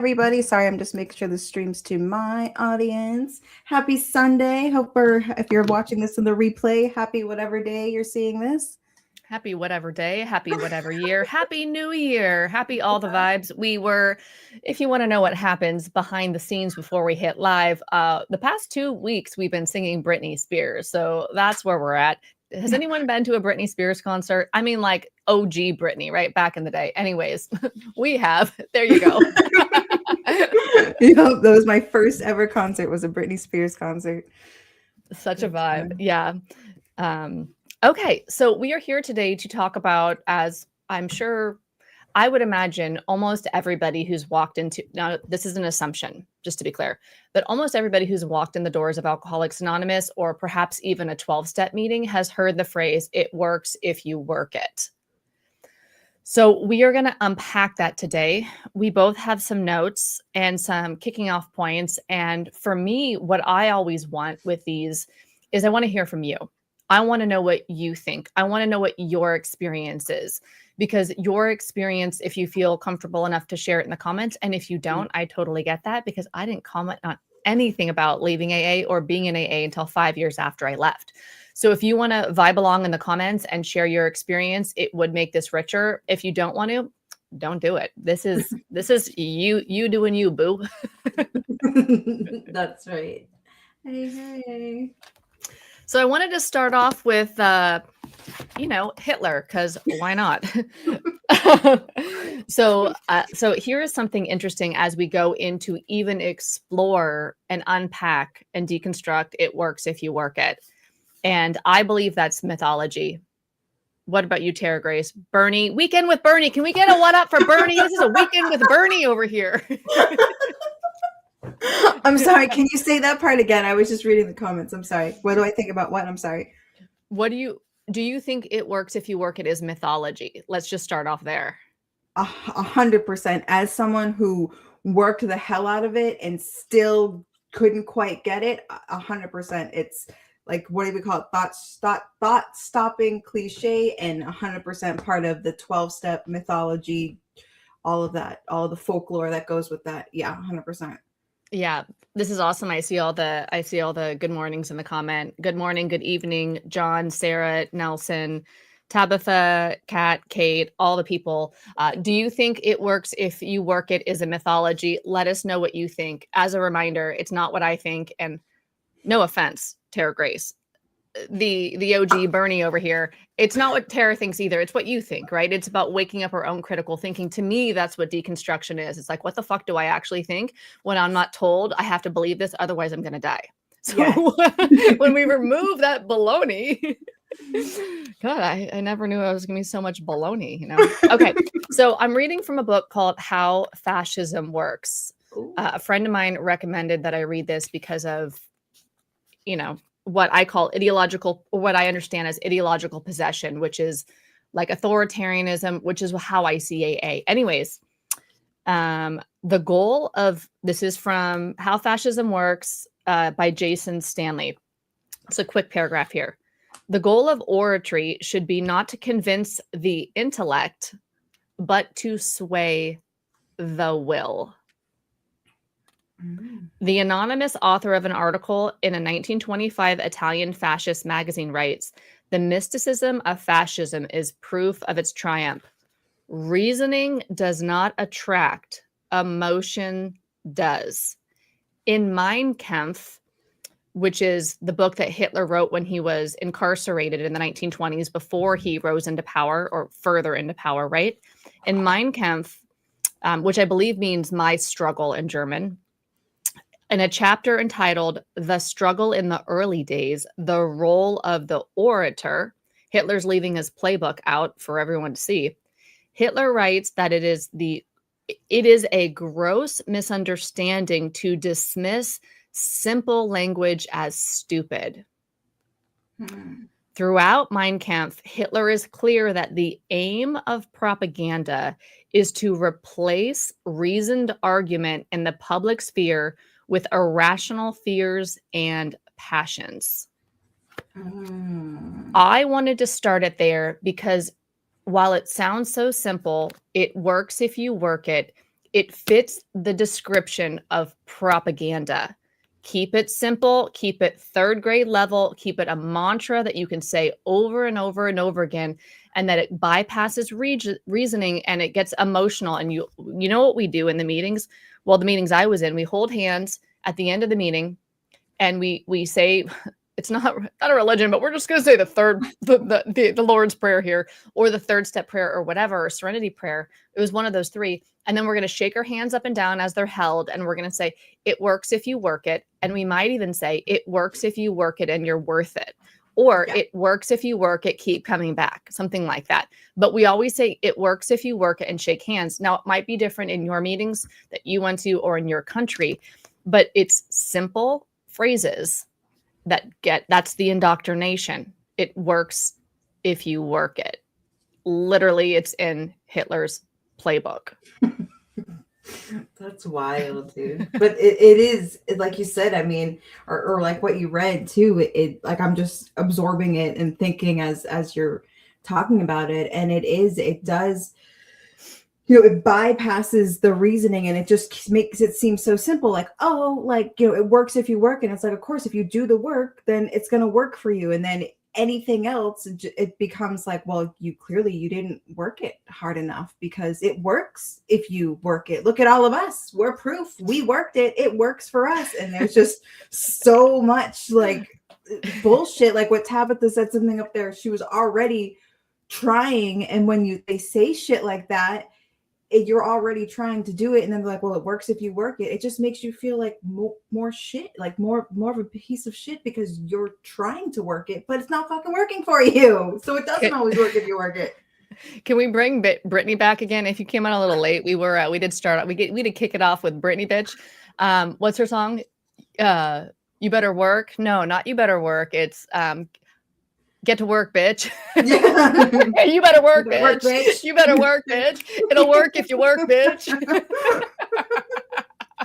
everybody. Sorry, I'm just making sure this streams to my audience. Happy Sunday. Hope if you're watching this in the replay, happy whatever day you're seeing this. Happy whatever day, happy whatever year, happy new year, happy all the vibes. If you want to know what happens behind the scenes before we hit live, the past 2 weeks we've been singing Britney Spears. So that's where we're at. Has anyone been to a Britney Spears concert? I mean, like OG Britney, right? Back in the day. Anyways, we have. There you go. That was my first ever concert, was a Britney Spears concert. Such a vibe. Yeah. Okay, so we are here today to talk about, as I'm sure, I would imagine almost everybody who's walked into, now this is an assumption, just to be clear, that almost everybody who's walked in the doors of Alcoholics Anonymous or perhaps even a 12-step meeting has heard the phrase, it works if you work it. So we are going to unpack that today. We both have some notes and some kicking off points. And for me, what I always want with these is I want to hear from you. I want to know what you think. I want to know what your experience is, because your experience, if you feel comfortable enough to share it in the comments, and if you don't, I totally get that, because I didn't comment on anything about leaving AA or being in AA until 5 years after I left. So if you want to vibe along in the comments and share your experience, it would make this richer. If you don't want to, don't do it. This is you doing you, boo. That's right. Hey. So I wanted to start off with, Hitler, because why not? So here is something interesting as we go into even explore and unpack and deconstruct. It works if you work it. And I believe that's mythology. What about you, Tara Grace? Bernie, Weekend with Bernie. Can we get a what up for Bernie? This is a Weekend with Bernie over here. I'm sorry. Can you say that part again? I was just reading the comments. I'm sorry. What do I think about what? I'm sorry. What do you think it works if you work it is mythology? Let's just start off there. 100%. As someone who worked the hell out of it and still couldn't quite get it, 100%. It's like, what do we call it? Thought stopping cliche, and 100% part of the 12-step mythology, all of that, all the folklore that goes with that. Yeah, 100%. Yeah, this is awesome. I see all the good mornings in the comment. Good morning, good evening, John, Sarah, Nelson, Tabitha, Kat, Kate, all the people. Do you think it works if you work it is a mythology? Let us know what you think. As a reminder, it's not what I think, and no offense, Tara Grace, the OG Bernie over here. It's not what Tara thinks either. It's what you think, right? It's about waking up our own critical thinking. To me, that's what deconstruction is. It's like, what the fuck do I actually think when I'm not told I have to believe this? Otherwise, I'm going to die. So when we remove that baloney, God, I never knew I was going to be so much baloney, Okay, so I'm reading from a book called How Fascism Works. A friend of mine recommended that I read this because of, what I call ideological, or what I understand as ideological possession, which is like authoritarianism, which is how I see AA. Anyways, the goal of this is from How Fascism Works by Jason Stanley. It's a quick paragraph here. The goal of oratory should be not to convince the intellect, but to sway the will. The anonymous author of an article in a 1925 Italian fascist magazine writes, "The mysticism of fascism is proof of its triumph. Reasoning does not attract, emotion does." In Mein Kampf, which is the book that Hitler wrote when he was incarcerated in the 1920s before he rose into power, or further into power, right? In Mein Kampf, which I believe means my struggle in German, in a chapter entitled The Struggle in the Early Days, the Role of the Orator, Hitler's leaving his playbook out for everyone to see. Hitler writes that it is a gross misunderstanding to dismiss simple language as stupid. Throughout Mein Kampf, Hitler is clear that the aim of propaganda is to replace reasoned argument in the public sphere with irrational fears and passions. I wanted to start it there because while it sounds so simple, it works if you work it. it fits the description of propaganda. Keep it simple, keep it third grade level, keep it a mantra that you can say over and over and over again, and that it bypasses reasoning and it gets emotional. And you know what we do in the meetings? Well, the meetings I was in, we hold hands at the end of the meeting and we say, it's not a religion, but we're just going to say the Lord's Prayer here, or the third step prayer, or whatever, or serenity prayer. It was one of those three. And then we're going to shake our hands up and down as they're held. And we're going to say, it works if you work it. And we might even say, it works if you work it and you're worth it. Or it works if you work it, keep coming back, something like that. But we always say it works if you work it and shake hands. Now, it might be different in your meetings that you went to or in your country, but it's simple phrases that's the indoctrination. It works if you work it. Literally, it's in Hitler's playbook. That's wild, dude. But it is, like you said, I mean, or like what you read too, it like I'm just absorbing it and thinking as you're talking about it. And it does, it bypasses the reasoning and it just makes it seem so simple. Like, oh, like, it works if you work. And it's like, of course, if you do the work, then it's going to work for you. And then anything else, it becomes like, well, you didn't work it hard enough, because it works if you work it. Look at all of us. We're proof. We worked it. It works for us. And there's just so much like bullshit. Like what Tabitha said, something up there. She was already trying. And when they say shit like that, you're already trying to do it, and then they're like, well, it works if you work it. It just makes you feel like more shit, like more of a piece of shit, because you're trying to work it, but it's not fucking working for you. So it doesn't always work if you work it. Can we bring Brittany back again? If you came on a little late, we did start. We did kick it off with Brittany, bitch. What's her song? You better work. No, not you better work. It's get to work, bitch. Yeah. You better work, bitch. You better work, bitch. It'll work if you work, bitch.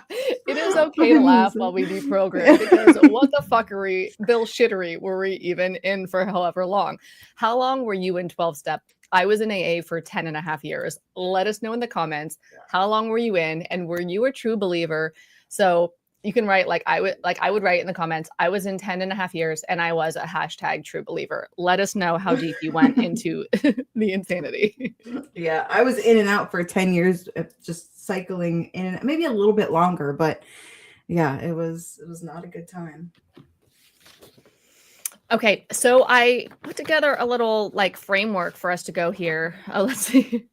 It is okay to laugh while we deprogram, because what the fuckery, bullshittery were we even in for however long? How long were you in 12-step? I was in AA for 10 and a half years. Let us know in the comments. How long were you in? And were you a true believer? So you can write I would write in the comments, I was in 10 and a half years and I was a hashtag true believer. Let us know how deep you went into the insanity. Yeah, I was in and out for 10 years, just cycling in and maybe a little bit longer, but yeah, it was not a good time. Okay, so I put together a little framework for us to go here. Oh, let's see.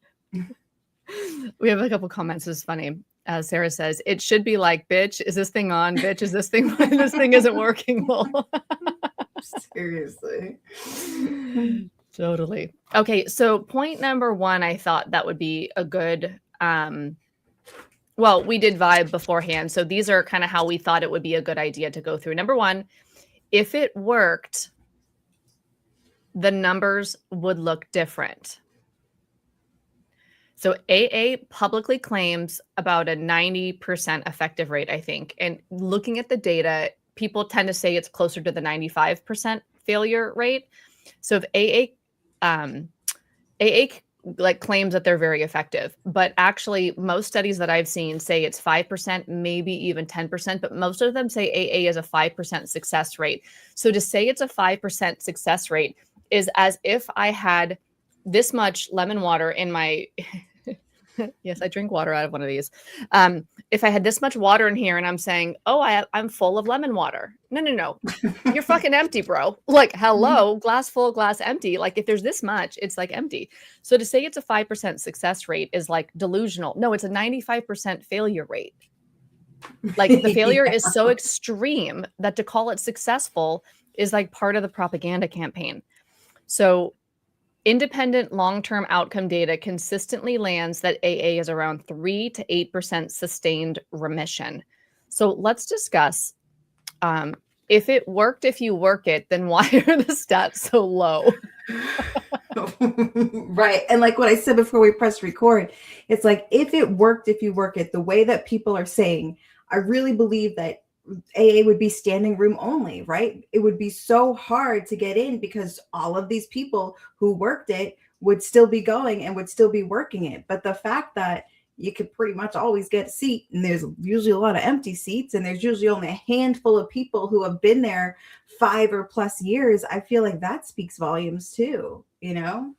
We have a couple comments. This is funny. Sarah says, it should be like, bitch, is this thing on? Bitch, is this thing this thing isn't working? Well, seriously. Totally. Okay, so point number one, I thought that would be a good well, we did vibe beforehand. So these are kind of how we thought it would be a good idea to go through. Number one, if it worked, the numbers would look different. So AA publicly claims about a 90% effective rate, I think. And looking at the data, people tend to say it's closer to the 95% failure rate. So if AA claims that they're very effective, but actually most studies that I've seen say it's 5%, maybe even 10%, but most of them say AA is a 5% success rate. So to say it's a 5% success rate is as if I had this much lemon water in my yes, I drink water out of one of these. If I had this much water in here and I'm saying, oh, I'm full of lemon water. No. You're fucking empty, bro. Like, hello, glass full, glass empty. Like, if there's this much, it's like empty. So to say it's a 5% success rate is like delusional. No, it's a 95% failure rate. Like the failure is so extreme that to call it successful is like part of the propaganda campaign. So independent long-term outcome data consistently lands that AA is around 3 to 8% sustained remission. So let's discuss if it worked, if you work it, then why are the stats so low? Right. And like what I said before we press record, it's like, if it worked, if you work it, the way that people are saying, I really believe that AA would be standing room only, right? It would be so hard to get in because all of these people who worked it would still be going and would still be working it. But the fact that you could pretty much always get a seat, and there's usually a lot of empty seats, and there's usually only a handful of people who have been there 5 or plus years. I feel like that speaks volumes too, you know.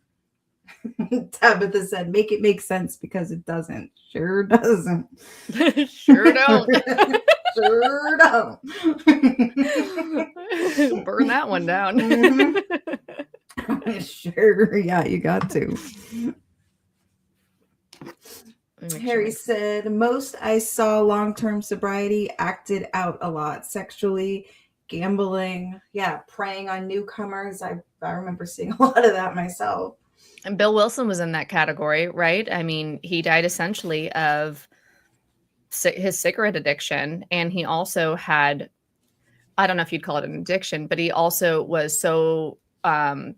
Tabitha said, make it make sense, because it doesn't. Sure doesn't. Sure don't. Sure don't. Burn that one down. Sure, yeah, you got to. Harry said, most I saw long-term sobriety acted out a lot sexually, gambling, preying on newcomers. I remember seeing a lot of that myself. And Bill Wilson was in that category, right? I mean, he died essentially of his cigarette addiction. And he also had, I don't know if you'd call it an addiction, but he also was so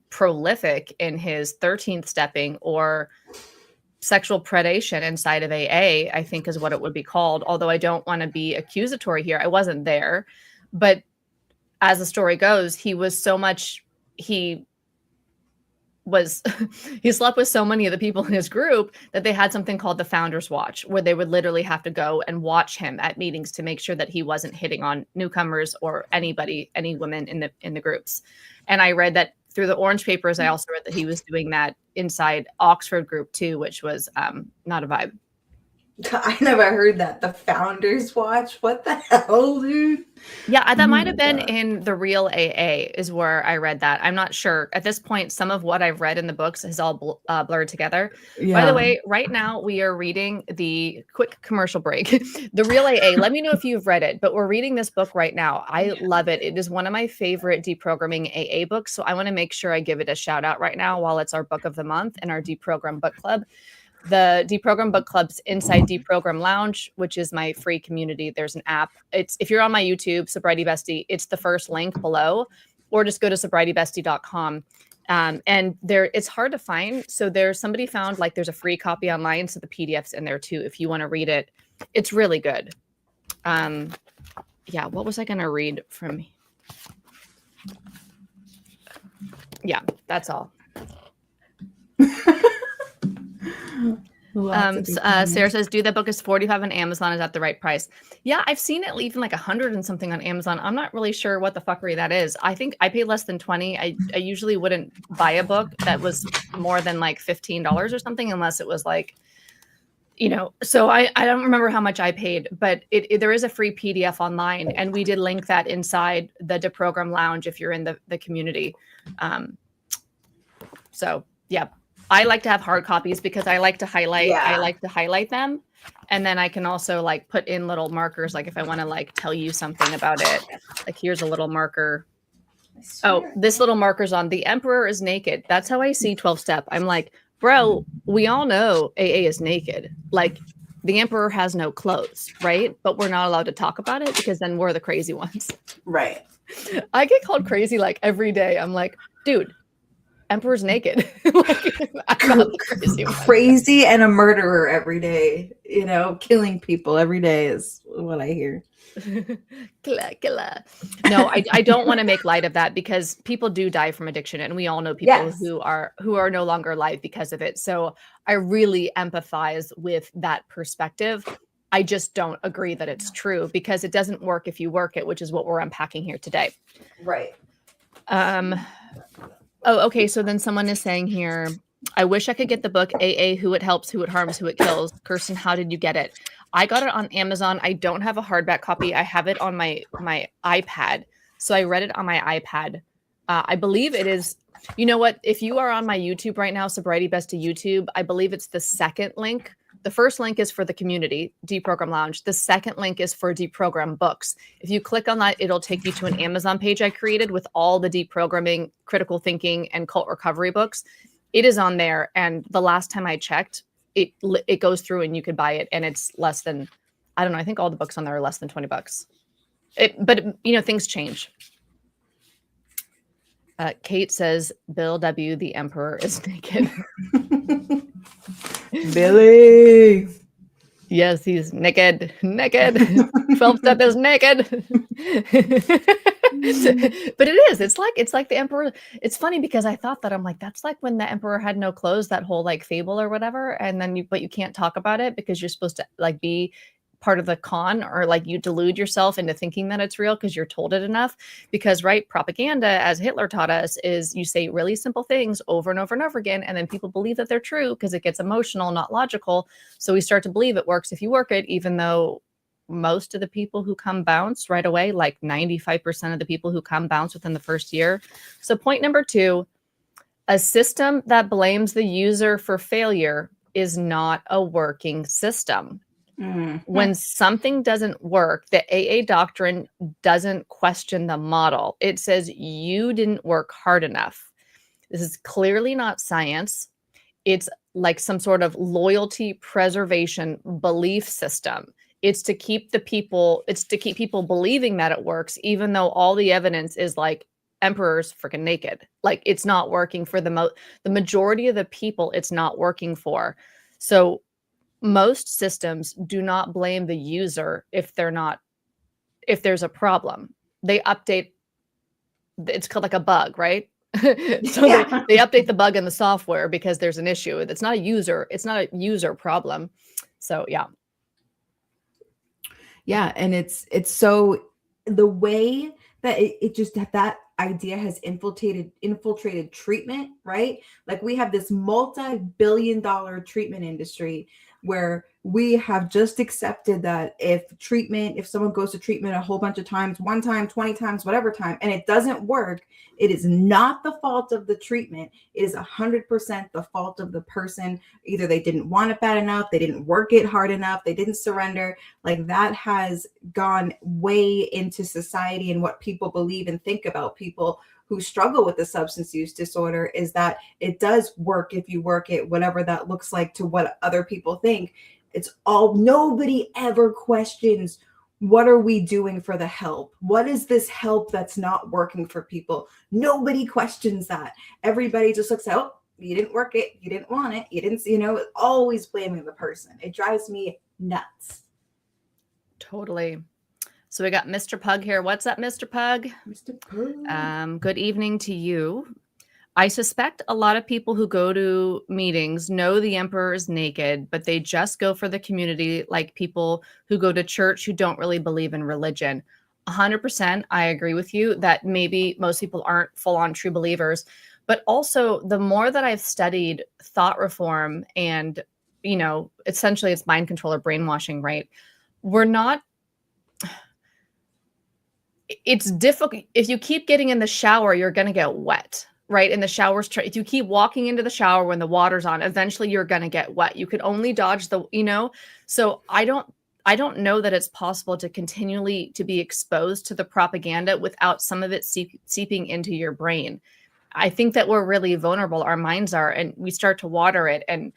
prolific in his 13th stepping, or sexual predation inside of AA, I think is what it would be called. Although I don't want to be accusatory here. I wasn't there. But as the story goes, he slept with so many of the people in his group that they had something called the Founders Watch, where they would literally have to go and watch him at meetings to make sure that he wasn't hitting on newcomers or any women in the groups. And I read that through the Orange Papers. I also read that he was doing that inside Oxford group too, which was not a vibe. I never heard that. The Founders Watch. What the hell, dude? Yeah, that might have been in the Real AA is where I read that. I'm not sure. At this point, some of what I've read in the books has all blurred together. Yeah. By the way, right now we are reading the quick commercial break. The Real AA. Let me know if you've read it, but we're reading this book right now. I love it. It is one of my favorite deprogramming AA books. So I want to make sure I give it a shout out right now while it's our book of the month and our Deprogram Book Club. The Deprogram Book Club's inside Deprogram Lounge, which is my free community. There's an app. It's, if you're on my YouTube, Sobriety Bestie, it's the first link below, or just go to sobrietybestie.com. And there, it's hard to find. So there's somebody found like there's a free copy online. So the PDF's in there too, if you want to read it. It's really good. Yeah, what was I going to read from? Yeah, that's all. Sarah says, dude, that book is $45 on Amazon. Is that the right price? Yeah, I've seen it even like 100 and something on Amazon. I'm not really sure what the fuckery that is. I think I paid less than 20. I usually wouldn't buy a book that was more than like $15 or something, unless it was like, you know, so I don't remember how much I paid, but there is a free PDF online, and we did link that inside the Deprogram Lounge if you're in the community. So yeah. I like to have hard copies because I like to highlight. Yeah. I like to highlight them, and then I can also like put in little markers. Like if I want to like tell you something about it, like here's a little marker. Oh, this little marker's on the Emperor is naked. That's how I see 12-step. I'm like, bro, we all know AA is naked. Like the Emperor has no clothes, right? But we're not allowed to talk about it because then we're the crazy ones. Right. I get called crazy like every day. I'm like, dude, Emperor's naked. Like, I'm not crazy and a murderer every day. You know, killing people every day is what I hear. Killer. No, I don't want to make light of that, because people do die from addiction, and we all know people who are no longer alive because of it. So I really empathize with that perspective. I just don't agree that it's true, because it doesn't work if you work it, which is what we're unpacking here today. Right. Oh, okay. So then someone is saying here, I wish I could get the book AA, Who It Helps, Who It Harms, Who It Kills. Kirsten, how did you get it? I got it on Amazon. I don't have a hardback copy. I have it on my iPad. So I read it on my iPad. I believe it is, you know what? If you are on my YouTube right now, Sobriety Bestie YouTube, I believe it's the second link. The first link is for the community, Deprogram Lounge. The second link is for Deprogram Books. If you click on that, it'll take you to an Amazon page I created with all the deprogramming, critical thinking, and cult recovery books. It is on there. And the last time I checked, it goes through and you could buy it. And it's less than, I don't know, I think all the books on there are less than $20. But you know, things change. Kate says, Bill W., the Emperor is naked. Billy. Yes, he's naked. 12-step is naked. But it is. It's like the emperor. It's funny because I thought that I'm like, that's like when the emperor had no clothes, that whole like fable or whatever. And then but you can't talk about it because you're supposed to like be part of the con, or like you delude yourself into thinking that it's real because you're told it enough. Because right, propaganda, as Hitler taught us, is you say really simple things over and over and over again, and then people believe that they're true because it gets emotional, not logical. So we start to believe it works if you work it, even though most of the people who come bounce right away, like 95% of the people who come bounce within the first year. So point number 2, a system that blames the user for failure is not a working system. When something doesn't work, the AA doctrine doesn't question the model. It says you didn't work hard enough. This is clearly not science. It's like some sort of loyalty preservation belief system. It's to keep people believing that it works, even though all the evidence is like emperors freaking naked. Like it's not working for the majority of the people. It's not working for. So most systems do not blame the user if there's a problem. They update. It's called like a bug, right? So they update the bug in the software because there's an issue. It's not a user problem. So yeah. Yeah, and it's so the way that it just that idea has infiltrated treatment, right? Like we have this multi-billion-dollar treatment industry where we have just accepted that if someone goes to treatment a whole bunch of times, 1 time, 20 times, whatever time, and it doesn't work, it is not the fault of the treatment. It is 100% the fault of the person. Either they didn't want it bad enough, they didn't work it hard enough, they didn't surrender. Like that has gone way into society, and what people believe and think about people who struggle with the substance use disorder is that it does work if you work it, whatever that looks like to what other people think. Nobody ever questions, what are we doing for the help? What is this help that's not working for people? Nobody questions that. Everybody just looks at, oh, you didn't work it, you didn't want it, you didn't, always blaming the person. It drives me nuts. Totally. So we got Mr. Pug here. What's up, Mr. Pug? Mr. Pug. Good evening to you. I suspect a lot of people who go to meetings know the emperor is naked, but they just go for the community, like people who go to church who don't really believe in religion. 100%, I agree with you that maybe most people aren't full-on true believers. But also, the more that I've studied thought reform and, essentially it's mind control or brainwashing, right? It's difficult. If you keep getting in the shower, you're going to get wet, right? And the shower's, if you keep walking into the shower when the water's on, eventually you're going to get wet. You could only dodge so I don't know that it's possible to continually to be exposed to the propaganda without some of it seeping into your brain. I think that we're really vulnerable. Our minds are, and we start to water it. And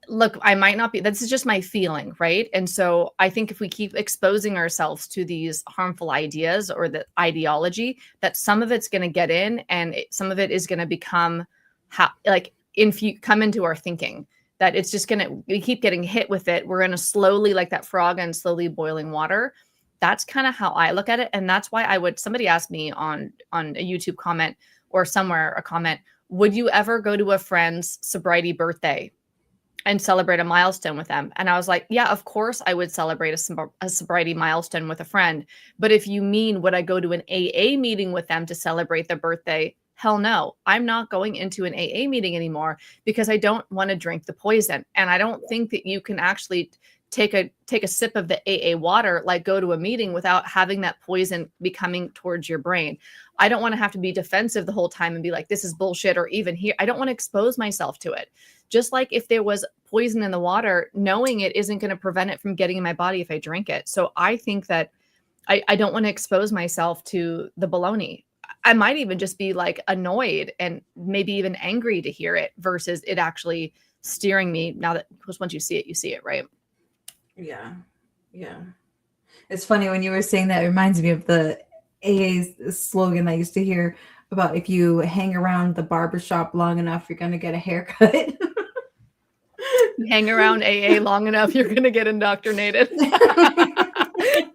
look, I might not be, this is just my feeling, right? And so I think if we keep exposing ourselves to these harmful ideas or the ideology, that some of it's going to get in, and some of it is going to become come into our thinking, that it's just we keep getting hit with it. We're going to slowly, like that frog in slowly boiling water. That's kind of how I look at it. And that's why somebody asked me on a YouTube comment or somewhere, a comment, would you ever go to a friend's sobriety birthday and celebrate a milestone with them? And I was like, yeah, of course I would celebrate a sobriety milestone with a friend. But if you mean, would I go to an AA meeting with them to celebrate their birthday? Hell no. I'm not going into an AA meeting anymore because I don't want to drink the poison. And I don't think that you can actually take a sip of the AA water, like go to a meeting without having that poison be coming towards your brain. I don't want to have to be defensive the whole time and be like, this is bullshit, or even here. I don't want to expose myself to it. Just like if there was poison in the water, knowing it isn't going to prevent it from getting in my body if I drink it. So I think that I don't want to expose myself to the baloney. I might even just be like annoyed and maybe even angry to hear it versus it actually steering me. Now that, because once you see it, right? Yeah. It's funny when you were saying that, it reminds me of the AA slogan I used to hear about, if you hang around the barbershop long enough, you're going to get a haircut. Hang around AA long enough, you're going to get indoctrinated.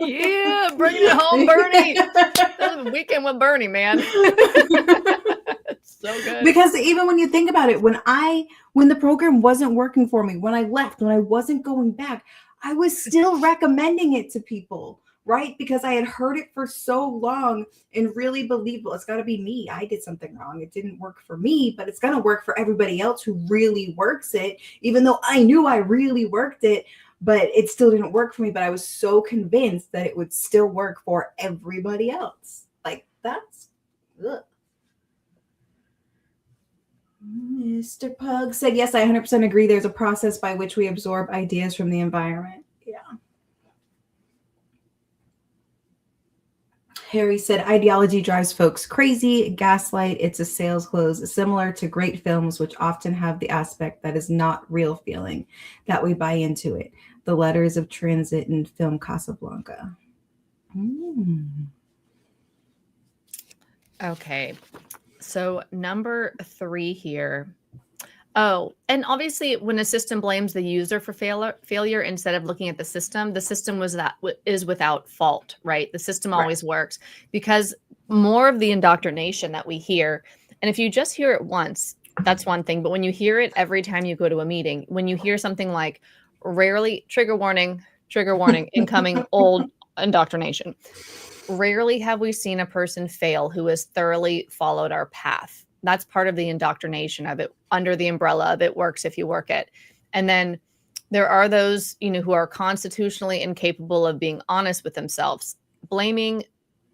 Yeah, bringing it home, Bernie. That was Weekend with Bernie, man. It's so good. Because even when you think about it, when the program wasn't working for me, when I left, when I wasn't going back, I was still recommending it to people, right? Because I had heard it for so long and really believed, well, it's got to be me. I did something wrong. It didn't work for me, but it's going to work for everybody else who really works it, even though I knew I really worked it, but it still didn't work for me. But I was so convinced that it would still work for everybody else. Like, that's ugh. Mr. Pug said, yes, I 100% agree. There's a process by which we absorb ideas from the environment. Yeah. Harry said, ideology drives folks crazy. Gaslight, it's a sales close, similar to great films, which often have the aspect that is not real feeling, that we buy into it. The Letters of Transit and film Casablanca. Okay. So number 3 here. Oh, and obviously when a system blames the user for failure instead of looking at the system is without fault, right? The system always works, because more of the indoctrination that we hear, and if you just hear it once, that's one thing. But when you hear it every time you go to a meeting, when you hear something like rarely, trigger warning, incoming old indoctrination. Rarely have we seen a person fail who has thoroughly followed our path. That's part of the indoctrination of it, under the umbrella of it works if you work it. And then there are those, who are constitutionally incapable of being honest with themselves, blaming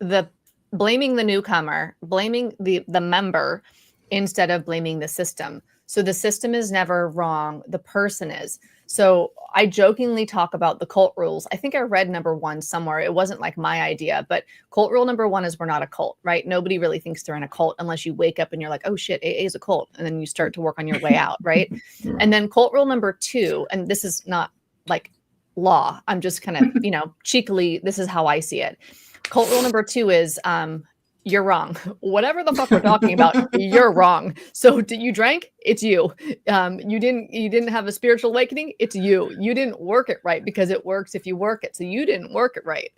the newcomer, blaming the member instead of blaming the system. So the system is never wrong, the person is. So I jokingly talk about the cult rules. I think I read number 1 somewhere. It wasn't like my idea, but cult rule number 1 is we're not a cult, right? Nobody really thinks they're in a cult unless you wake up and you're like, oh shit, AA is a cult. And then you start to work on your way out, right? And then cult rule number 2, and this is not like law. I'm just kind of, cheekily, this is how I see it. Cult rule number 2 is, you're wrong. Whatever the fuck we're talking about, you're wrong. So you drank? It's you. You didn't have a spiritual awakening? It's you. You didn't work it right, because it works if you work it. So you didn't work it right.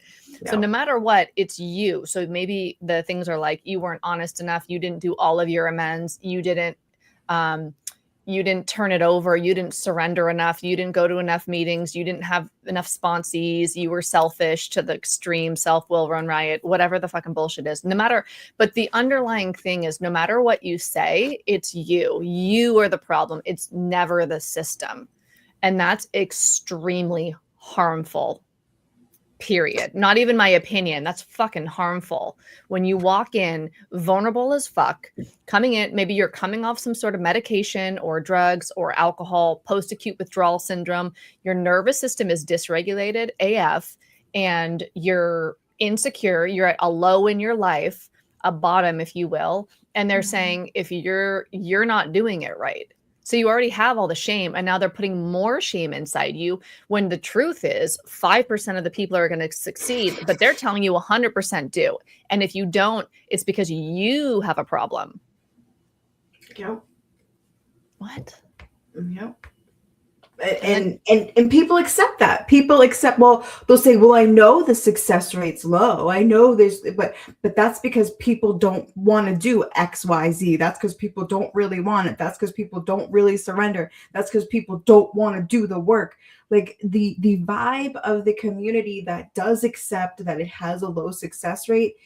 Yeah. So no matter what, it's you. So maybe the things are like, you weren't honest enough. You didn't do all of your amends. You didn't turn it over. You didn't surrender enough. You didn't go to enough meetings. You didn't have enough sponsees. You were selfish to the extreme, self-will run riot, whatever the fucking bullshit is. But the underlying thing is, no matter what you say, it's you. You are the problem. It's never the system. And that's extremely harmful. Period. Not even my opinion. That's fucking harmful. When you walk in vulnerable as fuck, coming in, maybe you're coming off some sort of medication or drugs or alcohol, post-acute withdrawal syndrome, your nervous system is dysregulated AF, and you're insecure, you're at a low in your life, a bottom, if you will. And they're saying, if you're not doing it right. So you already have all the shame, and now they're putting more shame inside you, when the truth is 5% of the people are going to succeed, but they're telling you 100% do. And if you don't, it's because you have a problem. Yep. What? Yep. And people accept that. Well, they'll say, well, I know the success rate's low. I know but that's because people don't want to do X, Y, Z. That's because people don't really want it. That's because people don't really surrender. That's because people don't want to do the work. Like the vibe of the community that does accept that it has a low success rate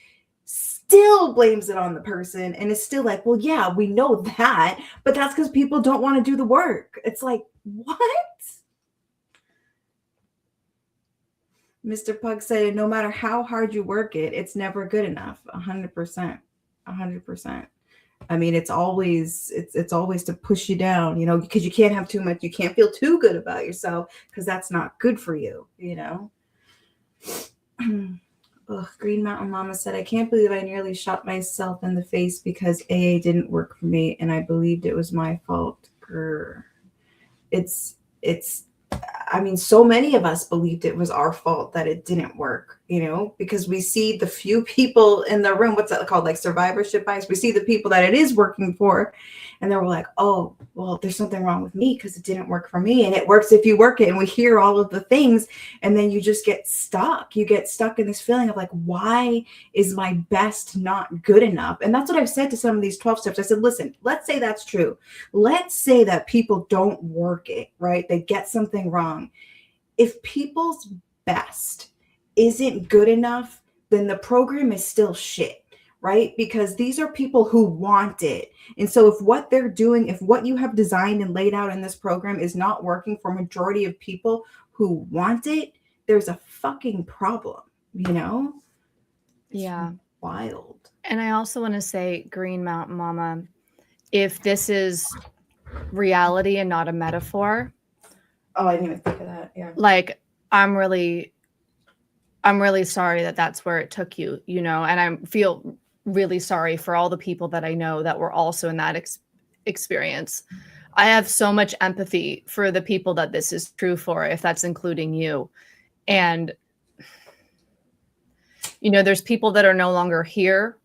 still blames it on the person, and it's still like, well, yeah, we know that, but that's because people don't want to do the work. It's like, what? Mr. Pug said, no matter how hard you work it, it's never good enough. 100%. I mean, it's always to push you down, because you can't have too much. You can't feel too good about yourself, because that's not good for you, Ugh, Green Mountain Mama said, I can't believe I nearly shot myself in the face because AA didn't work for me, and I believed it was my fault. It's I mean, so many of us believed it was our fault that it didn't work, because we see the few people in the room, what's that called? Like survivorship bias. We see the people that it is working for, and then we're like, oh, well, there's something wrong with me because it didn't work for me. And it works if you work it. And we hear all of the things, and then you just get stuck. You get stuck in this feeling of like, why is my best not good enough? And that's what I've said to some of these 12 steps. I said, listen, let's say that's true. Let's say that people don't work it, right? They get something wrong. If people's best isn't good enough, then the program is still shit, right? Because these are people who want it. And so if what they're doing, if what you have designed and laid out in this program is not working for majority of people who want it, there's a fucking problem, It's Yeah. wild. And I also want to say, Green Mountain Mama, if this is reality and not a metaphor, Oh, I didn't even think of that. Yeah. like I'm really sorry that that's where it took you, and I feel really sorry for all the people that I know that were also in that experience. I have so much empathy for the people that this is true for, if that's including you. And there's people that are no longer here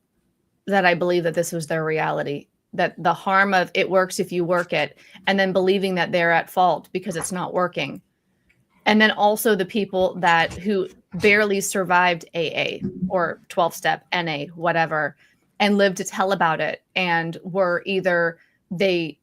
that I believe that this was their reality, that the harm of it works if you work it, and then believing that they're at fault because it's not working. And then also the people who barely survived AA or 12-step NA, whatever, and lived to tell about it, and were either they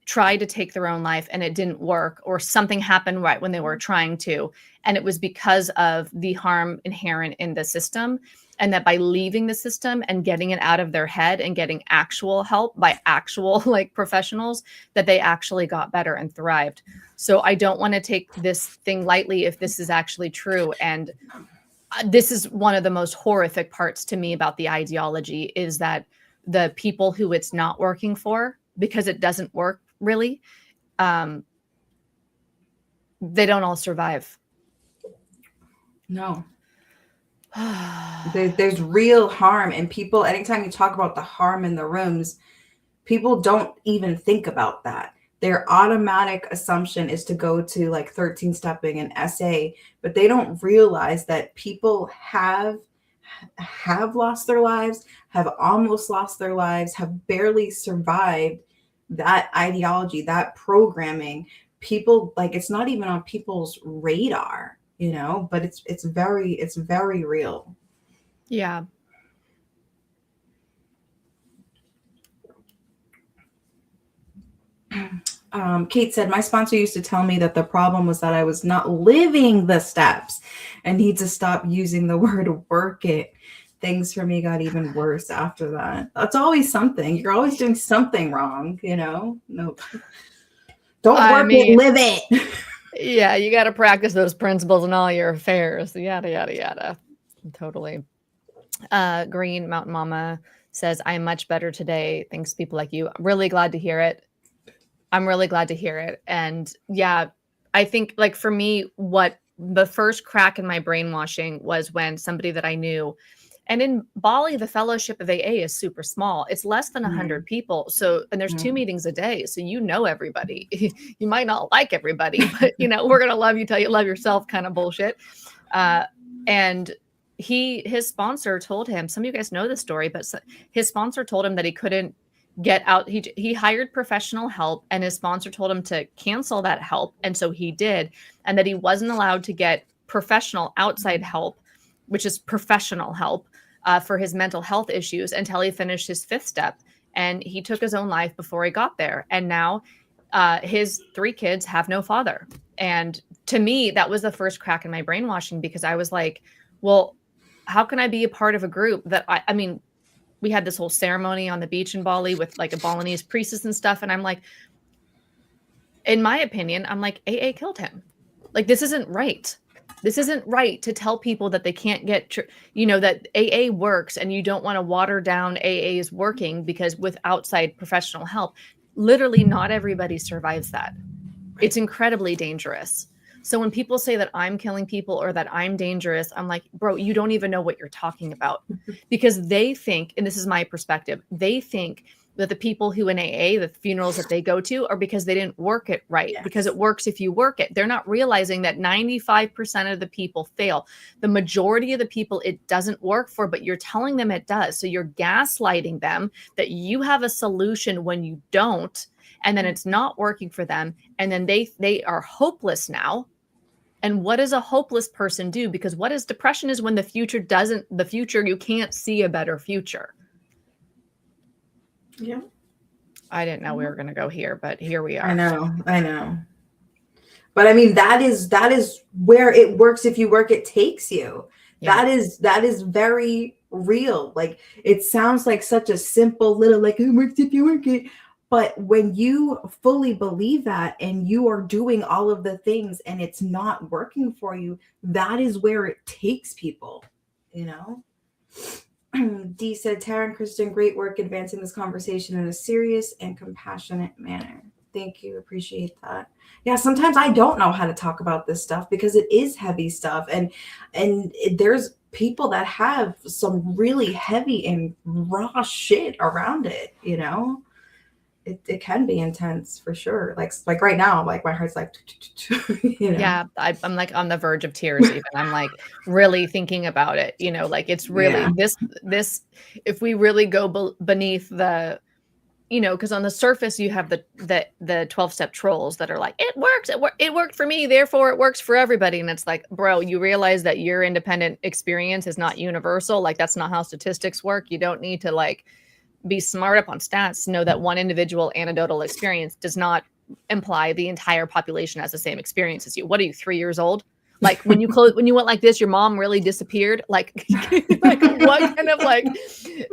tried to take their own life and it didn't work, or something happened right when they were trying to, and it was because of the harm inherent in the system, and that by leaving the system and getting it out of their head and getting actual help by actual professionals, that they actually got better and thrived. So I don't want to take this thing lightly if this is actually true. And this is one of the most horrific parts to me about the ideology, is that the people who it's not working for, because it doesn't work really, they don't all survive. No. There's real harm, and people, anytime you talk about the harm in the rooms, people don't even think about that. Their automatic assumption is to go to 13 stepping and SA, but they don't realize that people have lost their lives, have almost lost their lives, have barely survived that ideology, that programming. People, it's not even on people's radar, but it's very real. Yeah. Kate said, my sponsor used to tell me that the problem was that I was not living the steps and need to stop using the word work it. Things for me got even worse after that. That's always something. You're always doing something wrong, No. Don't work it, live it. Yeah, you got to practice those principles in all your affairs. Yada, yada, yada. Totally. Green Mountain Mama says, I'm much better today. Thanks, people like you. I'm really glad to hear it. And yeah, I think for me, what the first crack in my brainwashing was when somebody that I knew, and in Bali, the Fellowship of AA is super small. It's less than 100 people. So, and there's 2 meetings a day. So, everybody. You might not like everybody, but we're going to love you till you love yourself kind of bullshit. And his sponsor told him, some of you guys know this story, but his sponsor told him that he couldn't get out. He hired professional help, and his sponsor told him to cancel that help. And so he did, and that he wasn't allowed to get professional outside help, which is professional help for his mental health issues, until he finished his 5th step. And he took his own life before he got there. And now his 3 kids have no father. And to me, that was the first crack in my brainwashing, because I was like, well, how can I be a part of a group that I mean, we had this whole ceremony on the beach in Bali with a Balinese priestess and stuff. And I'm like, in my opinion, I'm like, AA killed him. This isn't right. This isn't right to tell people that they can't get, that AA works, and you don't want to water down AA's working because with outside professional help. Literally not everybody survives that. It's incredibly dangerous. So when people say that I'm killing people or that I'm dangerous, I'm like, bro, you don't even know what you're talking about, because they think, and this is my perspective, they think But the people who in AA, the funerals that they go to, are because they didn't work it right. Yes. Because it works if you work it. They're not realizing that 95% of the people fail. The majority of the people it doesn't work for, but you're telling them it does. So you're gaslighting them that you have a solution when you don't, and then it's not working for them. And then they are hopeless now. And what does a hopeless person do? Because what is depression is when the future, you can't see a better future. Yeah. I didn't know we were going to go here, but here we are. I know. But I mean, that is where it works. If you work, it takes you. Yeah. That is very real. Like, it sounds like such a simple little, like, it works if you work it. But when you fully believe that and you are doing all of the things and it's not working for you, that is where it takes people, you know? D said, Tara and Kristen, great work advancing this conversation in a serious and compassionate manner. Thank you. Appreciate that. Yeah, sometimes I don't know how to talk about this stuff because it is heavy stuff. And there's people that have some really heavy and raw shit around it, you know? It can be intense for sure. Like right now, like my heart's like, you know? Yeah, I'm like on the verge of tears even. I'm like really thinking about it, you know, like it's really this, if we really go beneath the, you know, because on the surface you have the 12-step trolls that are like, it works, it worked for me, therefore it works for everybody. And it's like, bro, you realize that your independent experience is not universal. Like, that's not how statistics work. You don't need to like be smart up on stats to know that one individual anecdotal experience does not imply the entire population has the same experience as you. What are you, 3 years old? Like when you went like this, your mom really disappeared. Like, like what kind of like,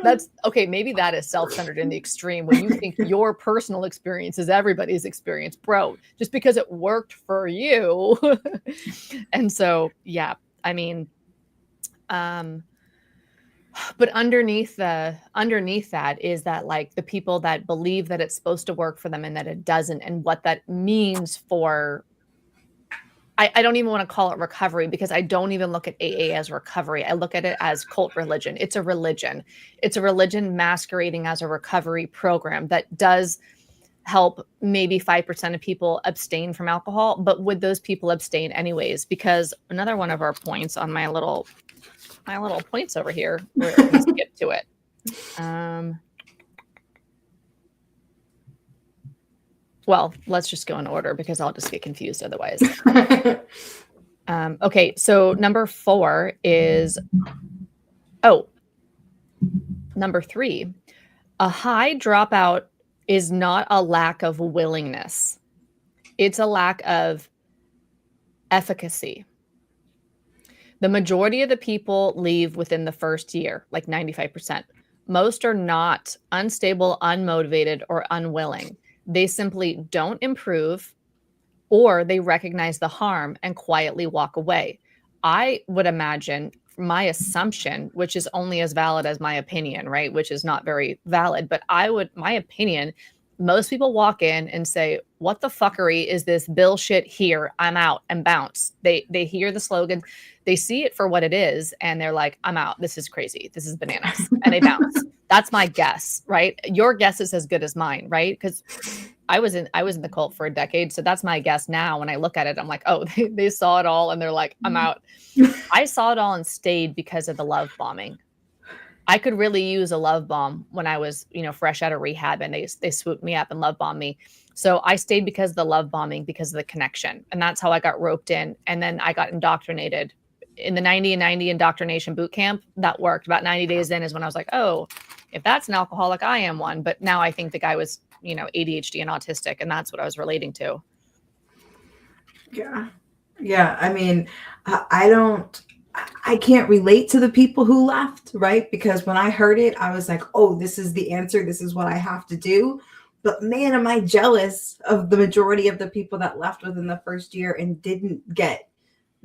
that's okay. Maybe that is self-centered in the extreme when you think your personal experience is everybody's experience, bro, just because it worked for you. And so, yeah, I mean, but underneath that is that like the people that believe that it's supposed to work for them and that it doesn't, and what that means for, I don't even want to call it recovery, because I don't even look at AA as recovery. I look at it as cult religion. It's a religion. It's a religion masquerading as a recovery program that does help maybe 5% of people abstain from alcohol. But would those people abstain anyways? Because another one of our points on my little points over here, we're going to skip to it. Well, let's just go in order because I'll just get confused otherwise. Okay, so number 4 is, number 3, a high dropout is not a lack of willingness. It's a lack of efficacy. The majority of the people leave within the first year, like 95%. Most are not unstable, unmotivated, or unwilling. They simply don't improve, or they recognize the harm and quietly walk away. I would imagine, my assumption, which is only as valid as my opinion, right? Which is not very valid, but my opinion, most people walk in and say, what the fuckery is this bullshit here? I'm out, and bounce. They hear the slogan, they see it for what it is, and they're like, I'm out. This is crazy. This is bananas. And they bounce. That's my guess, right? Your guess is as good as mine, right? Because I was in the cult for a decade. So that's my guess now. When I look at it, I'm like, oh, they saw it all and they're like, I'm out. I saw it all and stayed because of the love bombing. I could really use a love bomb when I was, fresh out of rehab, and they swooped me up and love bombed me. So I stayed because of the love bombing, because of the connection. And that's how I got roped in. And then I got indoctrinated in the 90 and 90 indoctrination boot camp. That worked. About 90 days in is when I was like, oh, if that's an alcoholic, I am one. But now I think the guy was, ADHD and autistic, and that's what I was relating to. Yeah. Yeah. I mean, I can't relate to the people who left, right? Because when I heard it, I was like, oh, this is the answer. This is what I have to do. But man, am I jealous of the majority of the people that left within the first year and didn't get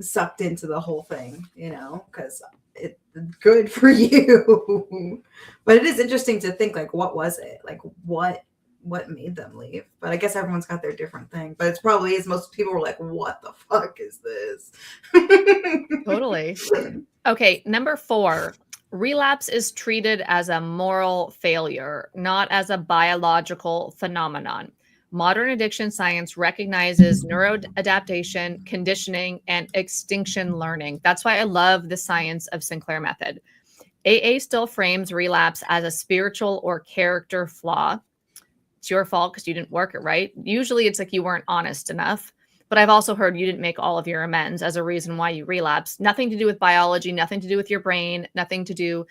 sucked into the whole thing, because it's good for you. But it is interesting to think, like, what was it? Like, what made them leave? But I guess everyone's got their different thing. But it's probably is most people were like, what the fuck is this? Totally. Okay, number 4. Relapse is treated as a moral failure, not as a biological phenomenon. Modern addiction science recognizes neuroadaptation, conditioning, and extinction learning. That's why I love the science of Sinclair method. AA still frames relapse as a spiritual or character flaw. It's your fault because you didn't work it right. Usually it's like you weren't honest enough. But I've also heard you didn't make all of your amends as a reason why you relapsed. Nothing to do with biology, nothing to do with your brain, nothing to do.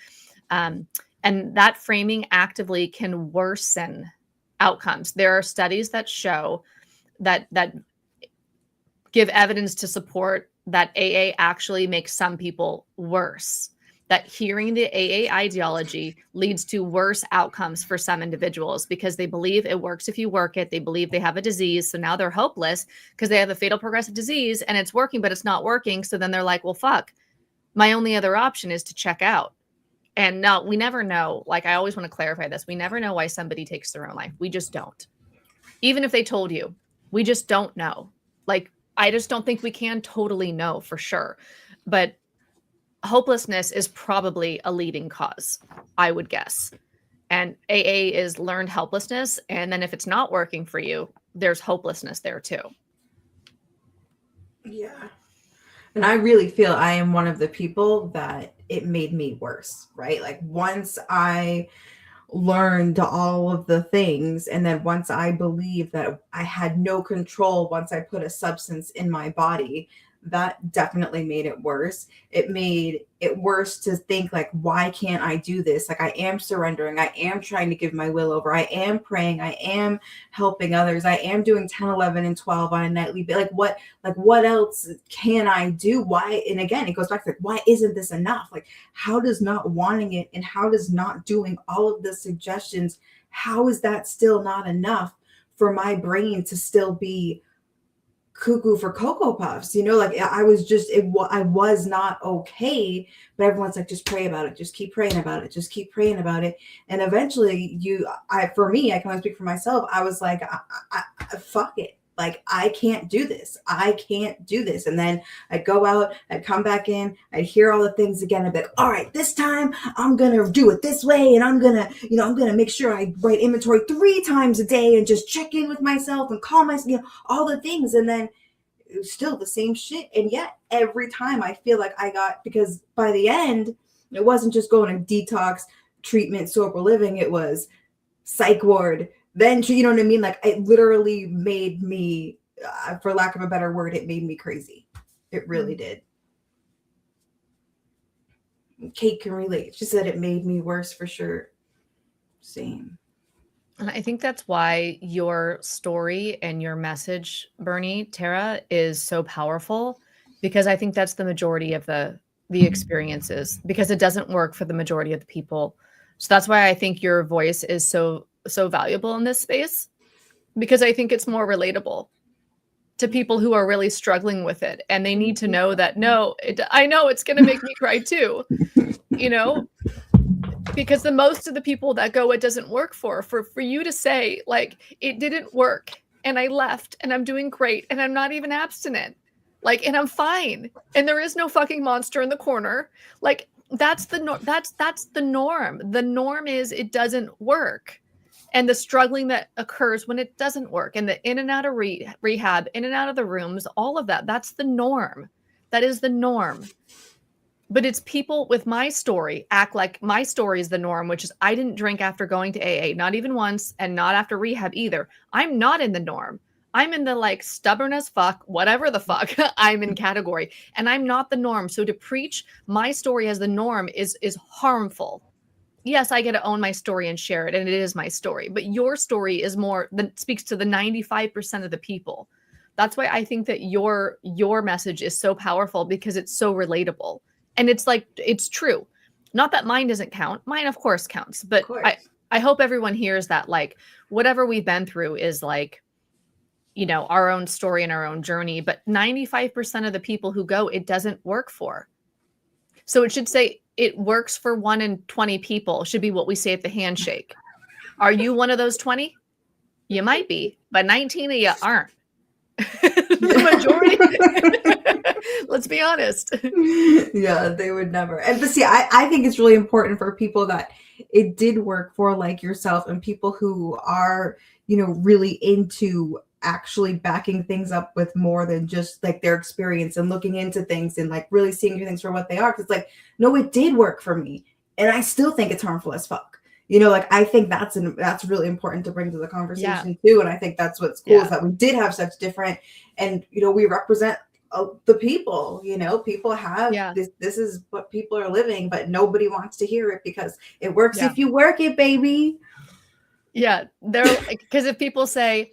And that framing actively can worsen outcomes. There are studies that show that give evidence to support that AA actually makes some people worse. That hearing the AA ideology leads to worse outcomes for some individuals because they believe it works if you work it. They believe they have a disease. So now they're hopeless because they have a fatal progressive disease and it's working, but it's not working. So then they're like, well, fuck, my only other option is to check out. And no, we never know. Like, I always want to clarify this. We never know why somebody takes their own life. We just don't. Even if they told you, we just don't know. Like, I just don't think we can totally know for sure. But hopelessness is probably a leading cause, I would guess. And AA is learned helplessness. And then if it's not working for you, there's hopelessness there too. Yeah. And I really feel I am one of the people that it made me worse, right? Like once I learned all of the things, and then once I believed that I had no control once I put a substance in my body, that definitely made it worse. It made it worse to think like, why can't I do this? Like I am surrendering. I am trying to give my will over. I am praying. I am helping others. I am doing 10, 11, and 12 on a nightly basis. Like what else can I do? Why? And again, it goes back to like, why isn't this enough? Like, how does not wanting it and how does not doing all of the suggestions, how is that still not enough for my brain to still be cuckoo for Cocoa Puffs? You know, like I was just, I was not okay, but everyone's like, just pray about it. Just keep praying about it. Just keep praying about it. And eventually for me, I can only speak for myself. I was like, I fuck it. Like, I can't do this. I can't do this. And then I'd go out, I'd come back in, I'd hear all the things again. I'd be like, all right, this time I'm going to do it this way. And I'm going to make sure I write inventory 3 times a day and just check in with myself and call myself, all the things. And then it was still the same shit. And yet every time I feel like because by the end, it wasn't just going to detox, treatment, sober living. It was psych ward. Then, you know what I mean? Like, it literally made me, for lack of a better word, it made me crazy. It really did. Kate can relate. She said it made me worse for sure. Same. And I think that's why your story and your message, Bernie, Tara, is so powerful, because I think that's the majority of the experiences, because it doesn't work for the majority of the people. So that's why I think your voice is so valuable in this space, because I think it's more relatable to people who are really struggling with it. And they need to know that, I know it's going to make me cry too, because the most of the people that go, it doesn't work for you to say, like, it didn't work and I left and I'm doing great and I'm not even abstinent, like, and I'm fine. And there is no fucking monster in the corner. Like, that's the norm. The norm is it doesn't work. And the struggling that occurs when it doesn't work, and the in and out of rehab, in and out of the rooms, all of that, that's the norm. That is the norm. But it's people with my story act like my story is the norm, which is I didn't drink after going to AA, not even once, and not after rehab either. I'm not in the norm. I'm in the like stubborn as fuck, whatever the fuck I'm in category, and I'm not the norm. So to preach my story as the norm is harmful. Yes, I get to own my story and share it, and it is my story. But your story is more that speaks to the 95% of the people. That's why I think that your message is so powerful, because it's so relatable. And it's like, it's true. Not that mine doesn't count. Mine, of course, counts. But I hope everyone hears that, like, whatever we've been through is like, our own story and our own journey. But 95% of the people who go, it doesn't work for. So it should say it works for 1 in 20 people, should be what we say at the handshake. Are you one of those 20? You might be, but 19 of you aren't. The majority. Let's be honest. Yeah, they would never. And but see, I think it's really important for people that it did work for, like yourself, and people who are, really into actually backing things up with more than just like their experience and looking into things and like really seeing things for what they are. Cause it's like, no, it did work for me. And I still think it's harmful as fuck. Like I think that's really important to bring to the conversation too. And I think that's what's cool is that we did have such different, and we represent the people. People have this is what people are living, but nobody wants to hear it because it works if you work it, baby. Yeah, they're because if people say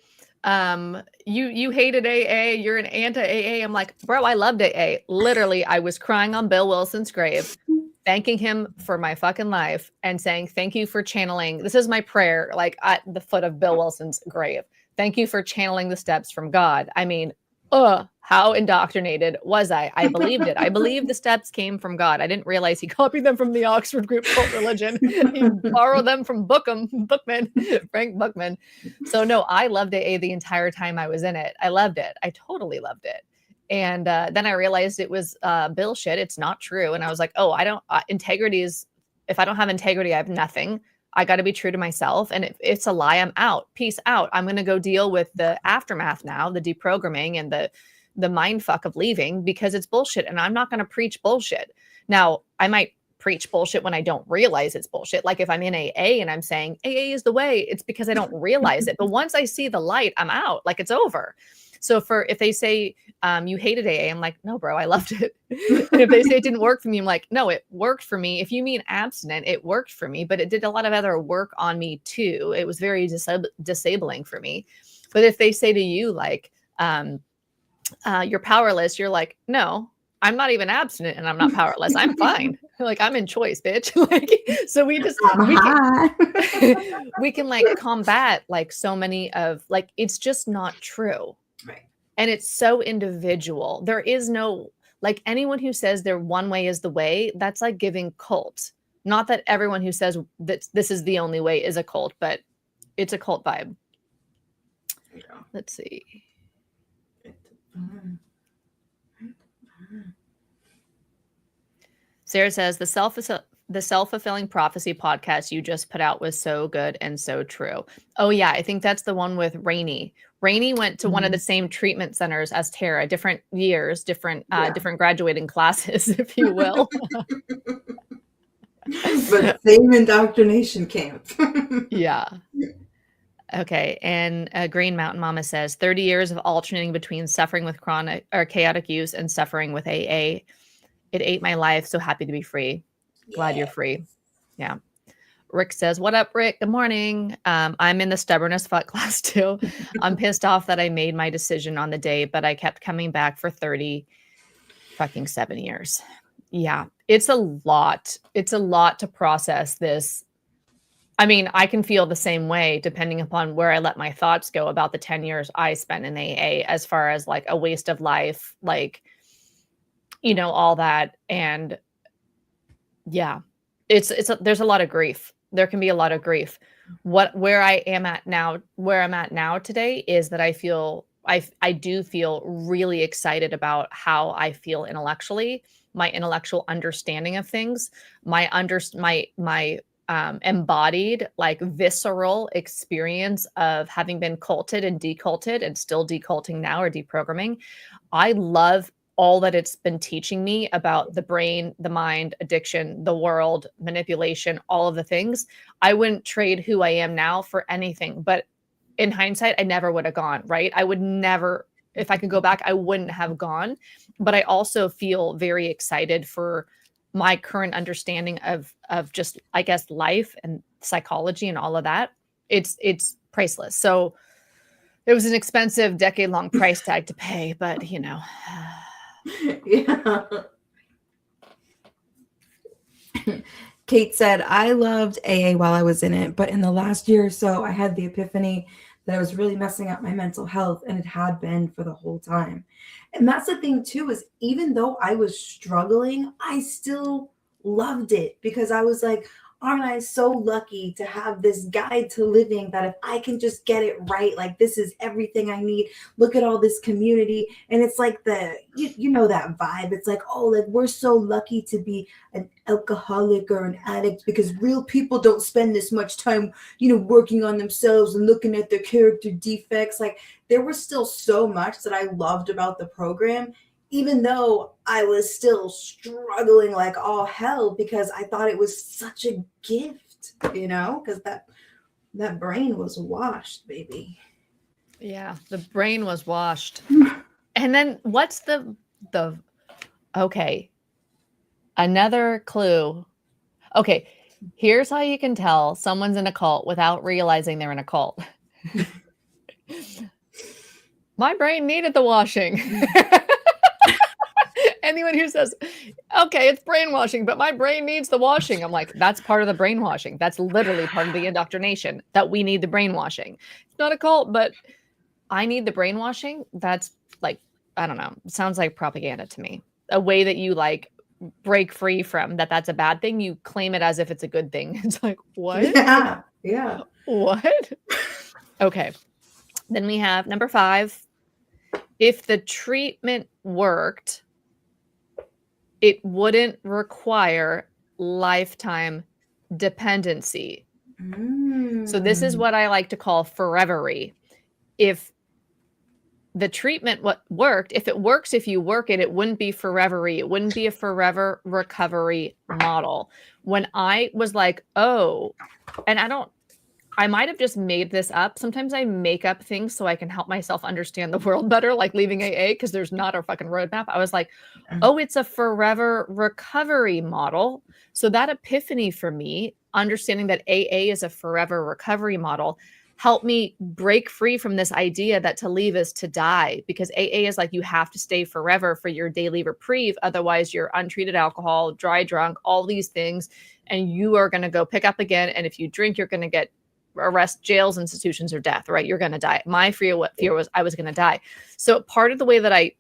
you hated AA, you're an anti-AA, I'm like, bro, I loved AA. Literally, I was crying on Bill Wilson's grave, thanking him for my fucking life and saying thank you for channeling. This is my prayer, like at the foot of Bill Wilson's grave. Thank you for channeling the steps from God. I mean, how indoctrinated was I? I believed it. I believed the steps came from God. I didn't realize he copied them from the Oxford Group Cult Religion. He borrowed them from Bookman, Frank Bookman. So no, I loved AA the entire time I was in it. I loved it. I totally loved it. And then I realized it was bullshit. It's not true. And I was like, oh, I don't, integrity is, if I don't have integrity, I have nothing. I got to be true to myself. And if it's a lie, I'm out. Peace out. I'm going to go deal with the aftermath now, the deprogramming and the mind fuck of leaving, because it's bullshit. And I'm not going to preach bullshit. Now, I might preach bullshit when I don't realize it's bullshit. Like if I'm in AA and I'm saying AA is the way, it's because I don't realize it. But once I see the light, I'm out. Like it's over. So if they say you hated AA, I'm like, no, bro, I loved it. And if they say it didn't work for me, I'm like, no, it worked for me. If you mean abstinent, it worked for me, but it did a lot of other work on me too. It was very disabling for me. But if they say to you, like, you're powerless, you're like, no, I'm not even abstinent and I'm not powerless. I'm fine. Like I'm in choice, bitch. Like, so we can like combat like so many of like, it's just not true. Right. And it's so individual. There is no, like anyone who says their one way is the way, that's like giving cult. Not that everyone who says that this is the only way is a cult, but it's a cult vibe. Yeah. Let's see. Sarah says the self-fulfilling prophecy podcast you just put out was so good and so true. Oh yeah, I think that's the one with Rainey. Rainey went to one of the same treatment centers as Tara, different years, different graduating classes, if you will. But same indoctrination camp. Yeah. Okay. And Green Mountain Mama says 30 years of alternating between suffering with chronic or chaotic use and suffering with AA. It ate my life. So happy to be free. Glad you're free. Yeah. Rick says, what up, Rick? Good morning. I'm in the stubbornness fuck class too. I'm pissed off that I made my decision on the day, but I kept coming back for 7 years. Yeah. It's a lot. It's a lot to process this. I mean, I can feel the same way depending upon where I let my thoughts go about the 10 years I spent in AA, as far as like a waste of life, like, all that. And yeah, there's a lot of grief. There can be a lot of grief. Where I'm at now today is that I do feel really excited about how I feel intellectually, my intellectual understanding of things, my embodied, like visceral experience of having been culted and deculted and still deculting now, or deprogramming. I love all that it's been teaching me about the brain, the mind, addiction, the world, manipulation, all of the things. I wouldn't trade who I am now for anything, but in hindsight, I never would have gone, right? I would never, if I could go back, I wouldn't have gone. But I also feel very excited for my current understanding of just, I guess, life and psychology and all of that. It's priceless. So it was an expensive decade-long price tag to pay, but Yeah. Kate said, I loved AA while I was in it, but in the last year or so, I had the epiphany that I was really messing up my mental health, and it had been for the whole time. And that's the thing too, is even though I was struggling, I still loved it, because I was like, aren't I so lucky to have this guide to living that if I can just get it right, like this is everything I need. Look at all this community. And it's like you know that vibe. It's like, oh, like we're so lucky to be an alcoholic or an addict because real people don't spend this much time, working on themselves and looking at their character defects. Like there was still so much that I loved about the program, even though I was still struggling like all hell because I thought it was such a gift, because that brain was washed, baby. Yeah, the brain was washed. And then what's the okay, another clue. Okay, here's how you can tell someone's in a cult without realizing they're in a cult. My brain needed the washing. Anyone who says, okay, it's brainwashing, but my brain needs the washing. I'm like, that's part of the brainwashing. That's literally part of the indoctrination, that we need the brainwashing. It's not a cult, but I need the brainwashing. That's like, I don't know. It sounds like propaganda to me. A way that you like break free from that's a bad thing. You claim it as if it's a good thing. It's like, what? Yeah. What? Okay. Then we have number 5. If the treatment worked, it wouldn't require lifetime dependency. So this is what I like to call forevery. If the treatment worked, if it works, if you work it, it wouldn't be forevery. It wouldn't be a forever recovery model. When I was like, oh, and I might have just made this up. Sometimes I make up things so I can help myself understand the world better, like leaving AA, because there's not a fucking roadmap. I was like, oh, it's a forever recovery model. So that epiphany for me, understanding that AA is a forever recovery model, helped me break free from this idea that to leave is to die, because AA is like, you have to stay forever for your daily reprieve. Otherwise, you're untreated alcohol, dry drunk, all these things, and you are going to go pick up again. And if you drink, you're going to get arrest, jails, institutions, or death, right? You're going to die. My fear was I was going to die. So part of the way that I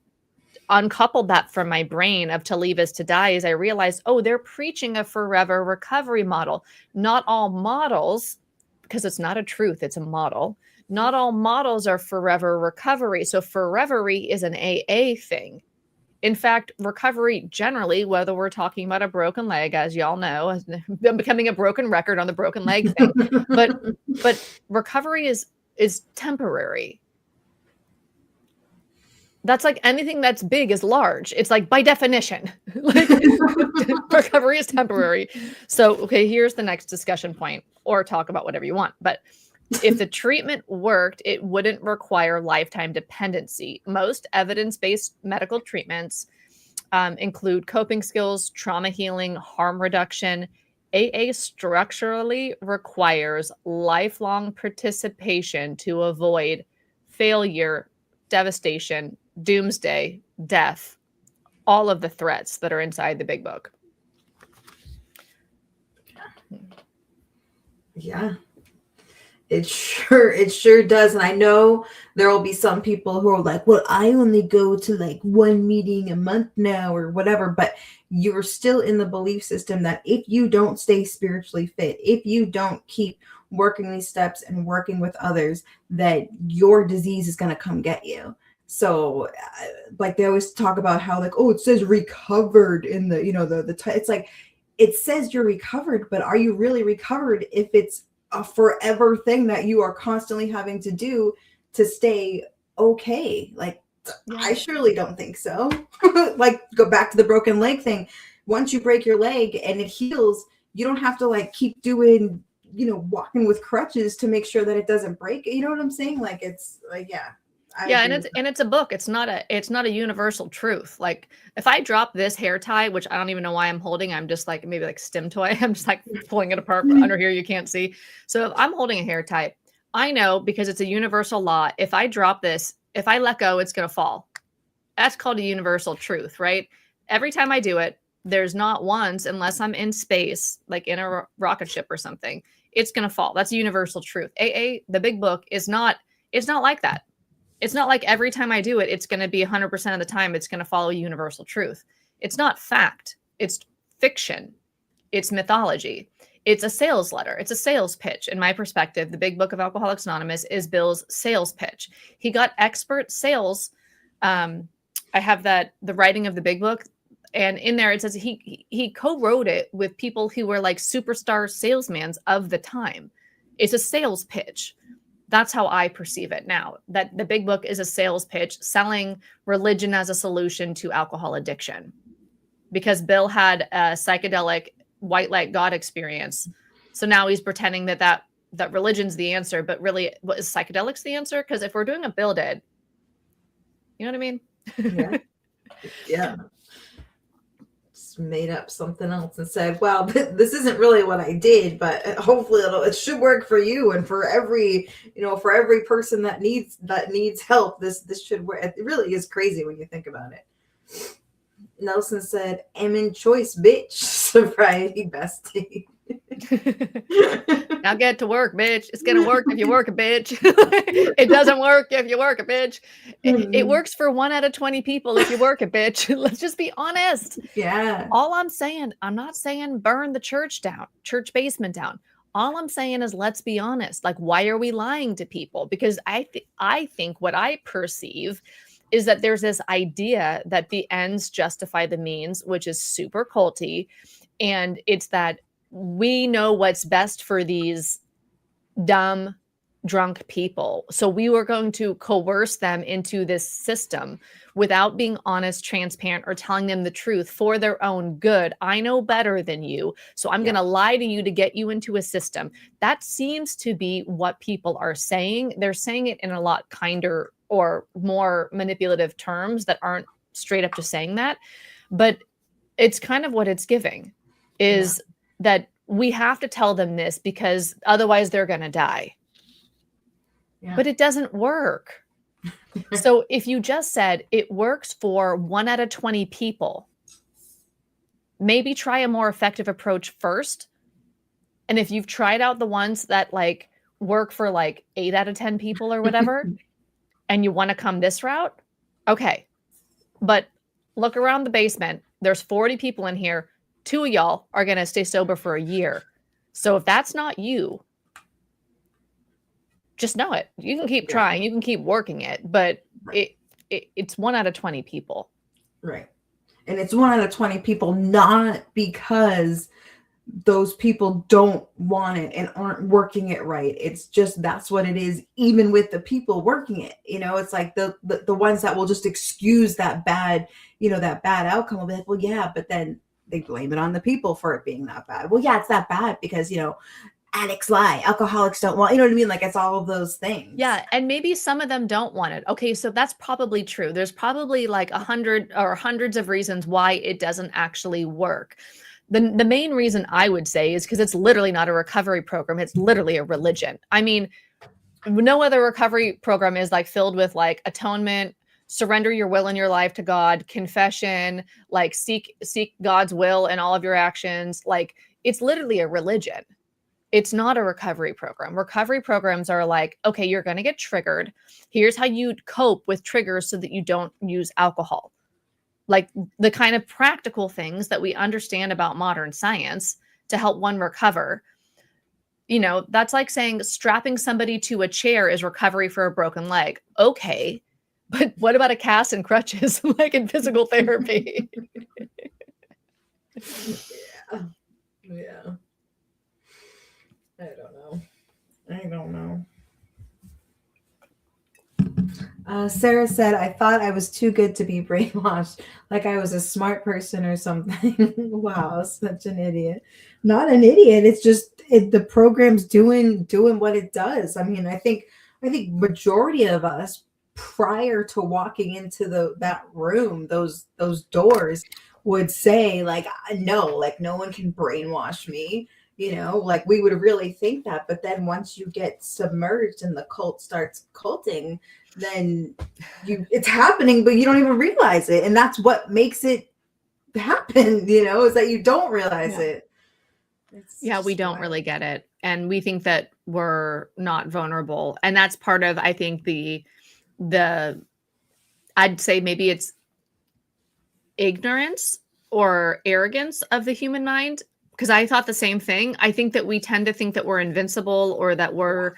uncoupled that from my brain of to leave is to die is I realized, oh, they're preaching a forever recovery model. Not all models, because it's not a truth, it's a model. Not all models are forever recovery. So forevery is an AA thing. In fact, recovery generally, whether we're talking about a broken leg, as y'all know, I'm becoming a broken record on the broken leg thing, but recovery is temporary. That's like anything that's big is large. It's like by definition, like recovery is temporary. So, okay, here's the next discussion point, or talk about whatever you want. But if the treatment worked, it wouldn't require lifetime dependency. Most evidence-based medical treatments include coping skills, trauma healing, harm reduction. AA structurally requires lifelong participation to avoid failure, devastation, doomsday, death, all of the threats that are inside the big book. Yeah. It sure does. And I know there will be some people who are like, well, I only go to like one meeting a month now or whatever, but you're still in the belief system that if you don't stay spiritually fit, if you don't keep working these steps and working with others, that your disease is going to come get you. So like they always talk about how like, oh, it says recovered in the, it's like, it says you're recovered, but are you really recovered if it's a forever thing that you are constantly having to do to stay okay? Like, yeah. I surely don't think so. Like, go back to the broken leg thing. Once you break your leg and it heals, you don't have to like keep doing, walking with crutches to make sure that it doesn't break. You know what I'm saying? Like, it's like, yeah. And it's a book. It's not a universal truth. Like if I drop this hair tie, which I don't even know why I'm holding, I'm just like maybe like stem toy. I'm just like pulling it apart under here. You can't see. So if I'm holding a hair tie, I know because it's a universal law. If I drop this, if I let go, it's going to fall. That's called a universal truth, right? Every time I do it, there's not once, unless I'm in space, like in a rocket ship or something, it's going to fall. That's a universal truth. AA, the big book, it's not like that. It's not like every time I do it, it's going to be 100% of the time it's going to follow universal truth. It's not fact. It's fiction. It's mythology. It's a sales letter. It's a sales pitch. In my perspective, the Big Book of Alcoholics Anonymous is Bill's sales pitch. He got expert sales. I have the writing of the Big Book, and in there it says he co-wrote it with people who were like superstar salesmen of the time. It's a sales pitch. That's how I perceive it now, that the Big Book is a sales pitch selling religion as a solution to alcohol addiction. Because Bill had a psychedelic white light God experience. So now he's pretending that religion's the answer, but really, what is psychedelics the answer? Because if we're doing a Bill did, you know what I mean? Yeah. Yeah. Just made up something else and said, well, this isn't really what I did, but hopefully it should work for you and for every, for every person that needs help. This should work. It really is crazy when you think about it. Nelson said, "I'm in choice, bitch." Sobriety bestie. Now get to work, bitch. It's gonna work if you work a bitch. It doesn't work if you work a bitch. It works for 1 out of 20 people if you work a bitch. Let's just be honest. Yeah. All I'm saying, I'm not saying burn the church basement down. All I'm saying is let's be honest. Like, why are we lying to people? Because I think what I perceive is that there's this idea that the ends justify the means, which is super culty. And it's that we know what's best for these dumb, drunk people. So we were going to coerce them into this system without being honest, transparent, or telling them the truth for their own good. I know better than you, so I'm going to lie to you to get you into a system. That seems to be what people are saying. They're saying it in a lot kinder or more manipulative terms that aren't straight up just saying that. But it's kind of what it's giving is that we have to tell them this because otherwise they're going to die. Yeah. But it doesn't work. So if you just said it works for 1 out of 20 people, maybe try a more effective approach first. And if you've tried out the ones that like work for like 8 out of 10 people or whatever, and you want to come this route, okay. But look around the basement. There's 40 people in here. 2 of y'all are going to stay sober for a year. So if that's not you, just know it. You can keep trying. You can keep working it. But it's 1 out of 20 people. Right. And it's 1 out of 20 people, not because those people don't want it and aren't working it right. It's just that's what it is. Even with the people working it, it's like the ones that will just excuse that bad, that bad outcome will be like, well, yeah, but then they blame it on the people for it being that bad. Well, yeah, it's that bad because addicts lie, alcoholics don't want, you know what I mean? Like it's all of those things. Yeah. And maybe some of them don't want it. Okay. So that's probably true. There's probably like 100 or hundreds of reasons why it doesn't actually work. The main reason I would say is because it's literally not a recovery program. It's literally a religion. I mean, no other recovery program is like filled with like atonement, surrender your will and your life to God, confession, like seek God's will in all of your actions. Like it's literally a religion. It's not a recovery program. Recovery programs are like, okay, you're going to get triggered. Here's how you cope with triggers so that you don't use alcohol. Like the kind of practical things that we understand about modern science to help one recover. That's like saying strapping somebody to a chair is recovery for a broken leg. Okay. But what about a cast and crutches, like in physical therapy? Yeah. I don't know. Sarah said, I thought I was too good to be brainwashed, like I was a smart person or something. Wow, such an idiot. Not an idiot. It's just the program's doing what it does. I mean, I think majority of us prior to walking into that room, those doors would say like, no, like no one can brainwash me. Like we would really think that. But then once you get submerged and the cult starts culting, then it's happening, but you don't even realize it. And that's what makes it happen, is that you don't realize it. We don't really get it. And we think that we're not vulnerable. And that's part of, I think, the I'd say maybe it's ignorance or arrogance of the human mind. because I thought the same thing. I think that we tend to think that we're invincible or that we're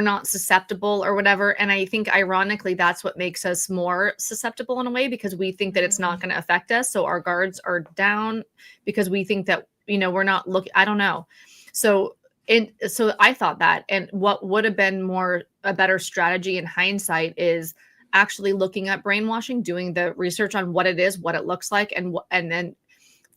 not susceptible or whatever. And I think ironically, that's what makes us more susceptible in a way, because we think that it's not going to affect us. So our guards are down because we think that, we're not looking, I don't know. So I thought that, and what would have been a better strategy in hindsight is actually looking at brainwashing, doing the research on what it is, what it looks like, and then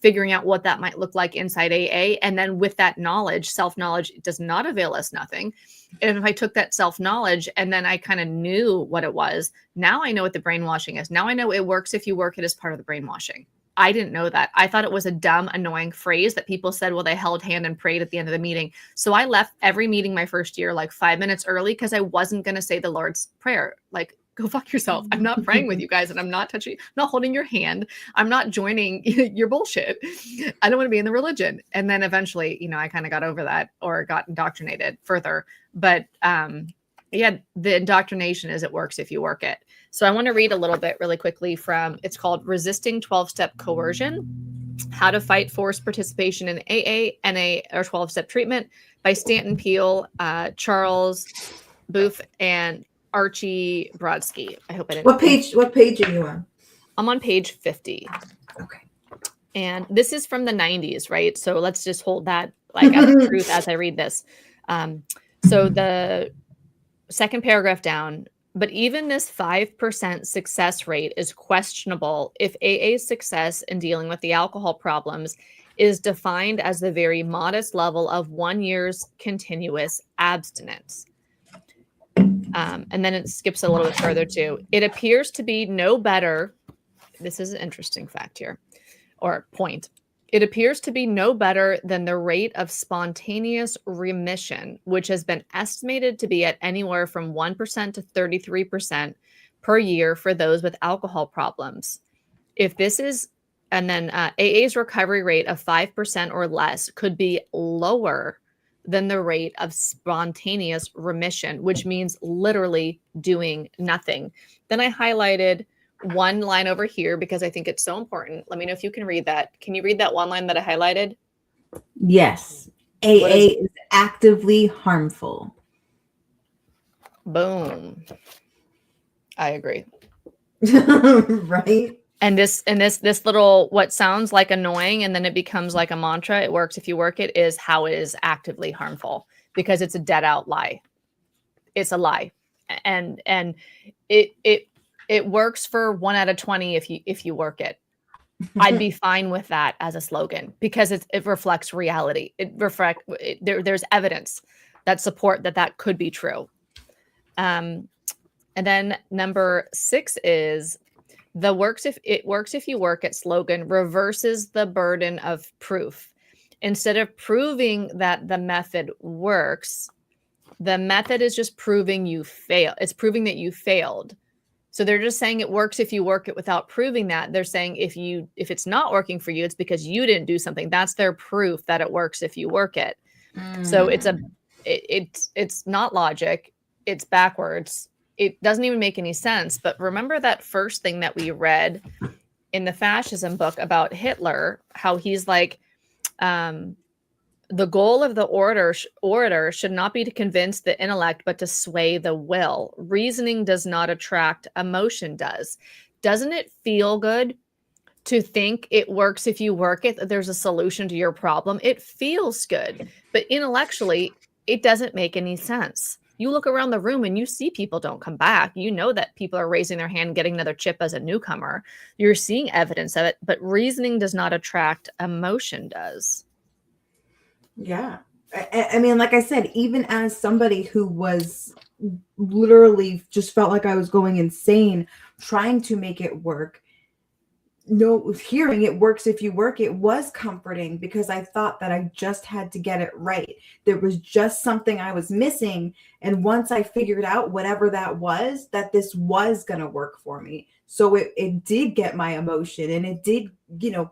figuring out what that might look like inside AA. And then with that knowledge, self-knowledge does not avail us nothing. And if I took that self-knowledge and then I kind of knew what it was, now I know what the brainwashing is. Now I know it works if you work it as part of the brainwashing. I didn't know that. I thought it was a dumb, annoying phrase that people said, well, they held hand and prayed at the end of the meeting. So I left every meeting my first year like 5 minutes early because I wasn't going to say the Lord's Prayer. Like, go fuck yourself. I'm not praying with you guys, and I'm not not holding your hand. I'm not joining your bullshit. I don't want to be in the religion. And then eventually, I kind of got over that or got indoctrinated further. But yeah, the indoctrination is it works if you work it. So I want to read a little bit really quickly from, it's called Resisting 12-Step Coercion, How to Fight Forced Participation in AA, NA, or 12-Step Treatment by Stanton Peele, Charles Booth, and Archie Brodsky. I hope I didn't. What page are you on? I'm on page 50. Okay. And this is from the 90s, right? So let's just hold that like as a truth as I read this. So the second paragraph down, but even this 5% success rate is questionable if AA's success in dealing with the alcohol problems is defined as the very modest level of 1 year's continuous abstinence. And then it skips a little bit further too. It appears to be no better. This is an interesting fact here, or point. It appears to be no better than the rate of spontaneous remission, which has been estimated to be at anywhere from 1% to 33% per year for those with alcohol problems. If this is, and then AA's recovery rate of 5% or less could be lower than the rate of spontaneous remission, which means literally doing nothing. Then I highlighted one line over here because I think it's so important. Let me know if you can read that. Can you read that one line that I highlighted? Yes. AA is actively harmful. Boom. I agree. Right? And this little, what sounds like annoying and then it becomes like a mantra, it works if you work it, is how it is actively harmful, because it's a dead out lie. It's a lie. And it works for 1 out of 20 if you work it. I'd be fine with that as a slogan because it reflects reality. There's evidence that support that could be true. And then number 6 is the it works if you work it slogan reverses the burden of proof. Instead of proving that the method works, the method is just proving you fail. It's proving that you failed. So they're just saying it works if you work it without proving that. They're saying if it's not working for you, it's because you didn't do something. That's their proof that it works if you work it. So it's not logic. It's backwards. It doesn't even make any sense. But remember that first thing that we read in the fascism book about Hitler, how he's like, the goal of the orator should not be to convince the intellect, but to sway the will. Reasoning does not attract, emotion does. Doesn't it feel good to think it works if you work it, that there's a solution to your problem? It feels good, but intellectually, it doesn't make any sense. You look around the room and you see people don't come back. You know that people are raising their hand, getting another chip as a newcomer. You're seeing evidence of it, but reasoning does not attract, emotion does. Yeah. I mean, like I said, even as somebody who was literally just felt like I was going insane trying to make it work, hearing it works if you work it was comforting because I thought that I just had to get it right. There was just something I was missing. And once I figured out whatever that was, that this was going to work for me. So it did get my emotion and it did,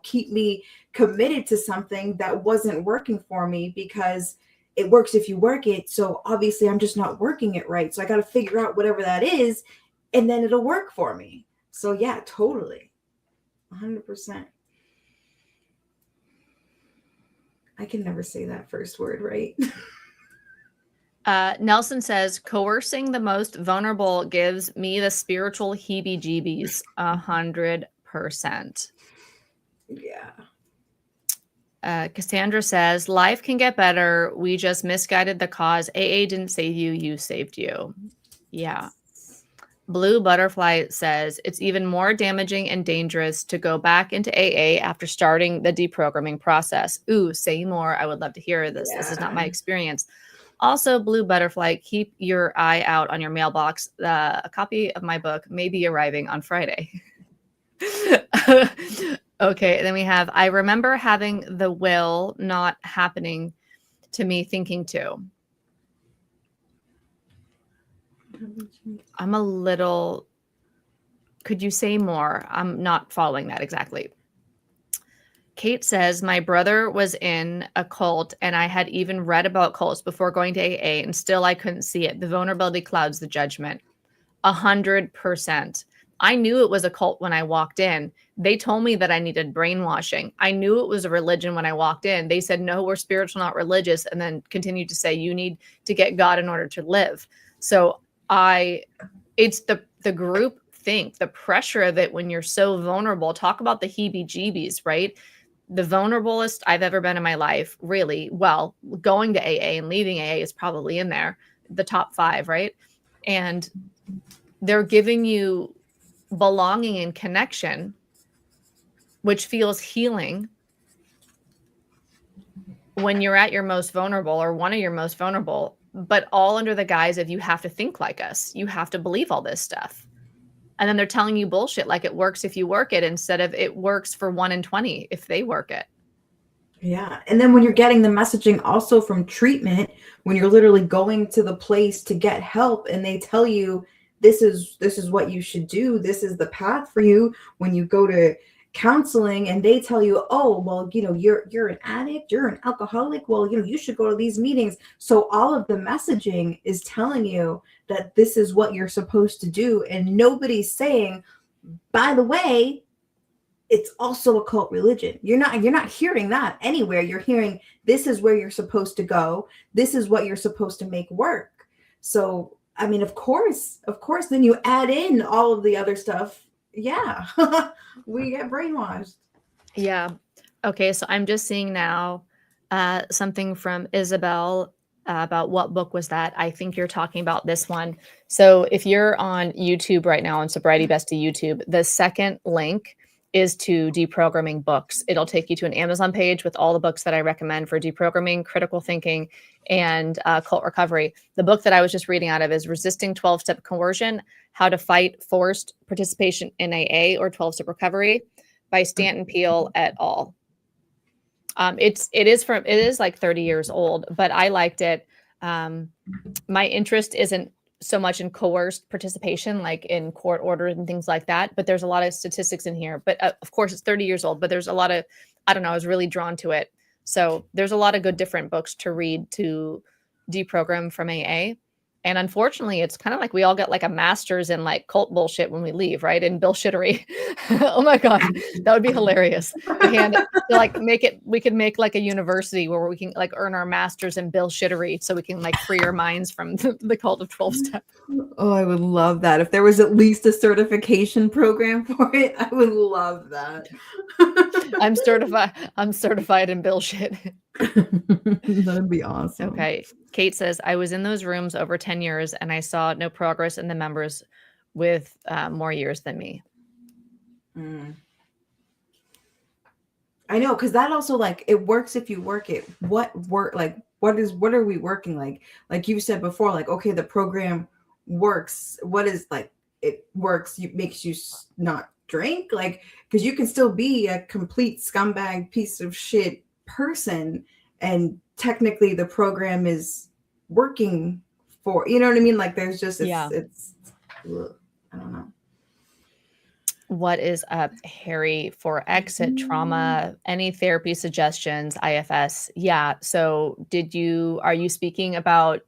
keep me committed to something that wasn't working for me because it works if you work it. So obviously I'm just not working it right. So I got to figure out whatever that is and then it'll work for me. So yeah, totally. 100%. I can never say that first word right. Nelson says, coercing the most vulnerable gives me the spiritual heebie-jeebies 100%. Yeah. Cassandra says, life can get better. We just misguided the cause. AA didn't save you. You saved you. Yeah. Blue Butterfly says, it's even more damaging and dangerous to go back into AA after starting the deprogramming process. Ooh, say more. I would love to hear this. This is not my experience. Also, Blue Butterfly, keep your eye out on your mailbox. A copy of my book may be arriving on Friday. Okay, then we have, I remember having the will not happening to me thinking to. I'm a little, could you say more? I'm not following that exactly. Kate says, my brother was in a cult and I had even read about cults before going to AA and still I couldn't see it. The vulnerability clouds the judgment. 100%. I knew it was a cult when I walked in. They told me that I needed brainwashing. I knew it was a religion when I walked in. They said, no, we're spiritual, not religious. And then continued to say, you need to get God in order to live. So it's the group think, the pressure of it when you're so vulnerable. Talk about the heebie-jeebies, right? The vulnerablest I've ever been in my life, really. Well, going to AA and leaving AA is probably in there, the top 5, right? And they're giving you belonging and connection, which feels healing when you're at your most vulnerable or one of your most vulnerable, but all under the guise of you have to think like us. You have to believe all this stuff. And then they're telling you bullshit like it works if you work it instead of it works for 1 in 20 if they work it. Yeah. And then when you're getting the messaging also from treatment, when you're literally going to the place to get help and they tell you this is what you should do, this is the path for you. When you go to counseling and they tell you, oh, well, you're an addict, you're an alcoholic, well, you should go to these meetings. So all of the messaging is telling you that this is what you're supposed to do, and nobody's saying, by the way, it's also a cult religion. You're not hearing that anywhere. You're hearing this is where you're supposed to go, this is what you're supposed to make work. So I mean, of course then you add in all of the other stuff. Yeah. We get brainwashed. Yeah. Okay. So I'm just seeing now something from Isabel about what book was that? I think you're talking about this one. So if you're on YouTube right now on Sobriety Bestie YouTube, the second link is to deprogramming books. It'll take you to an Amazon page with all the books that I recommend for deprogramming, critical thinking, and cult recovery. The book that I was just reading out of is Resisting 12-Step Coercion, How to Fight Forced Participation in AA or 12-Step Recovery by Stanton Peele et al. It is like 30 years old, but I liked it. My interest isn't so much in coerced participation, like in court orders and things like that. But there's a lot of statistics in here. But of course, it's 30 years old. But there's a lot of, I don't know, I was really drawn to it. So there's a lot of good different books to read to deprogram from AA. And unfortunately, it's kind of like we all get like a master's in like cult bullshit when we leave, right? In bullshittery. Oh my God, that would be hilarious. And like we could make like a university where we can like earn our masters in bullshittery so we can like free our minds from the cult of 12 step. Oh, I would love that. If there was at least a certification program for it, I would love that. I'm certified in bullshit. That'd be awesome. Okay. Kate says, I was in those rooms over 10 years and I saw no progress in the members with more years than me. I know, because that also like it works if you work it. What are we working like? Like you said before, like, okay, the program works. What is like it works? Makes you not drink, like, because you can still be a complete scumbag piece of shit person, and technically the program is working for, you know what I mean? Like there's just it's I don't know. What is up, Harry, for exit trauma? Any therapy suggestions? IFS? Yeah. So are you speaking about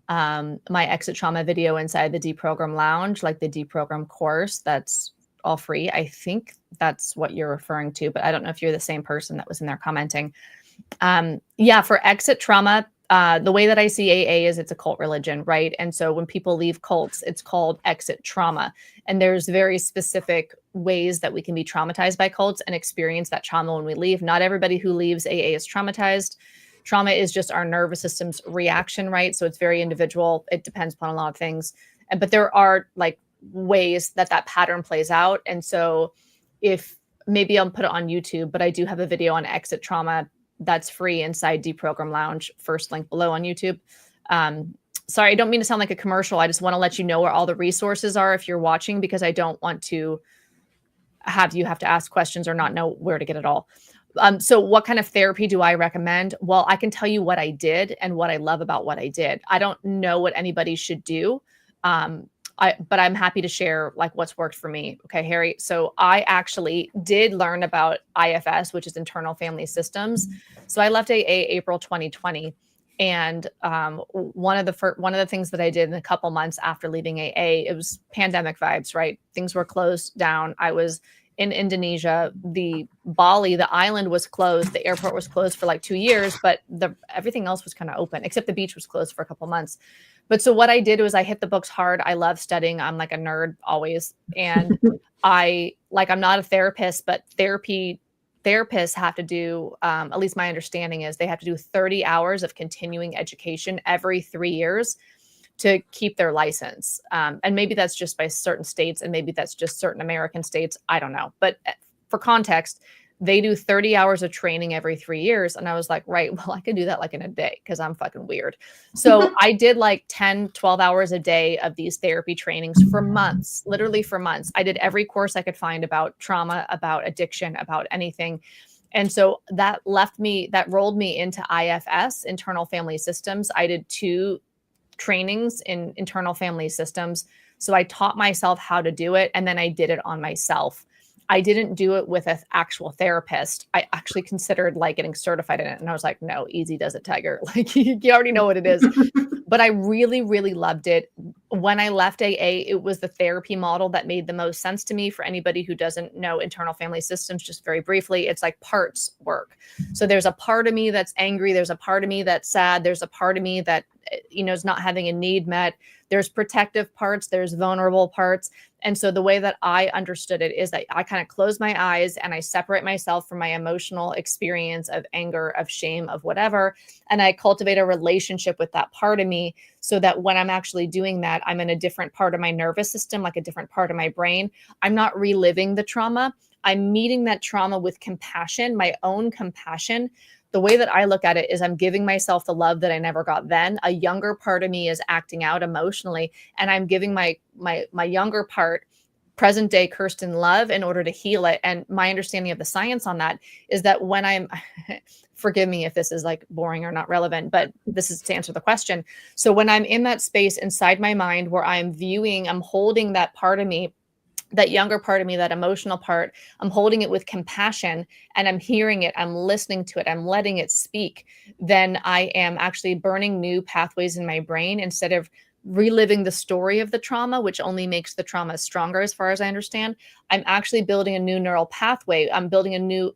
my exit trauma video inside the Deprogram Lounge, like the Deprogram course that's all free? I think that's what you're referring to, but I don't know if you're the same person that was in there commenting. Yeah, for exit trauma, the way that I see AA is it's a cult religion, right? And so when people leave cults, it's called exit trauma. And there's very specific ways that we can be traumatized by cults and experience that trauma when we leave. Not everybody who leaves AA is traumatized. Trauma is just our nervous system's reaction, right? So it's very individual. It depends upon a lot of things. But there are like ways that that pattern plays out. And so if maybe I'll put it on YouTube, but I do have a video on exit trauma that's free inside Deprogram Lounge. First link below on YouTube. Sorry, I don't mean to sound like a commercial. I just want to let you know where all the resources are if you're watching, because I don't want to have you have to ask questions or not know where to get it all. So what kind of therapy do I recommend? Well, I can tell you what I did and what I love about what I did. I don't know what anybody should do. But I'm happy to share like what's worked for me. Okay, Harry. So I actually did learn about IFS, which is internal family systems. So I left AA April 2020. And one of the things that I did in a couple months after leaving AA, it was pandemic vibes, right? Things were closed down. I was in Indonesia. The Bali, the island was closed. The airport was closed for like 2 years, but everything else was kind of open, except the beach was closed for a couple months. But so what I did was I hit the books hard. I love studying. I'm like a nerd always. And I'm not a therapist, but therapists have to do, at least my understanding is they have to do 30 hours of continuing education every 3 years to keep their license. And maybe that's just by certain states, and maybe that's just certain American states. I don't know. But for context, they do 30 hours of training every 3 years. And I was like, right, well, I could do that like in a day because I'm fucking weird. So I did like 10, 12 hours a day of these therapy trainings for months, literally for months. I did every course I could find about trauma, about addiction, about anything. And so that rolled me into IFS, internal family systems. I did 2 trainings in internal family systems. So I taught myself how to do it. And then I did it on myself. I didn't do it with an actual therapist. I actually considered like getting certified in it. And I was like, no, easy does it, Tiger. Like you already know what it is. But I really, really loved it. When I left AA, it was the therapy model that made the most sense to me. For anybody who doesn't know internal family systems, just very briefly, it's like parts work. So there's a part of me that's angry. There's a part of me that's sad. There's a part of me that, is not having a need met. There's protective parts. There's vulnerable parts. And so the way that I understood it is that I kind of close my eyes and I separate myself from my emotional experience of anger, of shame, of whatever. And I cultivate a relationship with that part of me so that when I'm actually doing that, I'm in a different part of my nervous system, like a different part of my brain. I'm not reliving the trauma. I'm meeting that trauma with compassion, my own compassion. The way that I look at it is I'm giving myself the love that I never got then. A younger part of me is acting out emotionally, and I'm giving my younger part present day Kirsten love in order to heal it. And my understanding of the science on that is that when I'm, forgive me if this is like boring or not relevant, but this is to answer the question. So when I'm in that space inside my mind where I'm holding that part of me, that younger part of me, that emotional part, I'm holding it with compassion and I'm hearing it, I'm listening to it, I'm letting it speak, then I am actually burning new pathways in my brain instead of reliving the story of the trauma, which only makes the trauma stronger as far as I understand. I'm actually building a new neural pathway. I'm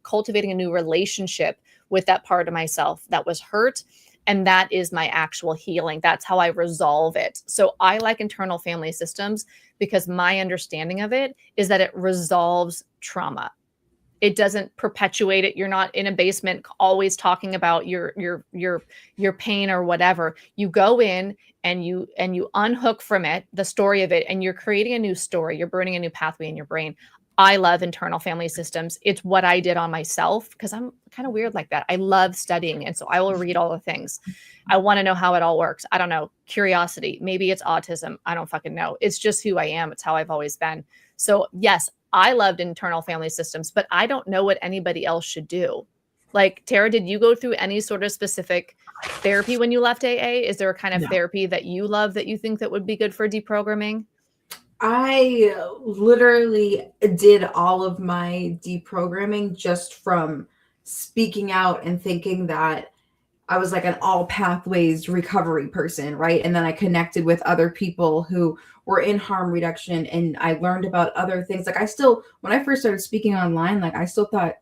cultivating a new relationship with that part of myself that was hurt. And that is my actual healing. That's how I resolve it. So I like internal family systems because my understanding of it is that it resolves trauma. It doesn't perpetuate it. You're not in a basement always talking about your pain or whatever. You go in and you unhook from it the story of it, and you're creating a new story. You're burning a new pathway in your brain. I love internal family systems. It's what I did on myself because I'm kind of weird like that. I love studying. And so I will read all the things. I want to know how it all works. I don't know. Curiosity. Maybe it's autism. I don't fucking know. It's just who I am. It's how I've always been. So yes, I loved internal family systems, but I don't know what anybody else should do. Like, Tara, did you go through any sort of specific therapy when you left AA? Is there a kind of therapy that you love that you think that would be good for deprogramming? I literally did all of my deprogramming just from speaking out and thinking that I was like an all pathways recovery person, right? And then I connected with other people who were in harm reduction and I learned about other things. Like when I first started speaking online, like I still thought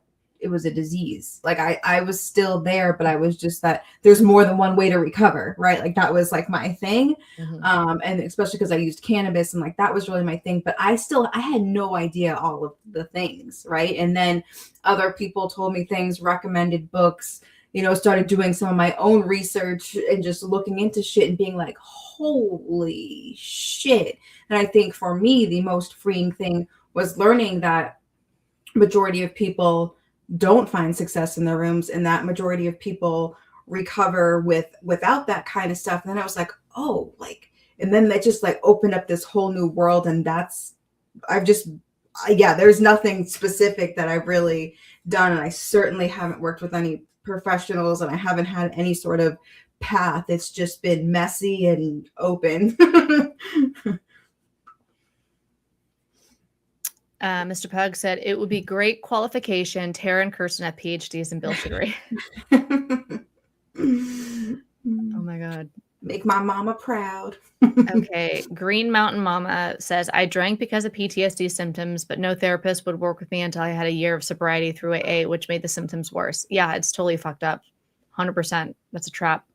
a disease. Like I was still there, but I was just that there's more than one way to recover, right? Like that was like my thing. And especially because I used cannabis and like that was really my thing. But I had no idea all of the things, right? And then other people told me things, recommended books, you know, started doing some of my own research and just looking into shit and being like, holy shit. And I think for me, the most freeing thing was learning that majority of people don't find success in their rooms, and that majority of people recover without that kind of stuff. And then I was like, oh, like, and then that just like opened up this whole new world. And there's nothing specific that I've really done. And I certainly haven't worked with any professionals, and I haven't had any sort of path. It's just been messy and open. Mr. Pug said it would be great qualification. Tara and Kirsten have PhDs in bullshittery. Oh my God. Make my mama proud. Okay. Green Mountain Mama says, I drank because of PTSD symptoms, but no therapist would work with me until I had a year of sobriety through AA, which made the symptoms worse. Yeah, it's totally fucked up. 100%. That's a trap.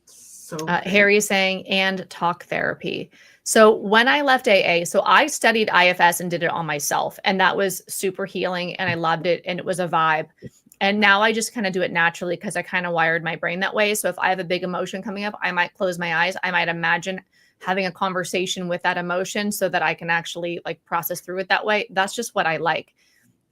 So Harry is saying, and talk therapy. So when I left AA, so I studied IFS and did it on myself, and that was super healing, and I loved it, and it was a vibe. And now I just kind of do it naturally because I kind of wired my brain that way. So if I have a big emotion coming up, I might close my eyes. I might imagine having a conversation with that emotion so that I can actually like process through it that way. That's just what I like.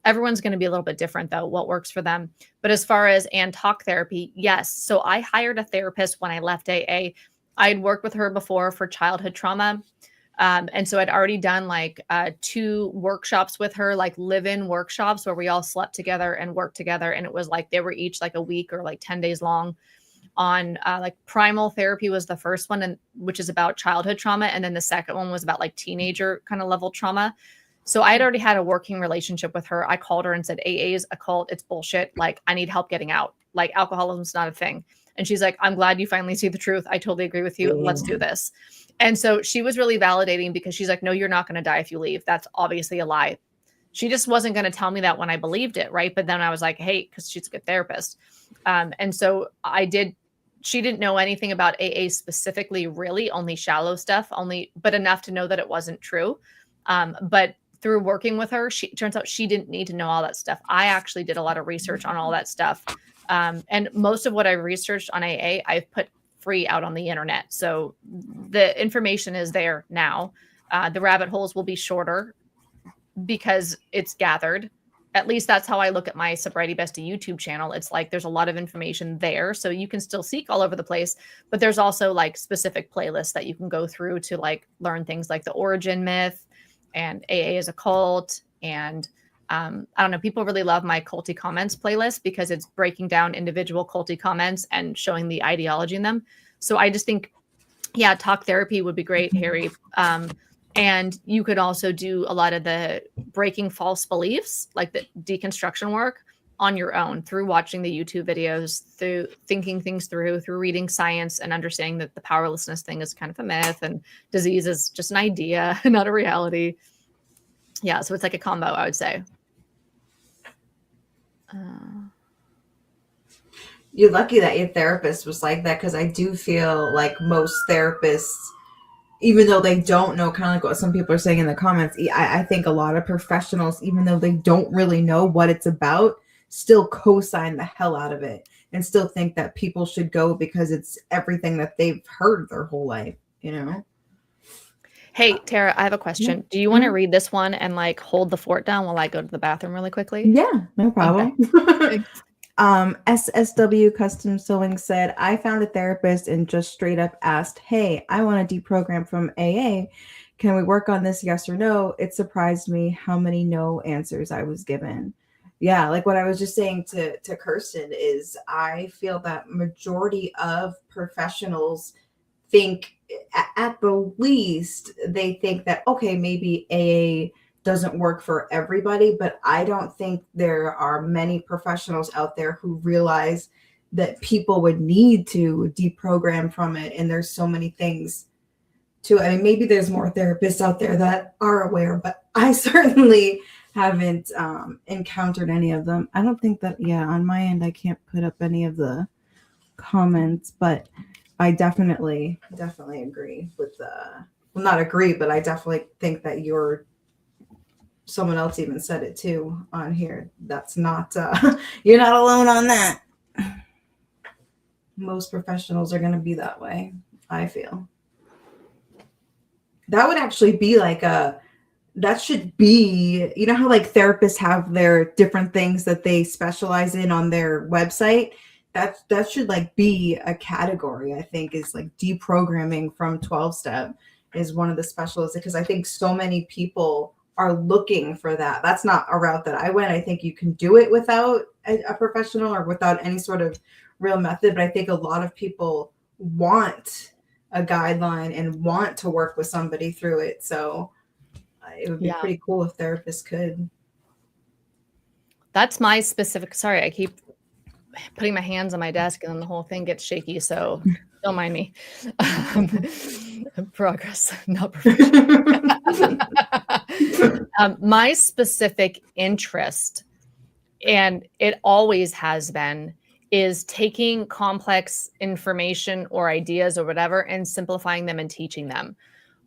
Everyone's going to be a little bit different though, what works for them. But as far as and talk therapy, yes. So I hired a therapist when I left AA. I had worked with her before for childhood trauma. And so I'd already done like 2 workshops with her, like live-in workshops where we all slept together and worked together. And it was like, they were each like a week or like 10 days long on like primal therapy was the first one, and which is about childhood trauma. And then the second one was about like teenager kind of level trauma. So I had already had a working relationship with her. I called her and said, AA is a cult. It's bullshit. Like I need help getting out. Like alcoholism's not a thing. And she's like, I'm glad you finally see the truth. I totally agree with you. Let's do this. And so she was really validating because she's like, no, you're not going to die if you leave. That's obviously a lie. She just wasn't going to tell me that when I believed it. Right. But then I was like, hey, because she's a good therapist. And so she didn't know anything about AA specifically, really, only shallow stuff, but enough to know that it wasn't true. But through working with her, turns out she didn't need to know all that stuff. I actually did a lot of research on all that stuff. And most of what I researched on AA, I've put free out on the internet. So the information is there now. The rabbit holes will be shorter because it's gathered. At least that's how I look at my Sobriety Bestie YouTube channel. It's like there's a lot of information there. So you can still seek all over the place, but there's also like specific playlists that you can go through to like learn things like the origin myth and AA as a cult. And I don't know, people really love my culty comments playlist because it's breaking down individual culty comments and showing the ideology in them. So I just think, yeah, talk therapy would be great, Harry. And you could also do a lot of the breaking false beliefs, like the deconstruction work on your own through watching the YouTube videos, through thinking things through reading science and understanding that the powerlessness thing is kind of a myth and disease is just an idea, not a reality. Yeah, so it's like a combo, I would say. You're lucky that your therapist was like that, because I do feel like most therapists, even though they don't know, kind of like what some people are saying in the comments, I think a lot of professionals, even though they don't really know what it's about, still co-sign the hell out of it and still think that people should go because it's everything that they've heard their whole life, you know? Hey, Tara, I have a question. Do you want to read this one and like hold the fort down while I go to the bathroom really quickly? Yeah, no problem. Okay. SSW Custom Sewing said, I found a therapist and just straight up asked, hey, I want to deprogram from AA. Can we work on this? Yes or no? It surprised me how many no answers I was given. Yeah, like what I was just saying to Kirsten is I feel that majority of professionals think, at the least, they think that, okay, maybe AA doesn't work for everybody, but I don't think there are many professionals out there who realize that people would need to deprogram from it. And there's so many things to, I mean, maybe there's more therapists out there that are aware, but I certainly haven't encountered any of them. I don't think that, yeah, on my end, I can't put up any of the comments, but I definitely agree with well, not agree, but I definitely think that someone else even said it too on here. That's not, you're not alone on that. Most professionals are going to be that way, I feel. That would actually be like that should be, you know how like therapists have their different things that they specialize in on their website? That should like be a category, I think, is like deprogramming from 12-step is one of the specialists, because I think so many people are looking for that. That's not a route that I went. I think you can do it without a professional or without any sort of real method, but I think a lot of people want a guideline and want to work with somebody through it. So it would be pretty cool if therapists could. That's my specific, sorry, I keep putting my hands on my desk and then the whole thing gets shaky. So don't mind me. Progress, not perfection. My specific interest, and it always has been, is taking complex information or ideas or whatever and simplifying them and teaching them.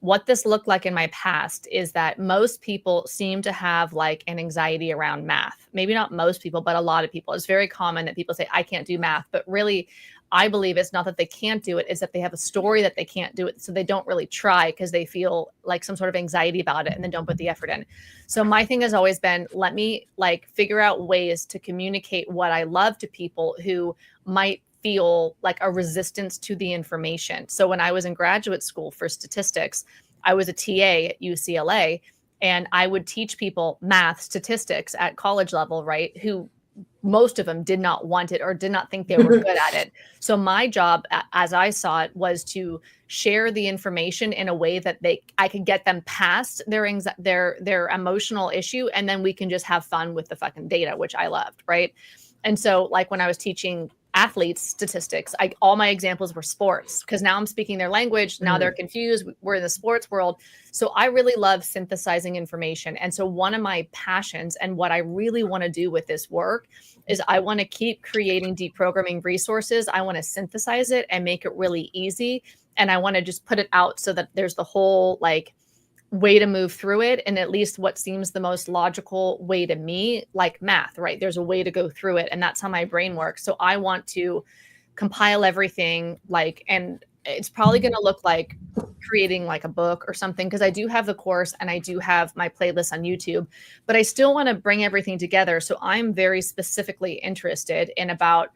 What this looked like in my past is that most people seem to have like an anxiety around math. Maybe not most people, but a lot of people. It's very common that people say, I can't do math. But really, I believe it's not that they can't do it, is that they have a story that they can't do it. So they don't really try because they feel like some sort of anxiety about it and then don't put the effort in. So my thing has always been, let me like figure out ways to communicate what I love to people who might feel like a resistance to the information. So when I was in graduate school for statistics, I was a TA at UCLA, and I would teach people math, statistics at college level, right? Who most of them did not want it or did not think they were good at it. So my job, as I saw it, was to share the information in a way that I could get them past their emotional issue, and then we can just have fun with the fucking data, which I loved, right? And so like when I was teaching athletes statistics, all my examples were sports, because now I'm speaking their language. Now they're confused. We're in the sports world. So I really love synthesizing information. And so one of my passions and what I really want to do with this work is I want to keep creating deprogramming resources. I want to synthesize it and make it really easy. And I want to just put it out so that there's the whole like way to move through it, and at least what seems the most logical way to me, like math, right? There's a way to go through it, and that's how my brain works. So I want to compile everything, like, and it's probably going to look like creating like a book or something, because I do have the course and I do have my playlist on YouTube, but I still want to bring everything together. So I'm very specifically interested in about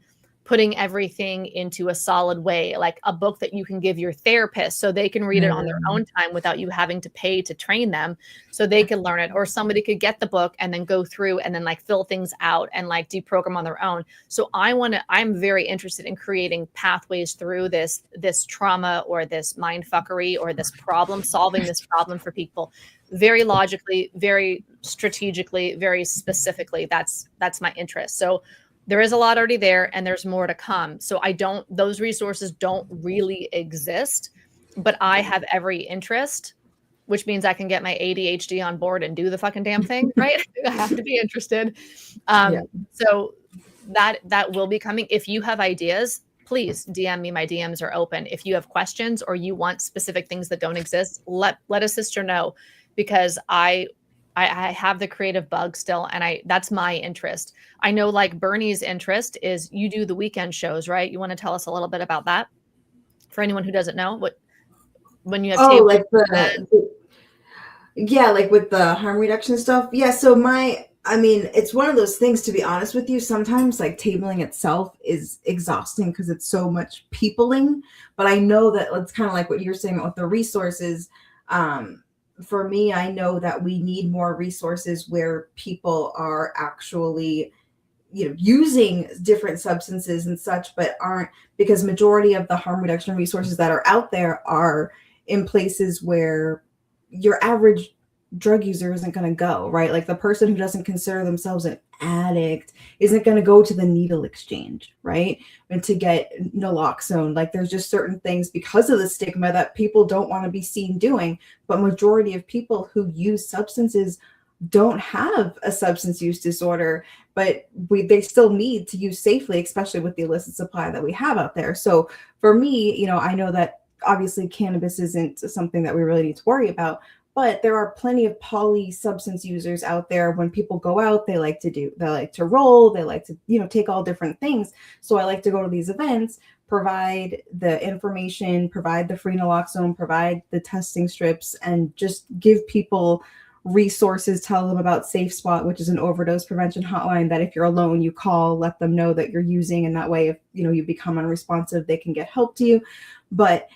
putting everything into a solid way, like a book that you can give your therapist so they can read it on their own time without you having to pay to train them, so they can learn it. Or somebody could get the book and then go through and then like fill things out and like deprogram on their own. So I'm very interested in creating pathways through this trauma or this mind fuckery or this problem, solving this problem for people very logically, very strategically, very specifically. That's my interest. So there is a lot already there, and there's more to come. So those resources don't really exist, but I have every interest, which means I can get my ADHD on board and do the fucking damn thing, right? I have to be interested. So that will be coming. If you have ideas, please DM me. My DMs are open. If you have questions or you want specific things that don't exist, let a sister know, because I have the creative bug still, and that's my interest. I know like Bernie's interest is you do the weekend shows, right? You want to tell us a little bit about that for anyone who doesn't know when you have like like with the harm reduction stuff. Yeah. So it's one of those things, to be honest with you, sometimes like tabling itself is exhausting because it's so much peopling, but I know that it's kind of like what you're saying with the resources. For me, I know that we need more resources where people are actually, using different substances and such, but aren't, because majority of the harm reduction resources that are out there are in places where your average drug user isn't going to go, right? Like the person who doesn't consider themselves an addict isn't going to go to the needle exchange, right? And to get naloxone, like there's just certain things because of the stigma that people don't want to be seen doing. But majority of people who use substances don't have a substance use disorder, but they still need to use safely, especially with the illicit supply that we have out there. So for me, you know, I know that obviously cannabis isn't something that we really need to worry about, but there are plenty of poly substance users out there. When people go out, they like to roll, they like to, you know, take all different things. So I like to go to these events, provide the information, provide the free naloxone, provide the testing strips, and just give people resources, tell them about Safe Spot, which is an overdose prevention hotline that if you're alone, you call, let them know that you're using, and that way, if you know you become unresponsive, they can get help to you. But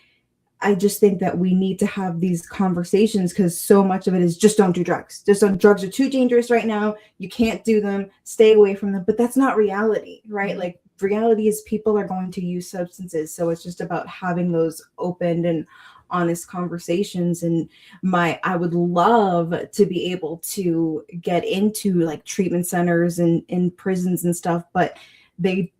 I just think that we need to have these conversations, because so much of it is just don't do drugs. Drugs are too dangerous right now. You can't do them. Stay away from them. But that's not reality, right? Mm-hmm. Like reality is people are going to use substances. So it's just about having those open and honest conversations. And I would love to be able to get into like treatment centers and in prisons and stuff, but they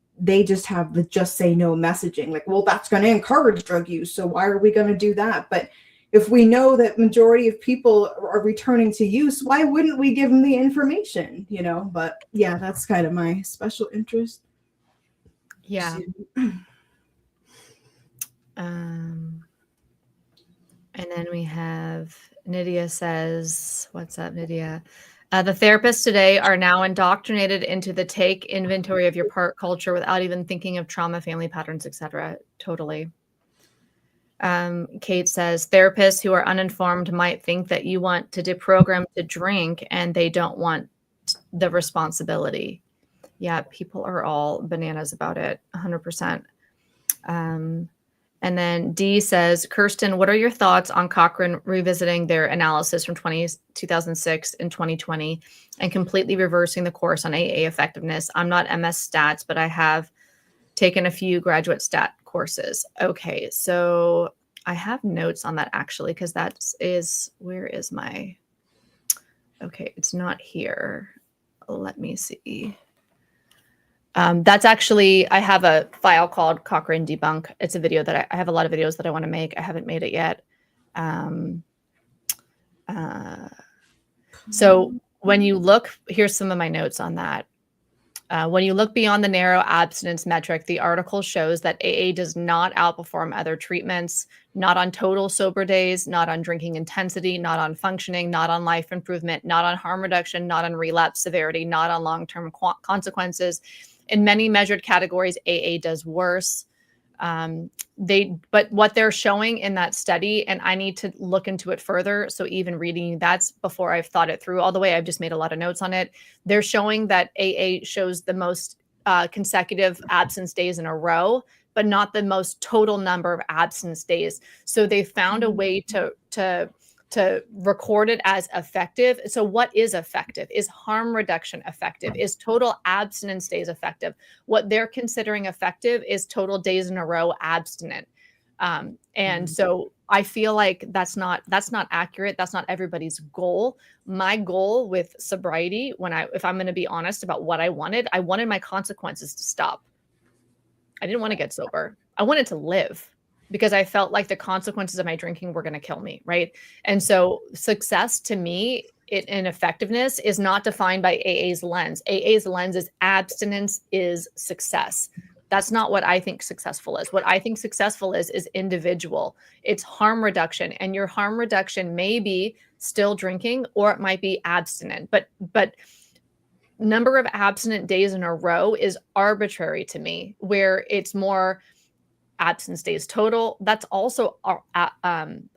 just have the just say no messaging. Like, well, that's going to encourage drug use, so why are we going to do that? But if we know that majority of people are returning to use, why wouldn't we give them the information, you know? But yeah, that's kind of my special interest. Yeah. And then we have Nydia says, what's up, Nydia? The therapists today are now indoctrinated into the take inventory of your part culture without even thinking of trauma, family patterns, etc. Totally. Kate says, therapists who are uninformed might think that you want to deprogram to drink and they don't want the responsibility. Yeah, people are all bananas about it, 100%. And then D says, Kirsten, what are your thoughts on Cochrane revisiting their analysis from 2006 and 2020 and completely reversing the course on AA effectiveness? I'm not MS stats, but I have taken a few graduate stat courses. Okay, so I have notes on that actually, because that is, where is my, okay, it's not here. Let me see. That's actually, I have a file called Cochrane Debunk. It's a video that I have a lot of videos that I want to make. I haven't made it yet. So when you look, here's some of my notes on that. When you look beyond the narrow abstinence metric, the article shows that AA does not outperform other treatments, not on total sober days, not on drinking intensity, not on functioning, not on life improvement, not on harm reduction, not on relapse severity, not on long-term consequences. In many measured categories, AA does worse. But what they're showing in that study, and I need to look into it further. So even reading that's before I've thought it through all the way, I've just made a lot of notes on it. They're showing that AA shows the most consecutive absence days in a row, but not the most total number of absence days. So they found a way to record it as effective. So what is effective? Is harm reduction effective? Is total abstinence days effective? What they're considering effective is total days in a row abstinent. And so I feel like that's not accurate. That's not everybody's goal. My goal with sobriety, if I'm going to be honest about what I wanted my consequences to stop. I didn't want to get sober. I wanted to live, because I felt like the consequences of my drinking were going to kill me, right? And so success to me in effectiveness is not defined by AA's lens. AA's lens is abstinence is success. That's not what I think successful is. What I think successful is individual. It's harm reduction, and your harm reduction may be still drinking, or it might be abstinent. But number of abstinent days in a row is arbitrary to me, where it's more absence days total. That's also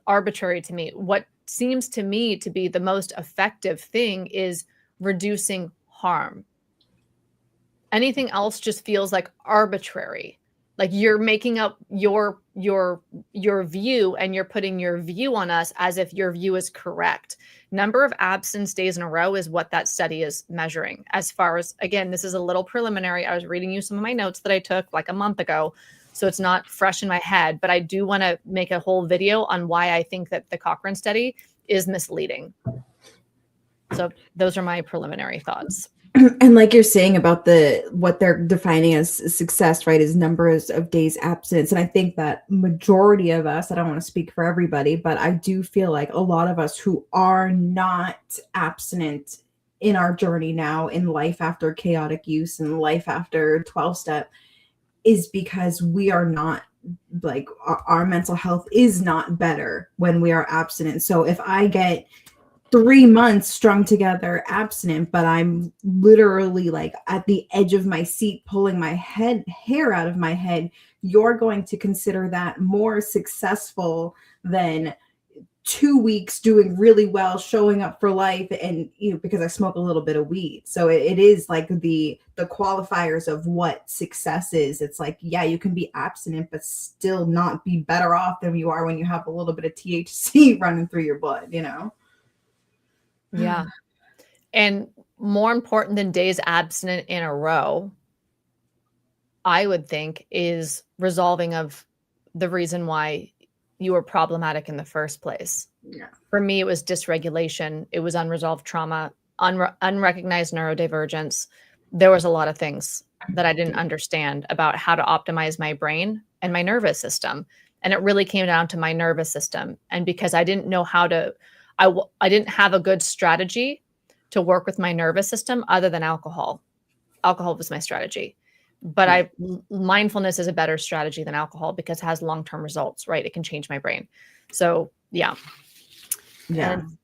arbitrary to me. What seems to me to be the most effective thing is reducing harm. Anything else just feels like arbitrary. Like you're making up your view, and you're putting your view on us as if your view is correct. Number of absence days in a row is what that study is measuring. As far as, again, this is a little preliminary. I was reading you some of my notes that I took like a month ago, so it's not fresh in my head, but I do want to make a whole video on why I think that the Cochrane study is misleading. So those are my preliminary thoughts. And like you're saying about what they're defining as success, right, is numbers of days abstinence. And I think that majority of us, I don't want to speak for everybody, but I do feel like a lot of us who are not abstinent in our journey now in life after chaotic use and life after 12 step is because we are not, like, our mental health is not better when we are abstinent. So if I get 3 months strung together abstinent, but I'm literally like at the edge of my seat pulling my hair out of my head, you're going to consider that more successful than 2 weeks doing really well, showing up for life, and because I smoke a little bit of weed. So it is like the qualifiers of what success is. It's like, yeah, you can be abstinent but still not be better off than you are when you have a little bit of THC running through your blood, Yeah. And more important than days abstinent in a row, I would think, is resolving of the reason why you were problematic in the first place. Yeah. For me, it was dysregulation. It was unresolved trauma, unrecognized neurodivergence. There was a lot of things that I didn't understand about how to optimize my brain and my nervous system. And it really came down to my nervous system. And because I didn't know how to, I didn't have a good strategy to work with my nervous system other than alcohol. Alcohol was my strategy. But mindfulness is a better strategy than alcohol because it has long-term results, right? It can change my brain. So yeah. And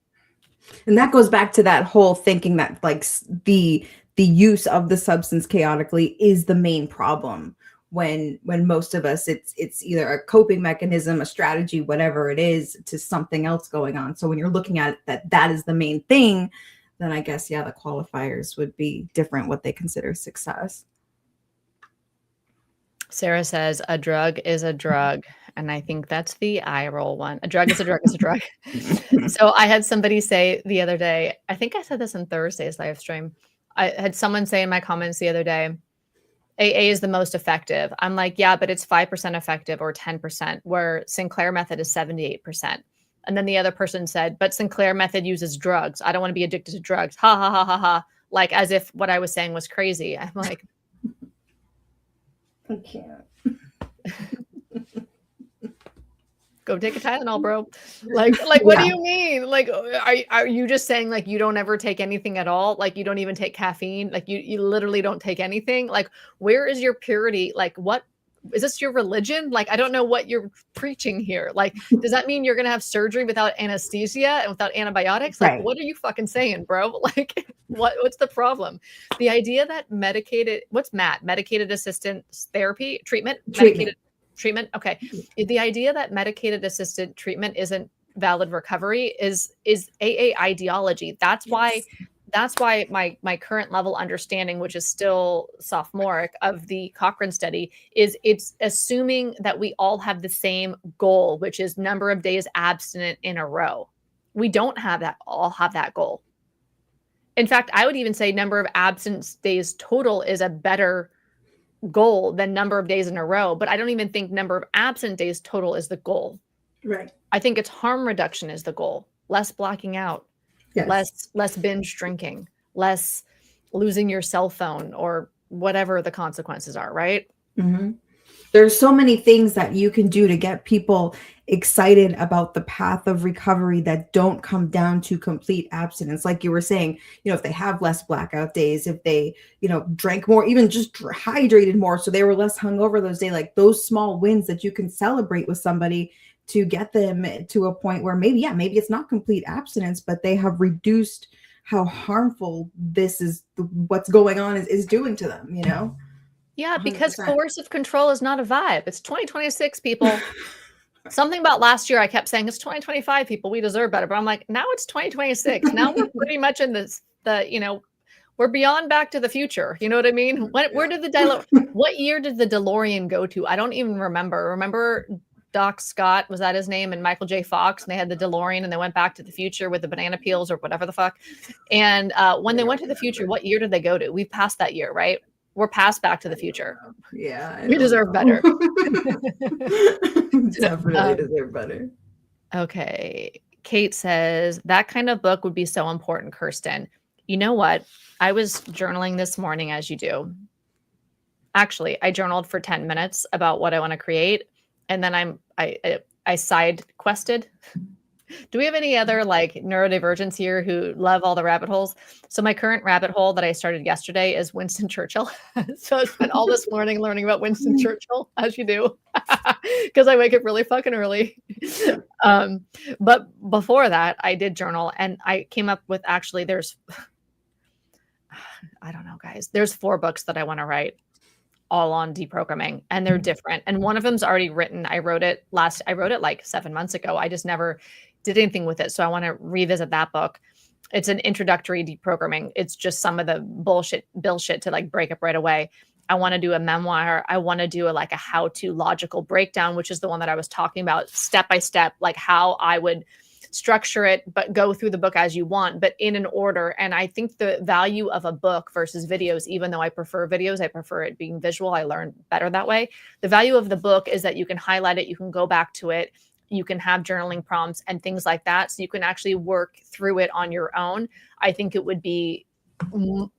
that goes back to that whole thinking that like the use of the substance chaotically is the main problem, when most of us it's either a coping mechanism, a strategy, whatever it is, to something else going on. So when you're looking at it, that is the main thing, then I guess, yeah, the qualifiers would be different, what they consider success. Sarah says a drug is a drug. And I think that's the eye roll one. A drug is a drug is a drug. So I had somebody say the other day, I think I said this on Thursday's live stream. I had someone say in my comments the other day, AA is the most effective. I'm like, yeah, but it's 5% effective or 10%, where Sinclair method is 78%. And then the other person said, but Sinclair method uses drugs. I don't want to be addicted to drugs. Ha, ha, ha, ha, ha. Like as if what I was saying was crazy. I'm like, I can't. Go take a Tylenol, bro. Like, what do you mean? Like, are you just saying like you don't ever take anything at all? Like you don't even take caffeine? Like you literally don't take anything? Like, where is your purity? Like, what is this, your religion? Like, I don't know what you're preaching here. Like, does that mean you're gonna have surgery without anesthesia and without antibiotics? Like, what are you fucking saying, bro? Like, what's the problem? The idea that medicated assistance therapy treatment. Medicated treatment. Okay. The idea that medicated assisted treatment isn't valid recovery is AA ideology. That's why my current level understanding, which is still sophomoric, of the Cochrane study, is it's assuming that we all have the same goal, which is number of days abstinent in a row. We don't all have that goal. In fact, I would even say number of abstinence days total is a better goal than number of days in a row, but I don't even think number of absent days total is the goal. Right. I think it's harm reduction is the goal. Less blacking out, yes. less binge drinking, less losing your cell phone or whatever the consequences are, right? Mm-hmm. There's so many things that you can do to get people excited about the path of recovery that don't come down to complete abstinence. Like you were saying, if they have less blackout days, if they, drank more, even just hydrated more, so they were less hungover those days, like those small wins that you can celebrate with somebody to get them to a point where maybe it's not complete abstinence, but they have reduced how harmful this is, what's going on is doing to them, Yeah, because 100%. Coercive control is not a vibe. It's 2026, people. Something about last year, I kept saying it's 2025, people. We deserve better. But I'm like, now it's 2026. Now we're pretty much in we're beyond Back to the Future. You know what I mean? What year did the DeLorean go to? I don't even remember. Remember Doc Scott, was that his name? And Michael J. Fox, and they had the DeLorean and they went back to the future with the banana peels or whatever the fuck. And when they went to the future, what year did they go to? We've passed that year, right? We're past Back to the Future. Yeah. We deserve better. Definitely deserve better. Okay. Kate says, that kind of book would be so important, Kirsten. You know what? I was journaling this morning, as you do. Actually, I journaled for 10 minutes about what I want to create, and then I side quested. Do we have any other like neurodivergents here who love all the rabbit holes? So my current rabbit hole that I started yesterday is Winston Churchill. So I spent all this morning learning about Winston Churchill, as you do, because I wake up really fucking early. But before that, I did journal, and I came up with actually I don't know, guys. There's 4 books that I want to write, all on deprogramming, and they're different. And one of them's already written. I wrote it like 7 months ago. I just never did anything with it. So I want to revisit that book. It's an introductory deprogramming. It's just some of the bullshit to like break up right away. I want to do a memoir. I want to do a how-to logical breakdown, which is the one that I was talking about, step by step, like how I would structure it, but go through the book as you want, but in an order. And I think the value of a book versus videos, even though I prefer videos, I prefer it being visual. I learn better that way. The value of the book is that you can highlight it, you can go back to it, you can have journaling prompts and things like that. So you can actually work through it on your own. I think it would be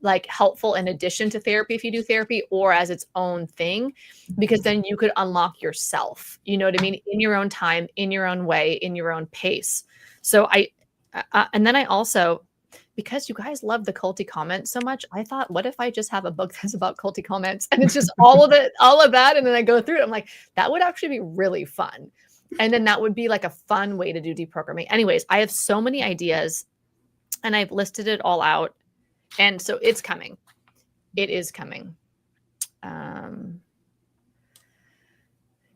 like helpful in addition to therapy if you do therapy, or as its own thing, because then you could unlock yourself, you know what I mean, in your own time, in your own way, in your own pace. So and then I also, because you guys love the culty comments so much, I thought, what if I just have a book that's about culty comments and it's just all of that. And then I go through it. I'm like, that would actually be really fun. And then that would be like a fun way to do deprogramming. Anyways, I have so many ideas and I've listed it all out. And so it's coming. It is coming.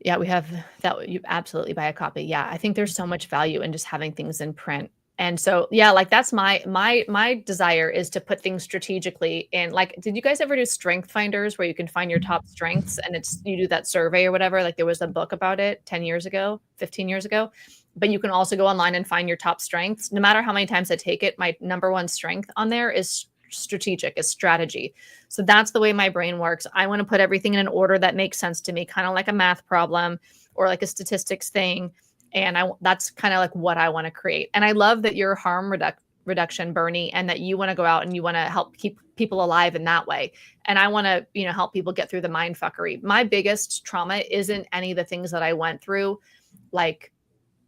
Yeah, we have that. You absolutely buy a copy. Yeah, I think there's so much value in just having things in print. And so, yeah, like that's my desire is to put things strategically in. Like, did you guys ever do strength finders where you can find your top strengths and you do that survey or whatever? Like there was a book about it 10 years ago, 15 years ago, but you can also go online and find your top strengths. No matter how many times I take it, my number one strength on there is strategic, is strategy. So that's the way my brain works. I want to put everything in an order that makes sense to me, kind of like a math problem or like a statistics thing. And that's kind of like what I want to create. And I love that you're harm reduction, Bernie, and that you want to go out and you want to help keep people alive in that way. And I want to, help people get through the mind fuckery. My biggest trauma isn't any of the things that I went through, like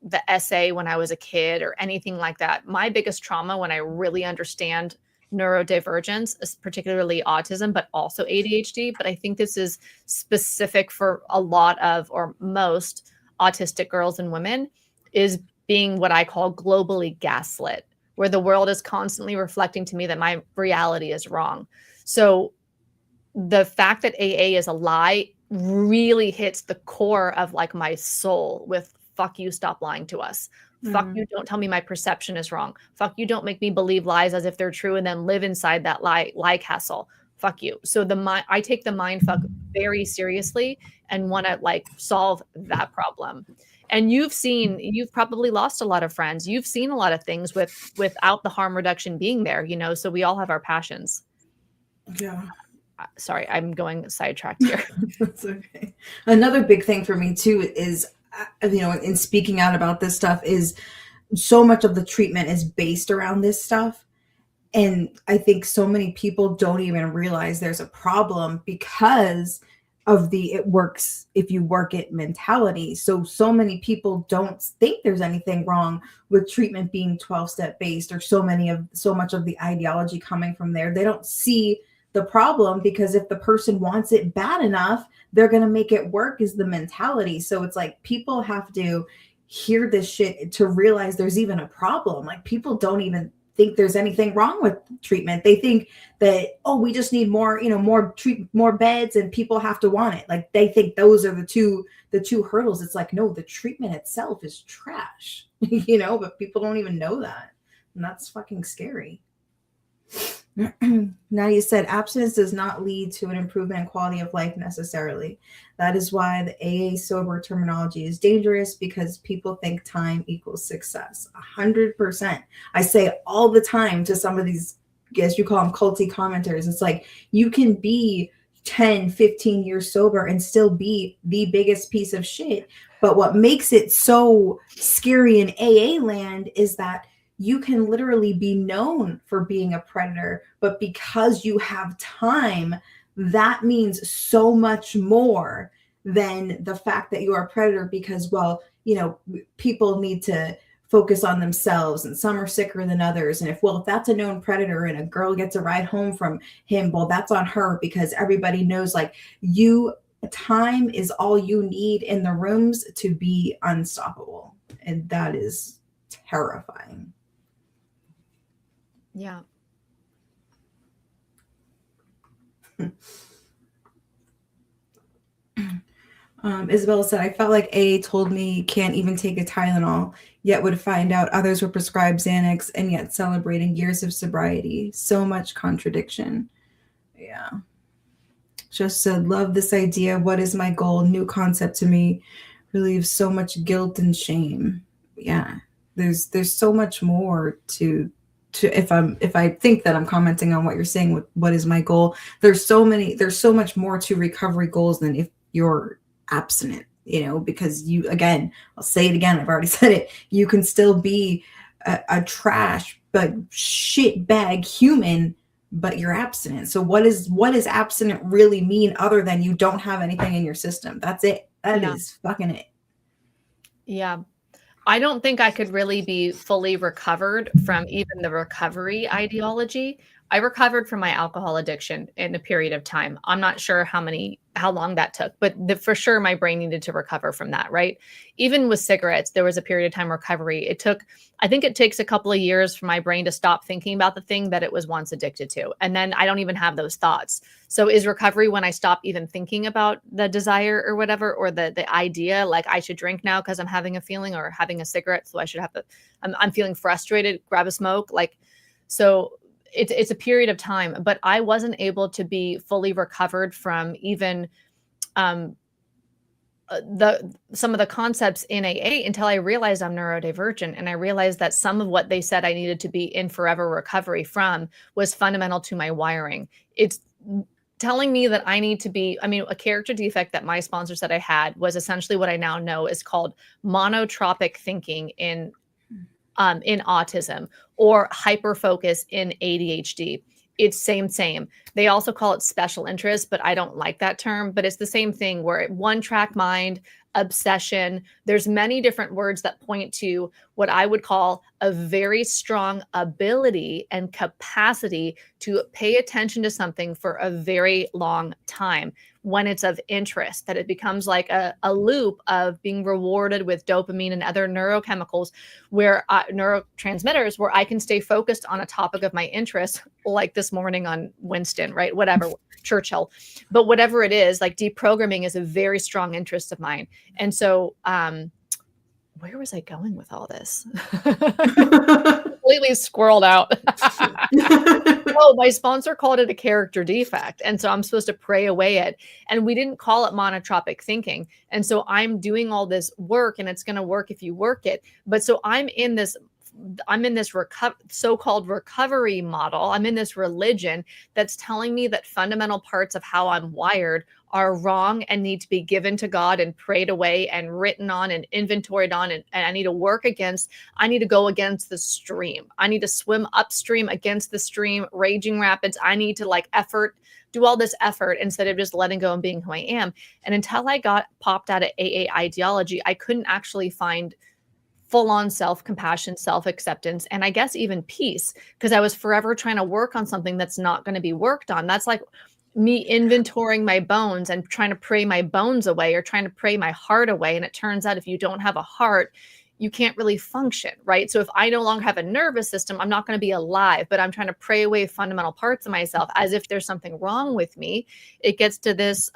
the essay when I was a kid or anything like that. My biggest trauma, when I really understand neurodivergence, is particularly autism, but also ADHD. But I think this is specific for a lot of, or most autistic girls and women, is being what I call globally gaslit, where the world is constantly reflecting to me that my reality is wrong. So the fact that AA is a lie really hits the core of like my soul with fuck you, stop lying to us. Fuck you, don't tell me my perception is wrong. Fuck you, don't make me believe lies as if they're true and then live inside that lie castle. Fuck you. So I take the mind fuck very seriously and want to like solve that problem. And you've probably lost a lot of friends. You've seen a lot of things without the harm reduction being there, so we all have our passions. Yeah. Sorry, I'm going sidetracked here. That's okay. Another big thing for me too is, in speaking out about this stuff, is so much of the treatment is based around this stuff. And I think so many people don't even realize there's a problem because of the it works if you work it mentality. So many people don't think there's anything wrong with treatment being 12-step based, or so much of the ideology coming from there. They don't see the problem, because if the person wants it bad enough, they're going to make it work, is the mentality. So it's like people have to hear this shit to realize there's even a problem. Like people don't even think there's anything wrong with treatment. They think that, we just need more, more beds and people have to want it. Like they think those are the two hurdles. It's like, no, the treatment itself is trash, but people don't even know that. And that's fucking scary. Now, you said abstinence does not lead to an improvement in quality of life necessarily. That is why the AA sober terminology is dangerous, because people think time equals success. 100%. I say all the time to some of these, as you call them, culty commenters, it's like you can be 10, 15 years sober and still be the biggest piece of shit. But what makes it so scary in AA land is that you can literally be known for being a predator, but because you have time, that means so much more than the fact that you are a predator because, well, people need to focus on themselves and some are sicker than others. And if that's a known predator and a girl gets a ride home from him, well, that's on her because everybody knows like time is all you need in the rooms to be unstoppable. And that is terrifying. Yeah. Isabella said, I felt like A told me can't even take a Tylenol, yet would find out others were prescribed Xanax and yet celebrating years of sobriety. So much contradiction. Yeah. Just said, love this idea. What is my goal? New concept to me. Relieves so much guilt and shame. Yeah. There's so much more to if I think that I'm commenting on what you're saying with what is my goal, there's so much more to recovery goals than if you're abstinent, because again, I'll say it again, I've already said it, you can still be a trash but shit bag human, but you're abstinent. So what does abstinent really mean other than you don't have anything in your system? That's it. That is fucking it. Yeah. I don't think I could really be fully recovered from even the recovery ideology. I recovered from my alcohol addiction in a period of time. I'm not sure how long that took, but for sure my brain needed to recover from that, right? Even with cigarettes, there was a period of time recovery. I think it takes a couple of years for my brain to stop thinking about the thing that it was once addicted to. And then I don't even have those thoughts. So is recovery when I stop even thinking about the desire or whatever, or the idea like I should drink now because I'm having a feeling, or having a cigarette, so I should I'm feeling frustrated, grab a smoke. So it's a period of time, but I wasn't able to be fully recovered from even some of the concepts in AA until I realized I'm neurodivergent. And I realized that some of what they said I needed to be in forever recovery from was fundamental to my wiring. It's telling me that I need to be, a character defect that my sponsor said I had was essentially what I now know is called monotropic thinking in autism, or hyperfocus in ADHD. It's same. They also call it special interest, but I don't like that term, but it's the same thing where one track mind, obsession, there's many different words that point to what I would call a very strong ability and capacity to pay attention to something for a very long time when it's of interest, that it becomes like a loop of being rewarded with dopamine and other neurochemicals, where neurotransmitters, where I can stay focused on a topic of my interest, like this morning on Winston, right? Whatever, Churchill, but whatever it is, like deprogramming is a very strong interest of mine. And so, where was I going with all this? Completely squirreled out. Oh, my sponsor called it a character defect. And so I'm supposed to pray away it. And we didn't call it monotropic thinking. And so I'm doing all this work, and it's going to work if you work it. But so I'm in this so-called recovery model. I'm in this religion that's telling me that fundamental parts of how I'm wired are wrong and need to be given to God and prayed away and written on and inventoried on. And I need to go against the stream. I need to swim upstream against the stream, raging rapids. I need to do all this effort instead of just letting go and being who I am. And until I got popped out of AA ideology, I couldn't actually find full-on self-compassion, self-acceptance, and I guess even peace, because I was forever trying to work on something that's not going to be worked on. That's like me inventorying my bones and trying to pray my bones away, or trying to pray my heart away. And it turns out if you don't have a heart, you can't really function, right? So if I no longer have a nervous system, I'm not going to be alive, but I'm trying to pray away fundamental parts of myself as if there's something wrong with me. It gets to this,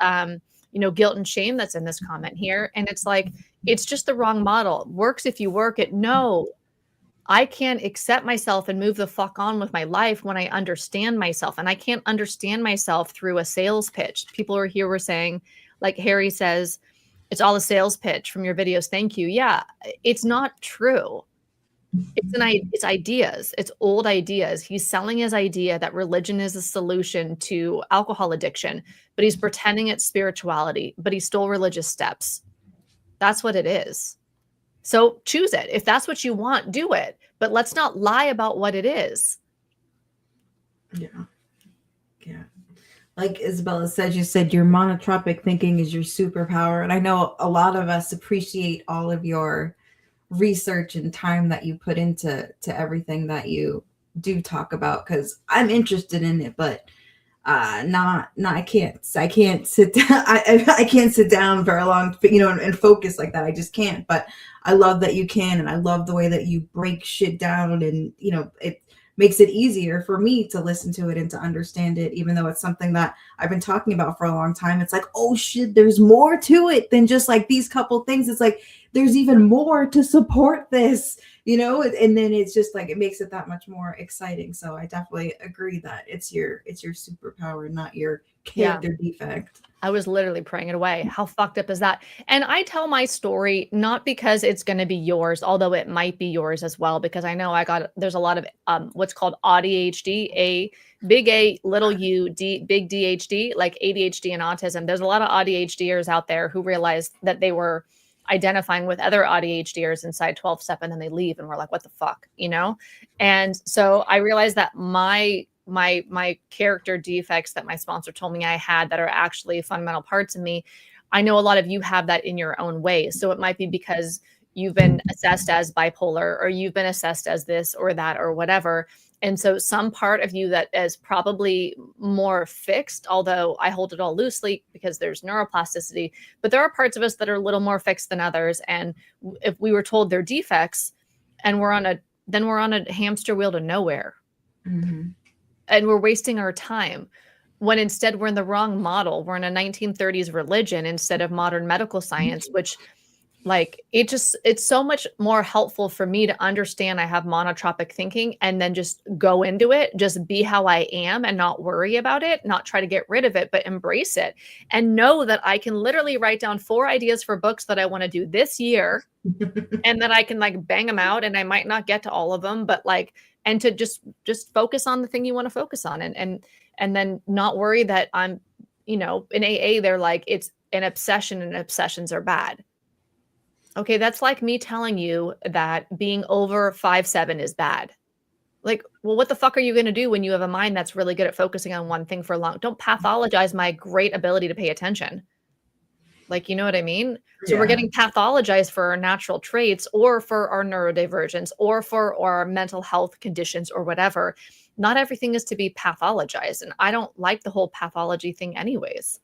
guilt and shame that's in this comment here. And it's like, it's just the wrong model. Works if you work it. No, I can't accept myself and move the fuck on with my life when I understand myself. And I can't understand myself through a sales pitch. People are here were saying, like Harry says, it's all a sales pitch from your videos. Thank you. Yeah, it's not true. It's ideas. It's old ideas. He's selling his idea that religion is a solution to alcohol addiction, but he's pretending it's spirituality, but he stole religious steps. That's what it is. So choose it. If that's what you want, do it. But let's not lie about what it is. Yeah. Yeah. Like Isabella said, you said your monotropic thinking is your superpower. And I know a lot of us appreciate all of your research and time that you put into everything that you do talk about, because I'm interested in it, but not I can't sit down I can't sit down very long, and focus like that. I just can't. But I love that you can, and I love the way that you break shit down, and it makes it easier for me to listen to it and to understand it, even though it's something that I've been talking about for a long time. It's like, oh shit, there's more to it than just like these couple things. It's like there's even more to support this, and then it's just like it makes it that much more exciting. So I definitely agree that it's your superpower, not your character defect. I was literally praying it away. How fucked up is that? And I tell my story not because it's going to be yours, although it might be yours as well, because I know there's a lot of what's called ADHD, big A, little U, big DHD, like ADHD and autism. There's a lot of ADHDers out there who realized that they were identifying with other ADHDers inside 12 step, and then they leave and we're like, what the fuck, And so I realized that my character defects that my sponsor told me I had, that are actually fundamental parts of me, I know a lot of you have that in your own way. So it might be because you've been assessed as bipolar, or you've been assessed as this or that or whatever. And so some part of you that is probably more fixed, although I hold it all loosely because there's neuroplasticity, but there are parts of us that are a little more fixed than others. And if we were told they're defects, and we're on a hamster wheel to nowhere. Mm-hmm. And we're wasting our time, when instead we're in the wrong model. We're in a 1930s religion instead of modern medical science, which it's so much more helpful for me to understand I have monotropic thinking, and then just go into it, just be how I am and not worry about it, not try to get rid of it, but embrace it, and know that I can literally write down 4 ideas for books that I want to do this year and that I can bang them out, and I might not get to all of them, but and to just focus on the thing you want to focus on, and then not worry that I'm, in AA, they're like, it's an obsession and obsessions are bad. Okay, that's like me telling you that being over 5'7" is bad. Like, well, what the fuck are you going to do when you have a mind that's really good at focusing on one thing for long? Don't pathologize my great ability to pay attention. You know what I mean? So we're getting pathologized for our natural traits, or for our neurodivergence, or for our mental health conditions, or whatever. Not everything is to be pathologized. And I don't like the whole pathology thing anyways.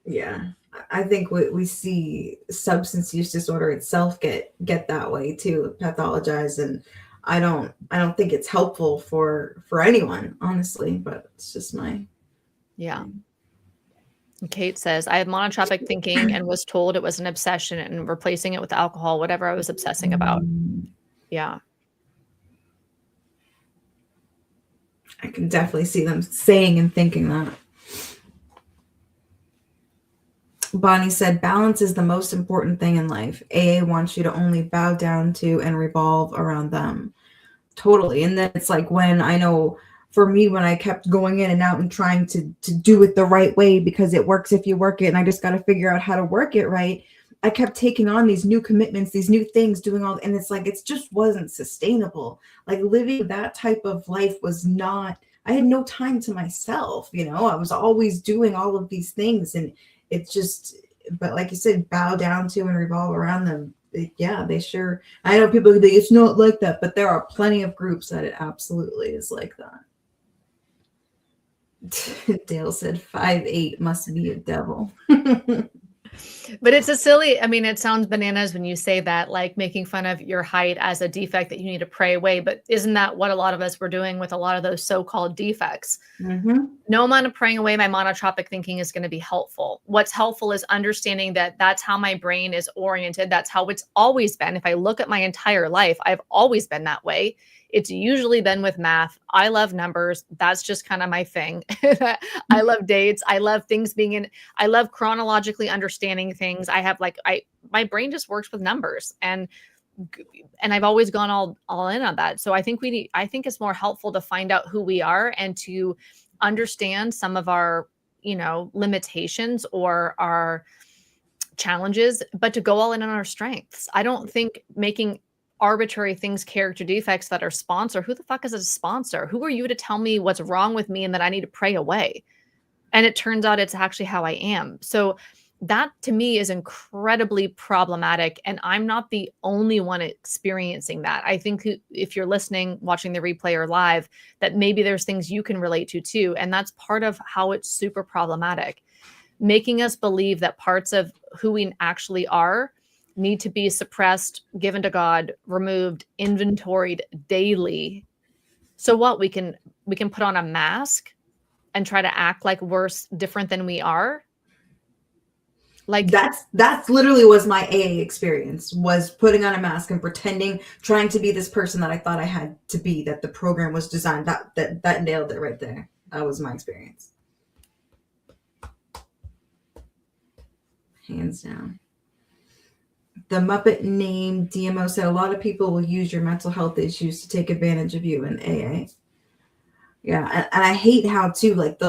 Yeah. I think we see substance use disorder itself get that way too, pathologized. And I don't think it's helpful for anyone, honestly, but it's just my. Yeah. Kate says, I have monotropic thinking and was told it was an obsession, and replacing it with alcohol, whatever I was obsessing about. Yeah. I can definitely see them saying and thinking that. Bonnie said, balance is the most important thing in life. AA wants you to only bow down to and revolve around them. Totally. And then it's like, when I know for me, when I kept going in and out and trying to do it the right way, because it works if you work it, and I just got to figure out how to work it right, I kept taking on these new commitments, these new things, doing all, and it's like, it just wasn't sustainable. Like, living that type of life was not, I had no time to myself, I was always doing all of these things, and it's just, but like you said, bow down to and revolve around them. Yeah, they sure, I know people think it's not like that, but there are plenty of groups that it absolutely is like that. Dale said 5'8" must be a devil. But it's it sounds bananas when you say that, like making fun of your height as a defect that you need to pray away. But isn't that what a lot of us were doing with a lot of those so-called defects? Mm-hmm. No amount of praying away my monotropic thinking is going to be helpful. What's helpful is understanding that that's how my brain is oriented. That's how it's always been. If I look at my entire life, I've always been that way. It's usually been with math. I love numbers. That's just kind of my thing. I love dates. I love things I love chronologically understanding things. I have my brain just works with numbers, and I've always gone all in on that. So I think it's more helpful to find out who we are and to understand some of our, limitations, or our challenges, but to go all in on our strengths. I don't think making arbitrary things character defects that are sponsor. Who the fuck is a sponsor? Who are you to tell me what's wrong with me and that I need to pray away? And it turns out it's actually how I am. So that to me is incredibly problematic. And I'm not the only one experiencing that. I think if you're listening, watching the replay or live, that maybe there's things you can relate to too. And that's part of how it's super problematic, making us believe that parts of who we actually are need to be suppressed, given to God, removed, inventoried daily. So what, we can put on a mask and try to act like we're different than we are. Like that's literally was my AA experience, was putting on a mask and pretending, trying to be this person that I thought I had to be, that the program was designed. That nailed it right there. That was my experience. Hands down. The Muppet name DMO said a lot of people will use your mental health issues to take advantage of you in AA. Yeah, and I hate how too, like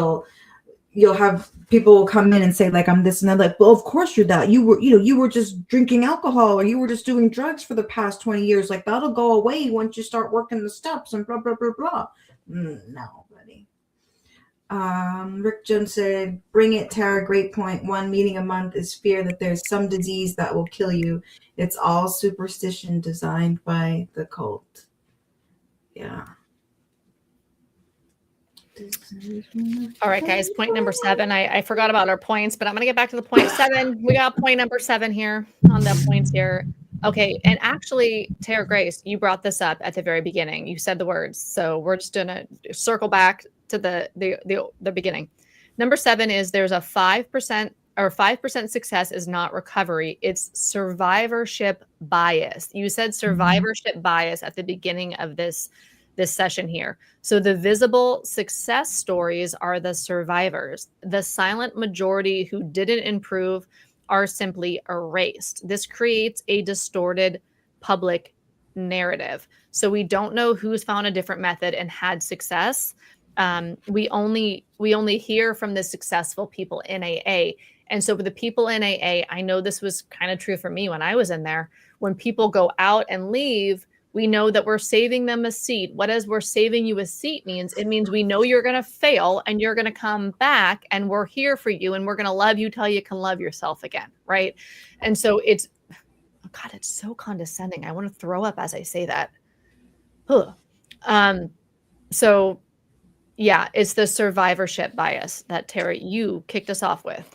you'll have people come in and say like, I'm this and that, like, well, of course you're that. You were just drinking alcohol, or you were just doing drugs for the past 20 years. Like, that'll go away once you start working the steps and blah, blah, blah, blah. No, buddy. Rick Jones said, bring it, Tara, great point. 1 meeting a month is fear that there's some disease that will kill you. It's all superstition designed by the cult. Yeah. All right, guys, point number 7. I forgot about our points, but I'm going to get back to the point 7. We got point number 7 here on the points here. Okay, and actually, Tara Grace, you brought this up at the very beginning. You said the words, so we're just going to circle back to the beginning. Number 7 is there's a 5% or 5% success is not recovery. It's survivorship bias. You said survivorship bias at the beginning of this session here. So the visible success stories are the survivors. The silent majority who didn't improve are simply erased. This creates a distorted public narrative. So we don't know who's found a different method and had success. We only hear from the successful people in AA. And so for the people in AA, I know this was kind of true for me when I was in there. When people go out and leave, we know that we're saving them a seat. What does we're saving you a seat means? It means we know you're going to fail and you're going to come back, and we're here for you, and we're going to love you till you can love yourself again, right? And so it's, oh God, it's so condescending. I want to throw up as I say that. So yeah, it's the survivorship bias that Tara, you kicked us off with.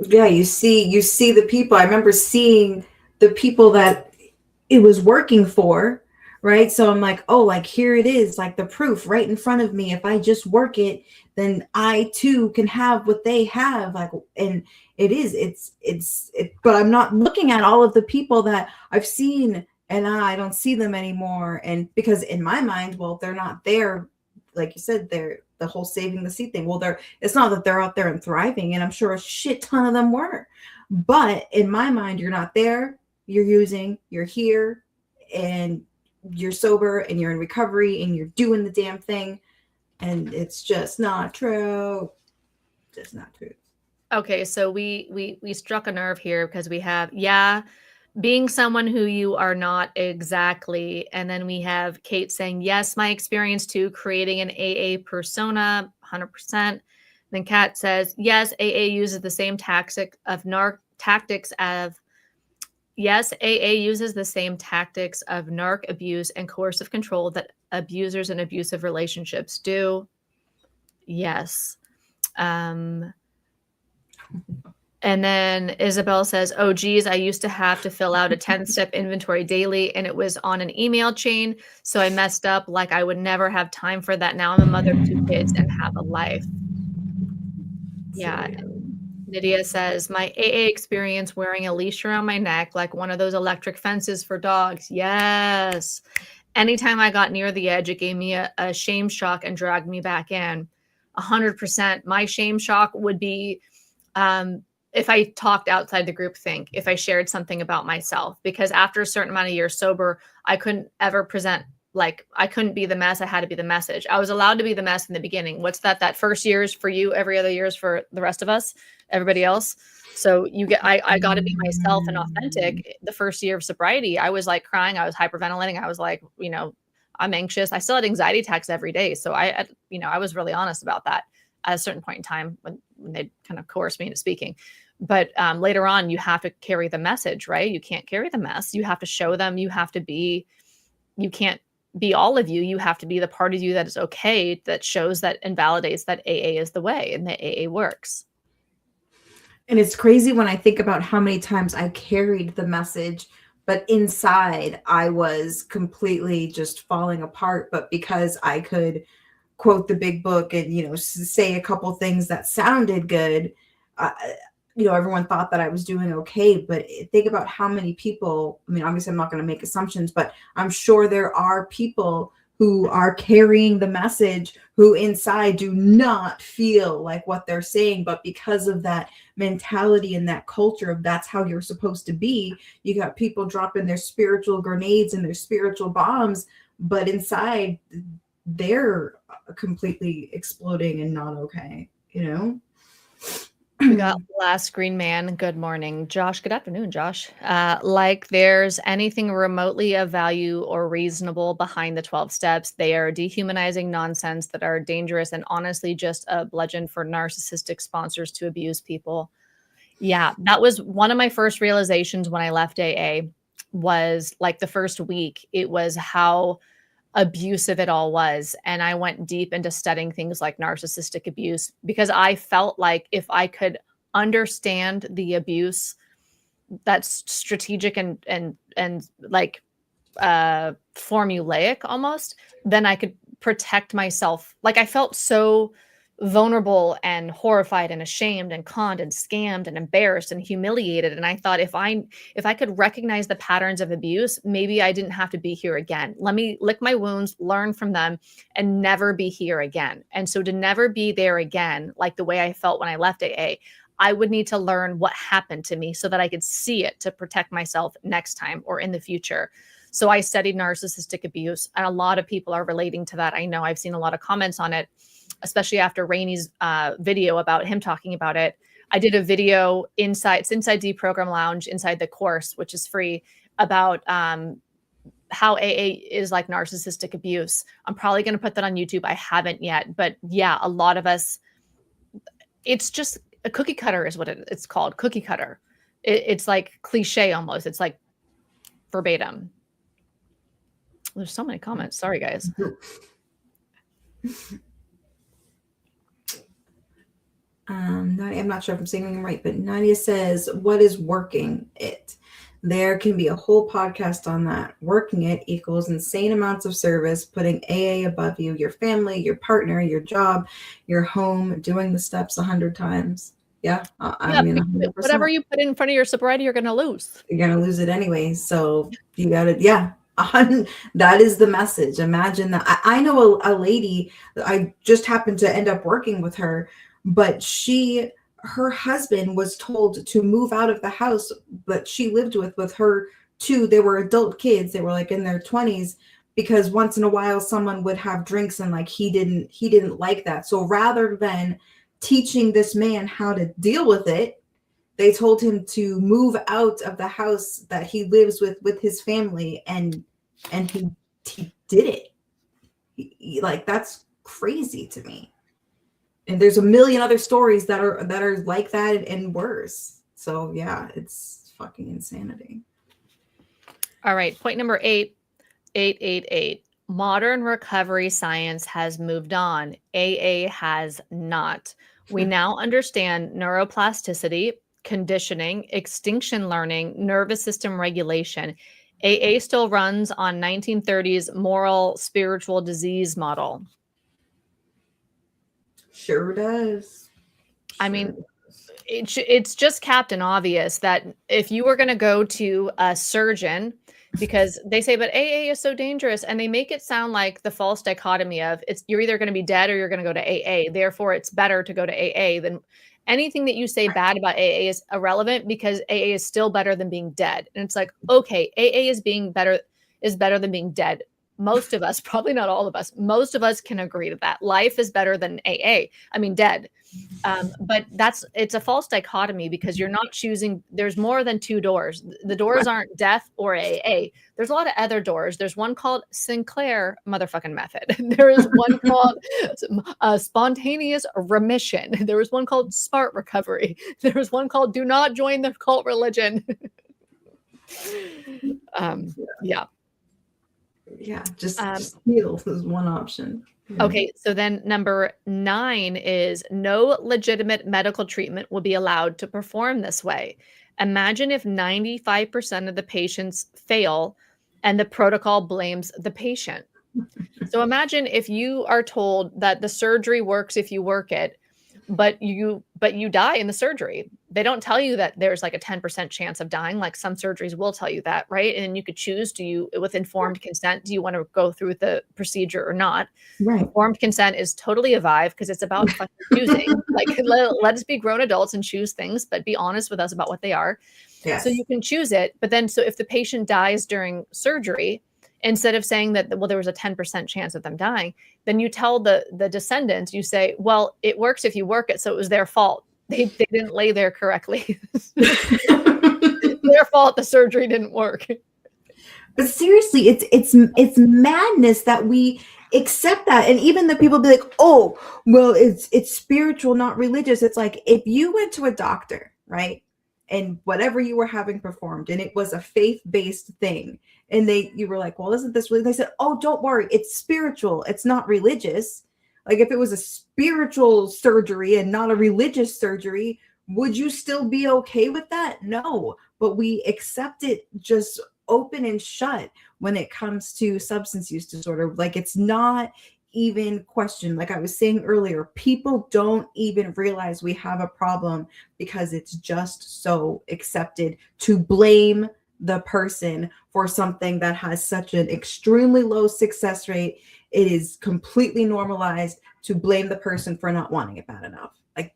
Yeah, you see the people. I remember seeing the people that it was working for, right? So I'm like, oh, like here it is, like the proof right in front of me. If I just work it, then I too can have what they have. Like, and it's but I'm not looking at all of the people that I've seen and I don't see them anymore. And because in my mind, well, they're not there. Like you said, they're the whole saving the seat thing. Well, it's not that they're out there and thriving, and I'm sure a shit ton of them were. But in my mind, you're not there. You're using, you're here, and you're sober, and you're in recovery, and you're doing the damn thing, and it's just not true. Just not true. Okay, so we struck a nerve here because we have, being someone who you are not exactly, and then we have Kate saying, yes, my experience too, creating an AA persona, 100%. Then Kat says, yes, AA uses the same tactics of narc abuse and coercive control that abusers in abusive relationships do. Yes. And then Isabel says, oh, geez, I used to have to fill out a 10-step inventory daily, and it was on an email chain. So I messed up. Like, I would never have time for that. Now I'm a mother of 2 kids and have a life. Yeah. Nydia says, my AA experience wearing a leash around my neck, like one of those electric fences for dogs. Yes. Anytime I got near the edge, it gave me a shame shock and dragged me back in. 100%. My shame shock would be if I talked outside the group think, if I shared something about myself, because after a certain amount of years sober, I couldn't ever present like I couldn't be the mess. I had to be the message. I was allowed to be the mess in the beginning. What's that? That first year's for you, every other year's for the rest of us, everybody else. So I got to be myself and authentic. The first year of sobriety, I was like crying. I was hyperventilating. I was like, I'm anxious. I still had anxiety attacks every day. So I was really honest about that at a certain point in time when they kind of coerced me into speaking. But later on, you have to carry the message, right? You can't carry the mess. You have to show them. You can't be all of you. You have to be the part of you that is okay, that shows that and validates that AA is the way and that AA works. And it's crazy when I think about how many times I carried the message, but inside I was completely just falling apart. But because I could quote the big book and, say a couple things that sounded good, everyone thought that I was doing okay. But think about how many people, I mean, obviously I'm not going to make assumptions, but I'm sure there are people who are carrying the message who inside do not feel like what they're saying, but because of that mentality and that culture of that's how you're supposed to be, you got people dropping their spiritual grenades and their spiritual bombs, but inside they're completely exploding and not okay, We got Last Green Man. Good morning, Josh. Good afternoon, Josh. Like there's anything remotely of value or reasonable behind the 12 steps. They are dehumanizing nonsense that are dangerous and honestly just a bludgeon for narcissistic sponsors to abuse people. Yeah, that was one of my first realizations when I left AA was like the first week. It was how abusive it all was. And I went deep into studying things like narcissistic abuse because I felt like if I could understand the abuse that's strategic and like formulaic almost, then I could protect myself. Like I felt so vulnerable and horrified and ashamed and conned and scammed and embarrassed and humiliated. And I thought if I could recognize the patterns of abuse, maybe I didn't have to be here again. Let me lick my wounds, learn from them, and never be here again. And so to never be there again, like the way I felt when I left AA, I would need to learn what happened to me so that I could see it to protect myself next time or in the future. So I studied narcissistic abuse, and a lot of people are relating to that. I know I've seen a lot of comments on it, especially after Rainey's video about him talking about it. I did a video inside Deprogram Lounge, inside the course, which is free, about how AA is like narcissistic abuse. I'm probably going to put that on YouTube. I haven't yet, but yeah, a lot of us, it's just a cookie cutter is what it's called. Cookie cutter. It's like cliche almost. It's like verbatim. There's so many comments. Sorry, guys. Nadia, I'm not sure if I'm saying them right, but Nadia says, what is working it? There can be a whole podcast on that. Working it equals insane amounts of service, putting AA above you, your family, your partner, your job, your home, doing the steps 100 times. Yeah. I mean, 100%. Whatever you put in front of your sobriety, you're going to lose. You're going to lose it anyway. So you got to, yeah. That is the message. Imagine that. I know a lady, I just happened to end up working with her, but her husband was told to move out of the house that she lived with her two. They were adult kids. They were like in their 20s, because once in a while someone would have drinks and like he didn't like that. So rather than teaching this man how to deal with it, they told him to move out of the house that he lives with his family, and he did it. Like, that's crazy to me. And there's a million other stories that are like that and worse. So yeah, it's fucking insanity. All right, point number 888. Modern recovery science has moved on. AA has not. We now understand neuroplasticity, conditioning, extinction learning, nervous system regulation. AA still runs on 1930s moral spiritual disease model. Sure does. I mean, it's just Captain Obvious that if you were going to go to a surgeon, because they say, but AA is so dangerous, and they make it sound like the false dichotomy of you're either going to be dead or you're going to go to AA. Therefore, it's better to go to AA than anything that you say bad about AA is irrelevant, because AA is still better than being dead. And it's like, okay, AA is better than being dead. most of us, probably not all of us, most of us can agree to that. Life is better than AA. I mean, dead. But it's a false dichotomy because you're not choosing. There's more than two doors. The doors aren't death or AA. There's a lot of other doors. There's one called Sinclair motherfucking method. There is one called spontaneous remission. There was one called smart recovery. There was one called do not join the cult religion. Yeah. Yeah, just heal is one option. Okay, so then number 9 is no legitimate medical treatment will be allowed to perform this way. Imagine if 95% of the patients fail and the protocol blames the patient. So imagine if you are told that the surgery works if you work it, but you die in the surgery. They don't tell you that there's like a 10% chance of dying. Like some surgeries will tell you that, right? And you could choose, with informed consent, do you want to go through with the procedure or not? Right. Informed consent is totally a vibe because it's about fucking choosing. Like let us be grown adults and choose things, but be honest with us about what they are. Yes. So you can choose it. But then, so if the patient dies during surgery, instead of saying that, well, there was a 10% chance of them dying, then you tell the descendants, you say, well, it works if you work it. So it was their fault. They didn't lay there correctly. Their fault. The surgery didn't work. But seriously, it's madness that we accept that. And even the people be like, oh, well, it's spiritual, not religious. It's like, if you went to a doctor, right? And whatever you were having performed, and it was a faith-based thing, and you were like, well, isn't this really? They said, oh, don't worry, it's spiritual, it's not religious. Like if it was a spiritual surgery and not a religious surgery, would you still be okay with that? No, but we accept it just open and shut when it comes to substance use disorder. Like it's not even questioned. Like I was saying earlier, people don't even realize we have a problem because it's just so accepted to blame the person for something that has such an extremely low success rate. It is completely normalized to blame the person for not wanting it bad enough. Like,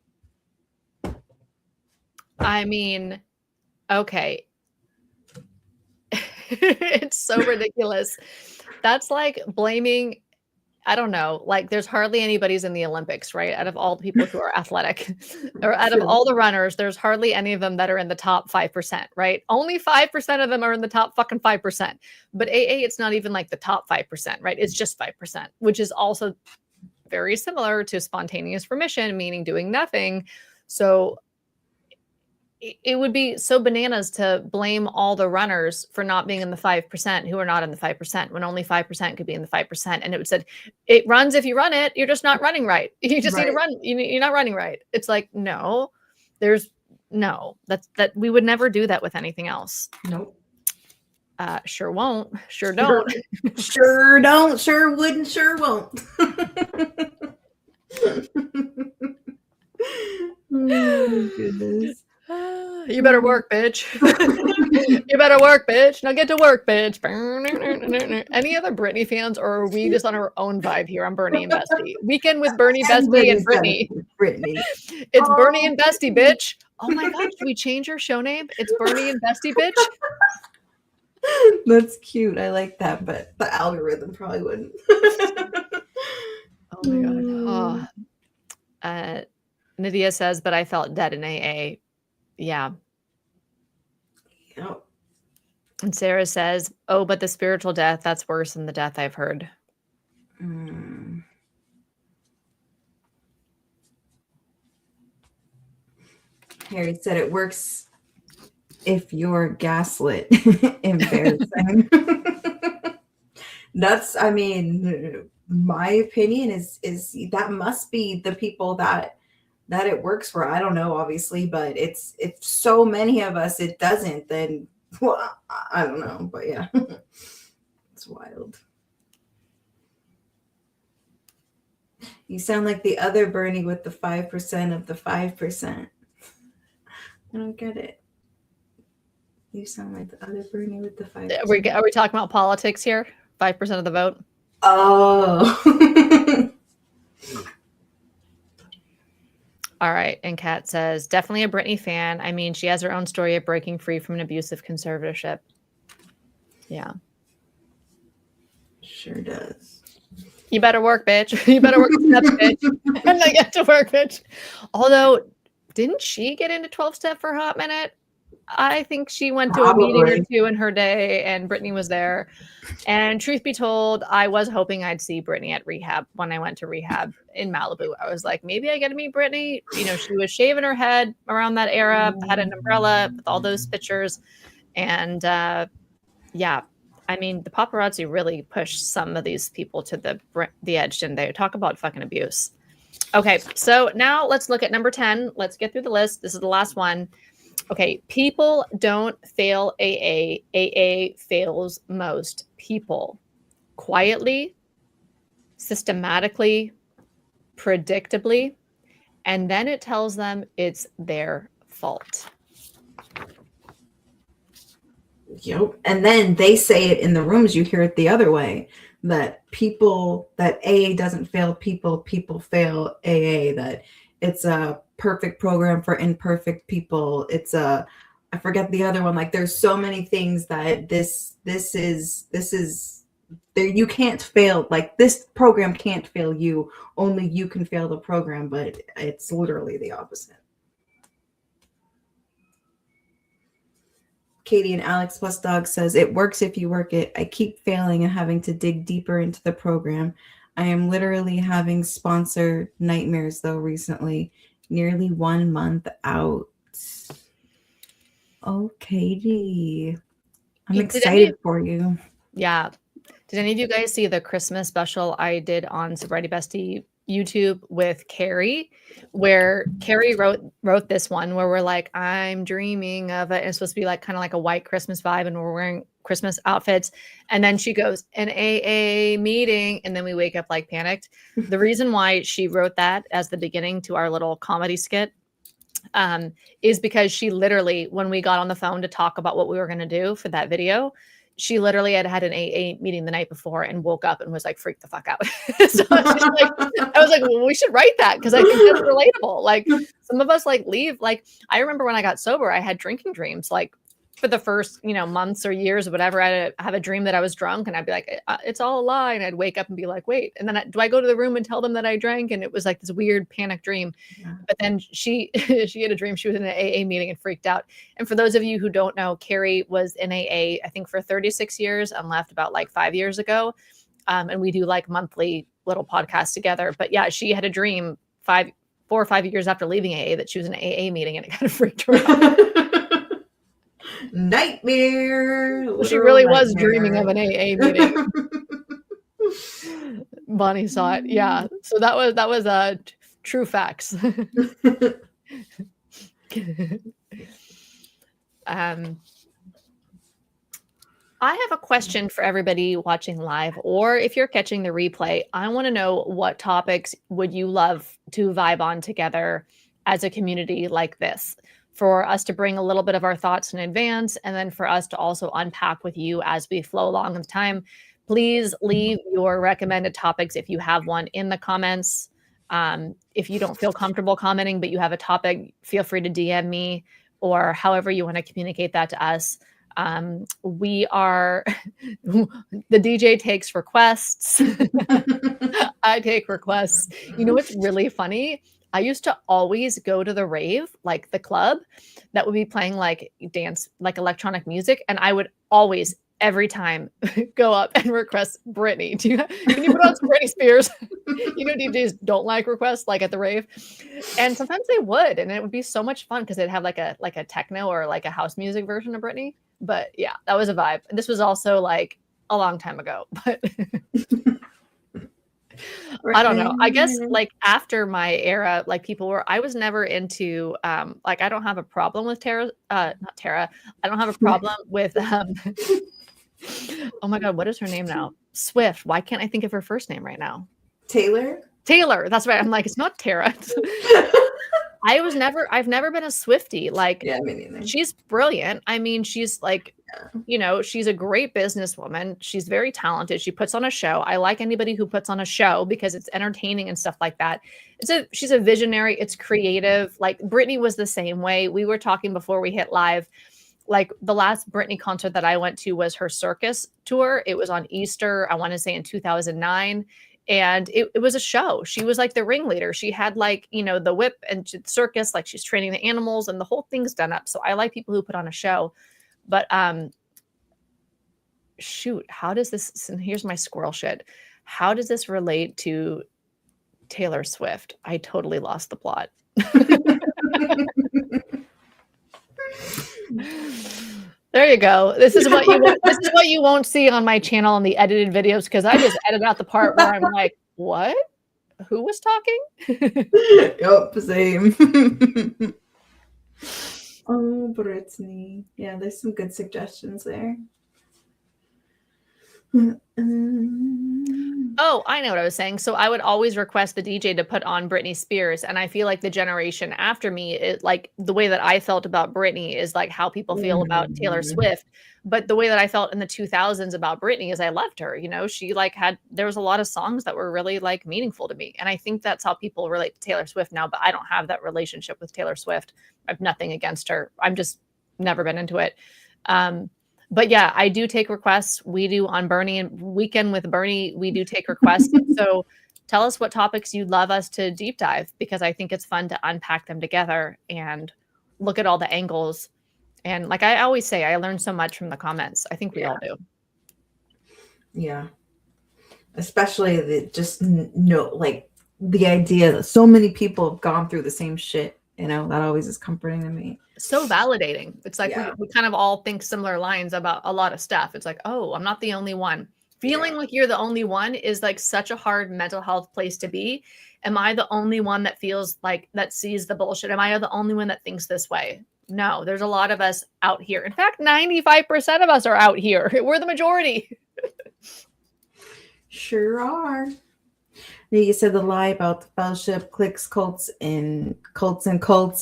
I mean, okay. It's so ridiculous. That's like blaming, I don't know, like there's hardly anybody's in the Olympics, right? Out of all the people who are athletic or out of all the runners, there's hardly any of them that are in the top 5%, right? Only 5% of them are in the top fucking 5%. But AA, it's not even like the top 5%, right? It's just 5%, which is also very similar to spontaneous remission, meaning doing nothing. So it would be so bananas to blame all the runners for not being in the 5% who are not in the 5% when only 5% could be in the 5%. And it would said, it runs if you run it, you're just not running right. You just need to run. You're not running right. It's like, no, that we would never do that with anything else. nope. Sure won't. Sure don't. Sure don't. Sure wouldn't. Sure won't. Oh, goodness. You better work, bitch. You better work, bitch. Now get to work, bitch. Any other Britney fans, or are we just on our own vibe here on Bernie and Bestie? Weekend with Bernie, Bestie, and Brittany. It's Bernie and Bestie, bitch. Oh my God, should we change your show name? It's Bernie and Bestie, bitch. That's cute. I like that, but the algorithm probably wouldn't. Oh my God. Nydia says, but I felt dead in AA. Yeah. Yep. And Sarah says, oh, but the spiritual death, that's worse than the death I've heard. Harry said it works if you're gaslit. Embarrassing. That's, I mean, my opinion is that must be the people that it works for. I don't know, obviously, but if so many of us it doesn't, then well, I don't know, but yeah. It's wild. You sound like the other Bernie with the 5% of the 5%. I don't get it. You sound like the other Bernie with the 5%. Are we talking about politics here? 5% of the vote? Oh. All right. And Kat says, definitely a Britney fan. I mean, she has her own story of breaking free from an abusive conservatorship. Yeah. Sure does. You better work, bitch. You better work the steps, bitch. And then get to work, bitch. Although, didn't she get into 12-step for a hot minute? I think she went to a meeting or Probably. two in her day, and Brittany was there. And truth be told, I was hoping I'd see Brittany at rehab when I went to rehab in Malibu. I was like, maybe I get to meet Brittany. You know, she was shaving her head around that era, had an umbrella with all those pictures. And yeah, I mean, the paparazzi really pushed some of these people to the edge, didn't they? Talk about fucking abuse. Okay, so now let's look at number 10. Let's get through the list. This is the last one. Okay, people don't fail AA. AA fails most people. Quietly, systematically, predictably, and then it tells them it's their fault. Yep. And then they say it in the rooms. You hear it the other way, that AA doesn't fail people, people fail AA, that it's a perfect program for imperfect people. It's I forget the other one. Like, there's so many things that this is there. You can't fail. Like, this program can't fail you. Only you can fail the program, but it's literally the opposite. Katie and Alex Plus Dog says, it works if you work it. I keep failing and having to dig deeper into the program. I am literally having sponsor nightmares, though, recently. Nearly 1 month out. Oh, Katie. I'm excited for you. Yeah. Did any of you guys see the Christmas special I did on Sobriety Bestie YouTube with Carrie, where Carrie wrote this one where we're like, I'm dreaming of it. And it's supposed to be like kind of like a white Christmas vibe, and we're wearing Christmas outfits. And then she goes, an AA meeting. And then we wake up like panicked. The reason why she wrote that as the beginning to our little comedy skit is because she literally, when we got on the phone to talk about what we were going to do for that video, she literally had an AA meeting the night before and woke up and was like, freaked the fuck out. So I was like, well, we should write that, because I think that's relatable. Like, some of us like leave. Like, I remember when I got sober, I had drinking dreams. Like, for the first, months or years or whatever, I'd have a dream that I was drunk, and I'd be like, it's all a lie. And I'd wake up and be like, wait. And then do I go to the room and tell them that I drank? And it was like this weird panic dream. Yeah. But then she had a dream. She was in an AA meeting and freaked out. And for those of you who don't know, Carrie was in AA, I think, for 36 years and left about like 5 years ago. And we do like monthly little podcasts together. But yeah, she had a dream 4 or 5 years after leaving AA that she was in an AA meeting, and it kind of freaked her out. Nightmare. She really was dreaming of an AA meeting. Bonnie saw it. Yeah. So that was true facts. I have a question for everybody watching live, or if you're catching the replay, I want to know, what topics would you love to vibe on together as a community like this, for us to bring a little bit of our thoughts in advance, and then for us to also unpack with you as we flow along in time. Please leave your recommended topics, if you have one, in the comments. If you don't feel comfortable commenting, but you have a topic, feel free to DM me, or however you want to communicate that to us. We are, the DJ takes requests. I take requests. You know what's really funny? I used to always go to the rave, like the club that would be playing like dance, like electronic music. And I would always, every time, go up and request Britney. Can you put on some Britney Spears? DJs don't like requests like at the rave. And sometimes they would, and it would be so much fun because they'd have like a techno or like a house music version of Britney. But yeah, that was a vibe. This was also like a long time ago, but I don't know. I guess like after my era, like I was never into, like, I don't have a problem with not Tara. I don't have a problem with, oh my God, what is her name now? Swift. Why can't I think of her first name right now? Taylor. That's right. I'm like, it's not Tara. I've never been a Swiftie. Like, yeah, me neither. She's brilliant. I mean, she's like, she's a great businesswoman. She's very talented. She puts on a show. I like anybody who puts on a show because it's entertaining and stuff like that. She's a visionary. It's creative. Like, Britney was the same way. We were talking before we hit live. like the last Britney concert that I went to was her circus tour. It was on Easter, I want to say in 2009. And it was a show. She was like the ringleader. She had like, you know, the whip and circus, like she's training the animals and the whole thing's done up. So I like people who put on a show. But shoot, how does this, and here's my squirrel shit. How does this relate to Taylor Swift? I totally lost the plot. There you go. This is what you won't see on my channel in the edited videos, because I just edit out the part where I'm like, what? Who was talking? Yup, same. Oh, Brittany. Yeah, there's some good suggestions there. Oh, I know what I was saying. So I would always request the DJ to put on Britney Spears. And I feel like the generation after me, it, like the way that I felt about Britney is like how people feel about Taylor Swift. But the way that I felt in the 2000s about Britney is I loved her. You know, she like there was a lot of songs that were really like meaningful to me. And I think that's how people relate to Taylor Swift now. But I don't have that relationship with Taylor Swift. I have nothing against her. I'm just never been into it. But yeah, I do take requests. We do on Bernie and Weekend with Bernie. We do take requests. So tell us what topics you'd love us to deep dive, because I think it's fun to unpack them together and look at all the angles. And like I always say, I learn so much from the comments. I think we all do. Yeah. Especially like the idea that so many people have gone through the same shit. You know, that always is comforting to me. So validating. It's like we kind of all think similar lines about a lot of stuff. It's like, oh, I'm not the only one. Feeling like you're the only one is like such a hard mental health place to be. Am I the only one that feels like that sees the bullshit? Am I the only one that thinks this way? No, there's a lot of us out here. In fact, 95% of us are out here. We're the majority. Sure are. You said the lie about the fellowship, cliques, cults, and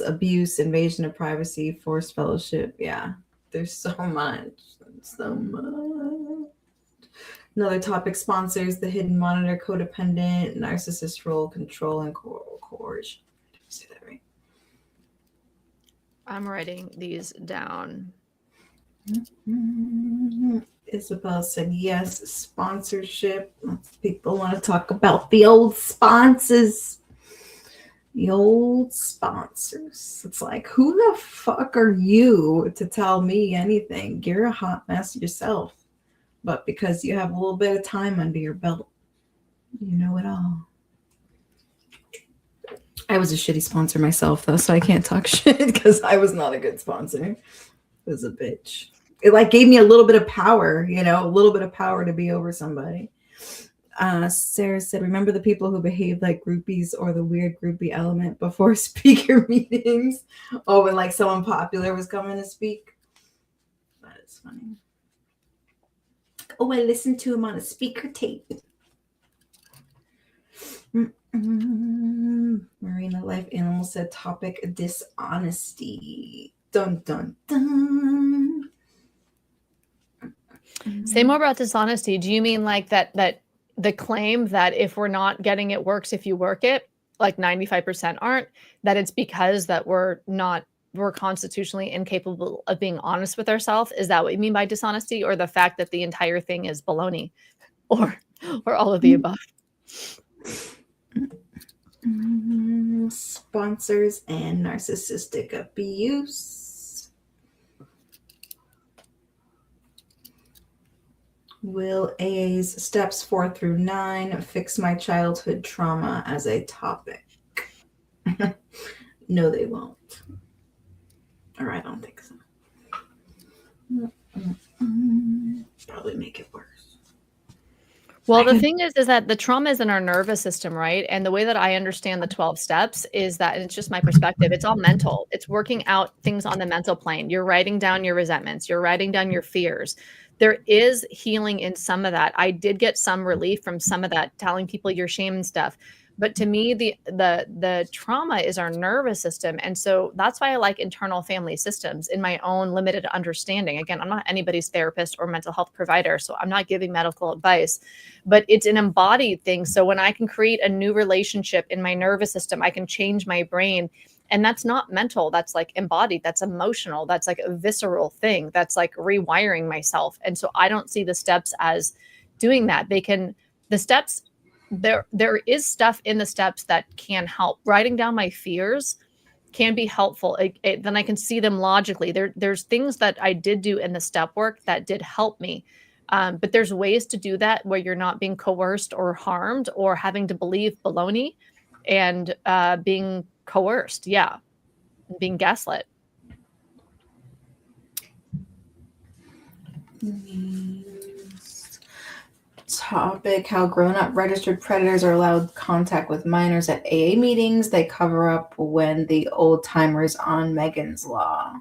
abuse, invasion of privacy, forced fellowship. Yeah, there's so much. Another topic: sponsors, the hidden monitor, codependent, narcissist role, control, and coercion. Did I say that right? I'm writing these down. Isabel said yes, sponsorship. People want to talk about the old sponsors. The old sponsors. It's like, who the fuck are you to tell me anything? You're a hot mess yourself. But because you have a little bit of time under your belt, you know it all. I was a shitty sponsor myself, though, so I can't talk shit because I was not a good sponsor. I was a bitch. It like gave me a little bit of power, you know, a little bit of power to be over somebody. Sarah said, remember the people who behave like groupies or the weird groupie element before speaker meetings? Oh, when like someone popular was coming to speak. That is funny. Oh, I listened to him on a speaker tape. Marina Life Animal said topic dishonesty. Dun dun dun. Say more about dishonesty. Do you mean like that the claim that if we're not getting it works if you work it, like 95% aren't, that it's because that we're constitutionally incapable of being honest with ourselves? Is that what you mean by dishonesty, or the fact that the entire thing is baloney, or all of the above? Sponsors and narcissistic abuse. Will AA's steps 4 through 9 fix my childhood trauma as a topic? No, they won't. Or I don't think so. Probably make it worse. Well, the thing is that the trauma is in our nervous system, right? And the way that I understand the 12 steps is that, and it's just my perspective, it's all mental. It's working out things on the mental plane. You're writing down your resentments. You're writing down your fears. There is healing in some of that. I did get some relief from some of that, telling people your shame and stuff. But to me, the trauma is our nervous system. And so that's why I like internal family systems in my own limited understanding. Again, I'm not anybody's therapist or mental health provider, so I'm not giving medical advice, but it's an embodied thing. So when I can create a new relationship in my nervous system, I can change my brain And that's not mental, that's like embodied, that's emotional, that's like a visceral thing, that's like rewiring myself. And so I don't see the steps as doing that. The steps, there is stuff in the steps that can help. Writing down my fears can be helpful. Then I can see them logically. There's things that I did do in the step work that did help me. But there's ways to do that where you're not being coerced or harmed or having to believe baloney and being coerced. Yeah. Being gaslit. Topic: how grown-up registered predators are allowed contact with minors at AA meetings. They cover up when the old timers on Megan's Law.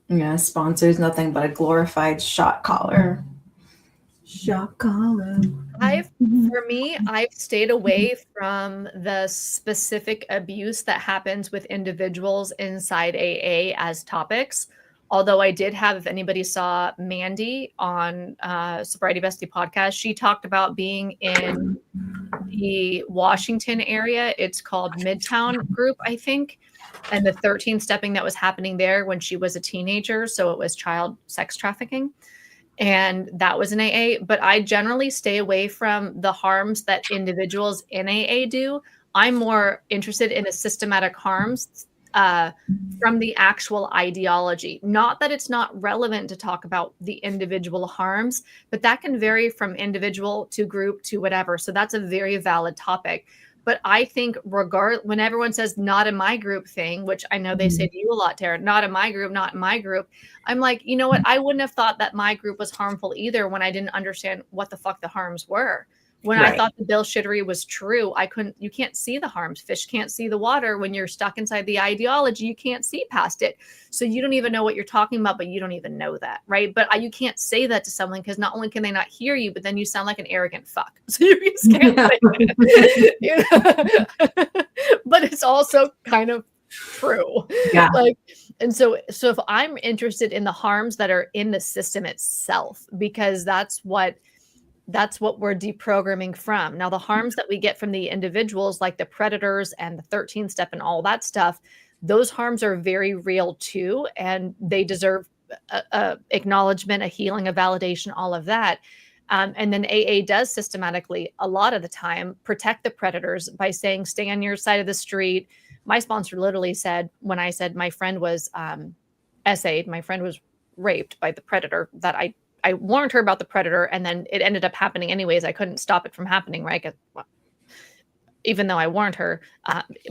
Yeah, sponsors nothing but a glorified shot caller. Shot caller. For me, I've stayed away from the specific abuse that happens with individuals inside AA as topics. Although I did have, if anybody saw Mandy on Sobriety Bestie podcast, she talked about being in the Washington area. It's called Midtown Group, I think. And the 13 stepping that was happening there when she was a teenager. So it was child sex trafficking. And that was an AA. But I generally stay away from the harms that individuals in AA do. I'm more interested in the systematic harms from the actual ideology. Not that it's not relevant to talk about the individual harms, but that can vary from individual to group to whatever. So that's a very valid topic. But I think when everyone says not in my group thing, which I know they say to you a lot, Tara, not in my group, not in my group. I'm like, you know what? I wouldn't have thought that my group was harmful either when I didn't understand what the fuck the harms were. When I thought the bullshittery was true, you can't see the harms. Fish can't see the water. When you're stuck inside the ideology, you can't see past it. So you don't even know what you're talking about, but you don't even know that, right? But you can't say that to someone because not only can they not hear you, but then you sound like an arrogant fuck. So you just can't say it. But it's also kind of true. Yeah. And so if I'm interested in the harms that are in the system itself, because that's what we're deprogramming from. Now, the harms that we get from the individuals, like the predators and the 13 step and all that stuff, those harms are very real too. And they deserve acknowledgement, a healing, a validation, all of that. And then AA does systematically, a lot of the time, protect the predators by saying, stay on your side of the street. My sponsor literally said, when I said my friend was SA'd, my friend was raped by the predator, that I warned her about the predator, and then it ended up happening anyways. I couldn't stop it from happening, right? Even though I warned her,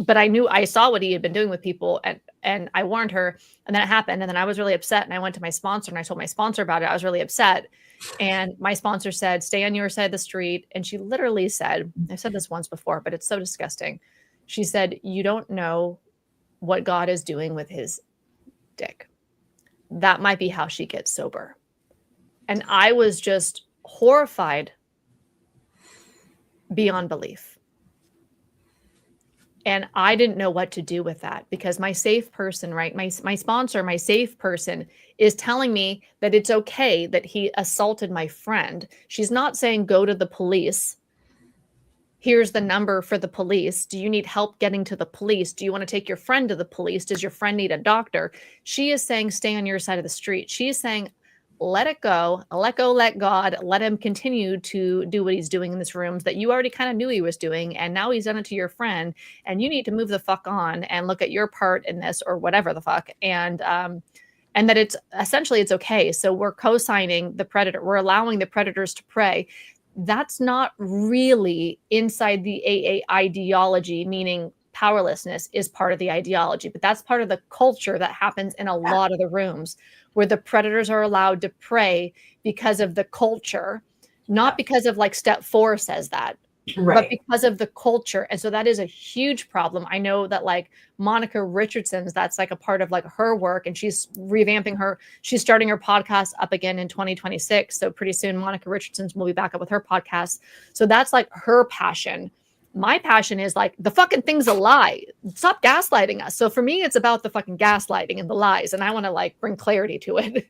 but I saw what he had been doing with people, and I warned her, and then it happened, and then I was really upset, and I went to my sponsor, and I told my sponsor about it. I was really upset, and my sponsor said, stay on your side of the street, and she literally said, I've said this once before, but it's so disgusting. She said, you don't know what God is doing with his dick. That might be how she gets sober. And I was just horrified beyond belief. And I didn't know what to do with that because my safe person, right? My sponsor, my safe person is telling me that it's okay that he assaulted my friend. She's not saying go to the police. Here's the number for the police. Do you need help getting to the police? Do you want to take your friend to the police? Does your friend need a doctor? She is saying stay on your side of the street. She is saying let it go, let God, let him continue to do what he's doing in this room that you already kind of knew he was doing. And now he's done it to your friend and you need to move the fuck on and look at your part in this or whatever the fuck. And that it's essentially it's okay. So we're co-signing the predator. We're allowing the predators to prey. That's not really inside the AA ideology, meaning powerlessness is part of the ideology, but that's part of the culture that happens in a lot of the rooms where the predators are allowed to prey because of the culture, not because of like step 4 says that, but because of the culture. And so that is a huge problem. I know that like Monica Richardson's, that's like a part of like her work, and she's revamping she's starting her podcast up again in 2026. So pretty soon Monica Richardson's will be back up with her podcast. So that's like her passion. My passion is like the fucking thing's a lie. Stop gaslighting us. So for me, it's about the fucking gaslighting and the lies. And I want to like bring clarity to it.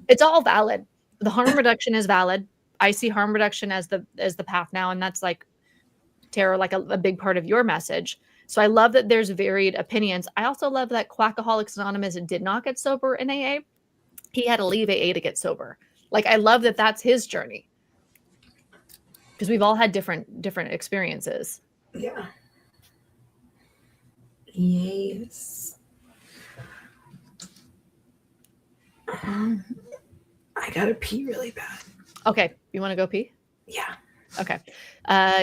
It's all valid. The harm reduction is valid. I see harm reduction as the path now. And that's like, Tara, like a big part of your message. So I love that there's varied opinions. I also love that Quackaholics Anonymous did not get sober in AA. He had to leave AA to get sober. Like, I love that that's his journey, because we've all had different experiences. Yeah. Yes. I gotta pee really bad. Okay, you want to go pee? Yeah. Okay.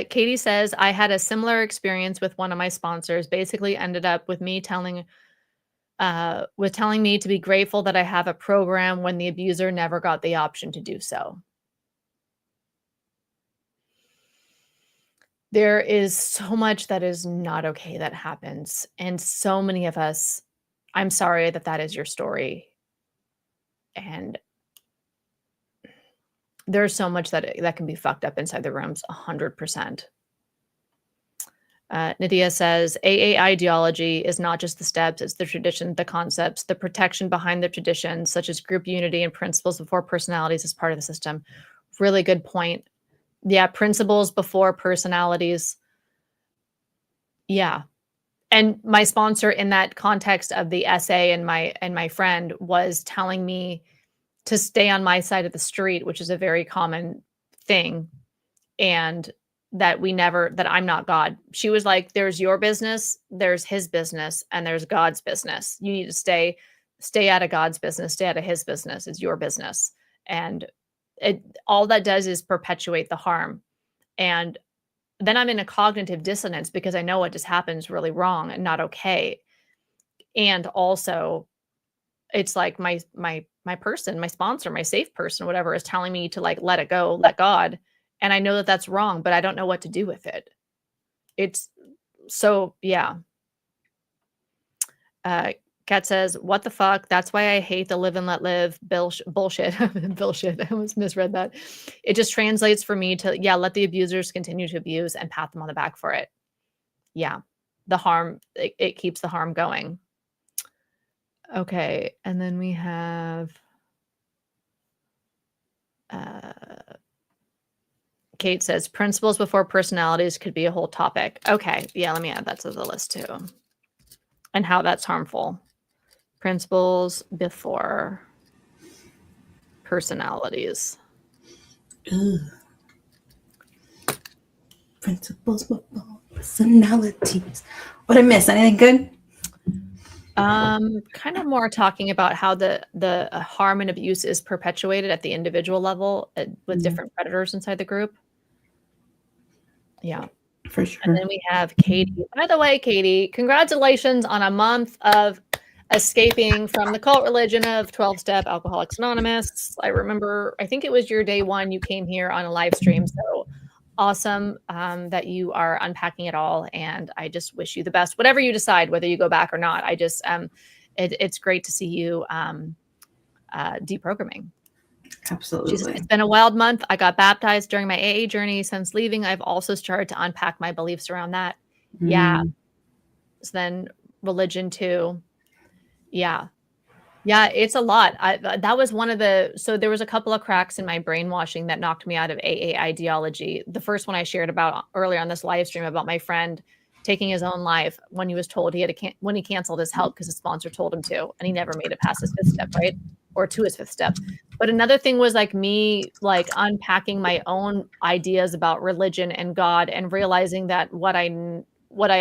Katie says, I had a similar experience with one of my sponsors. Basically ended up with me telling me to be grateful that I have a program when the abuser never got the option to do so. There is so much that is not okay that happens. And so many of us, I'm sorry that that is your story. And there's so much that can be fucked up inside the rooms, 100%. Nydia says, AA ideology is not just the steps, it's the tradition, the concepts, the protection behind the traditions, such as group unity and principles before personalities as part of the system. Really good point. Yeah, principles before personalities. Yeah. And my sponsor in that context of the essay and my friend was telling me to stay on my side of the street, which is a very common thing. And that I'm not God. She was like, there's your business, there's his business, and there's God's business. You need to stay out of God's business, stay out of his business. It's your business. And all that does is perpetuate the harm. And then I'm in a cognitive dissonance because I know what just happened is really wrong and not okay. And also it's like my person, my sponsor, my safe person, whatever, is telling me to like, let it go, let God. And I know that that's wrong, but I don't know what to do with it. It's so, yeah. Kat says, what the fuck? That's why I hate the live and let live bullshit. Bullshit. I almost misread that. It just translates for me to, yeah, let the abusers continue to abuse and pat them on the back for it. Yeah. The harm, it keeps the harm going. Okay. And then we have, Kate says, principles before personalities could be a whole topic. Okay. Yeah, let me add that to the list too. And how that's harmful. Principles before personalities. Ugh. Principles before personalities. What I miss? Anything good? Kind of more talking about how the harm and abuse is perpetuated at the individual level with different predators inside the group. Yeah, for sure. And then we have Katie. By the way, Katie, congratulations on a month of escaping from the cult religion of 12-step Alcoholics Anonymous. I think it was your day one. You came here on a live stream. So awesome that you are unpacking it all. And I just wish you the best, whatever you decide, whether you go back or not. I just, it's great to see you deprogramming. Absolutely. It's been a wild month. I got baptized during my AA journey. Since leaving, I've also started to unpack my beliefs around that. Yeah. So then religion too. Yeah. Yeah, it's a lot. That was so there was a couple of cracks in my brainwashing that knocked me out of AA ideology. The first one I shared about earlier on this live stream about my friend taking his own life when he was told he had when he canceled his help because his sponsor told him to, and he never made it past his fifth step, right? Or to his fifth step. But another thing was like me like unpacking my own ideas about religion and God and realizing that what I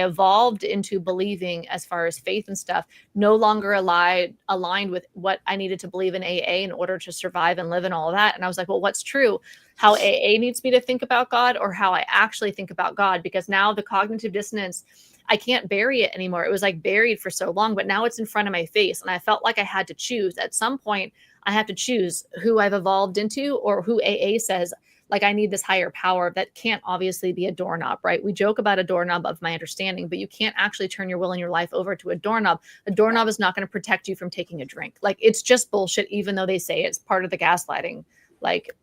evolved into believing as far as faith and stuff no longer aligned with what I needed to believe in AA in order to survive and live and all of that. And I was like, well, what's true? How AA needs me to think about God or how I actually think about God? Because now the cognitive dissonance, I can't bury it anymore. It was like buried for so long, but now it's in front of my face. And I felt like I had to choose. At some point, I have to choose who I've evolved into or who AA says, like, I need this higher power that can't obviously be a doorknob, right? We joke about a doorknob of my understanding, but you can't actually turn your will and your life over to a doorknob. A doorknob is not going to protect you from taking a drink. Like, it's just bullshit, even though they say it's part of the gaslighting. Like,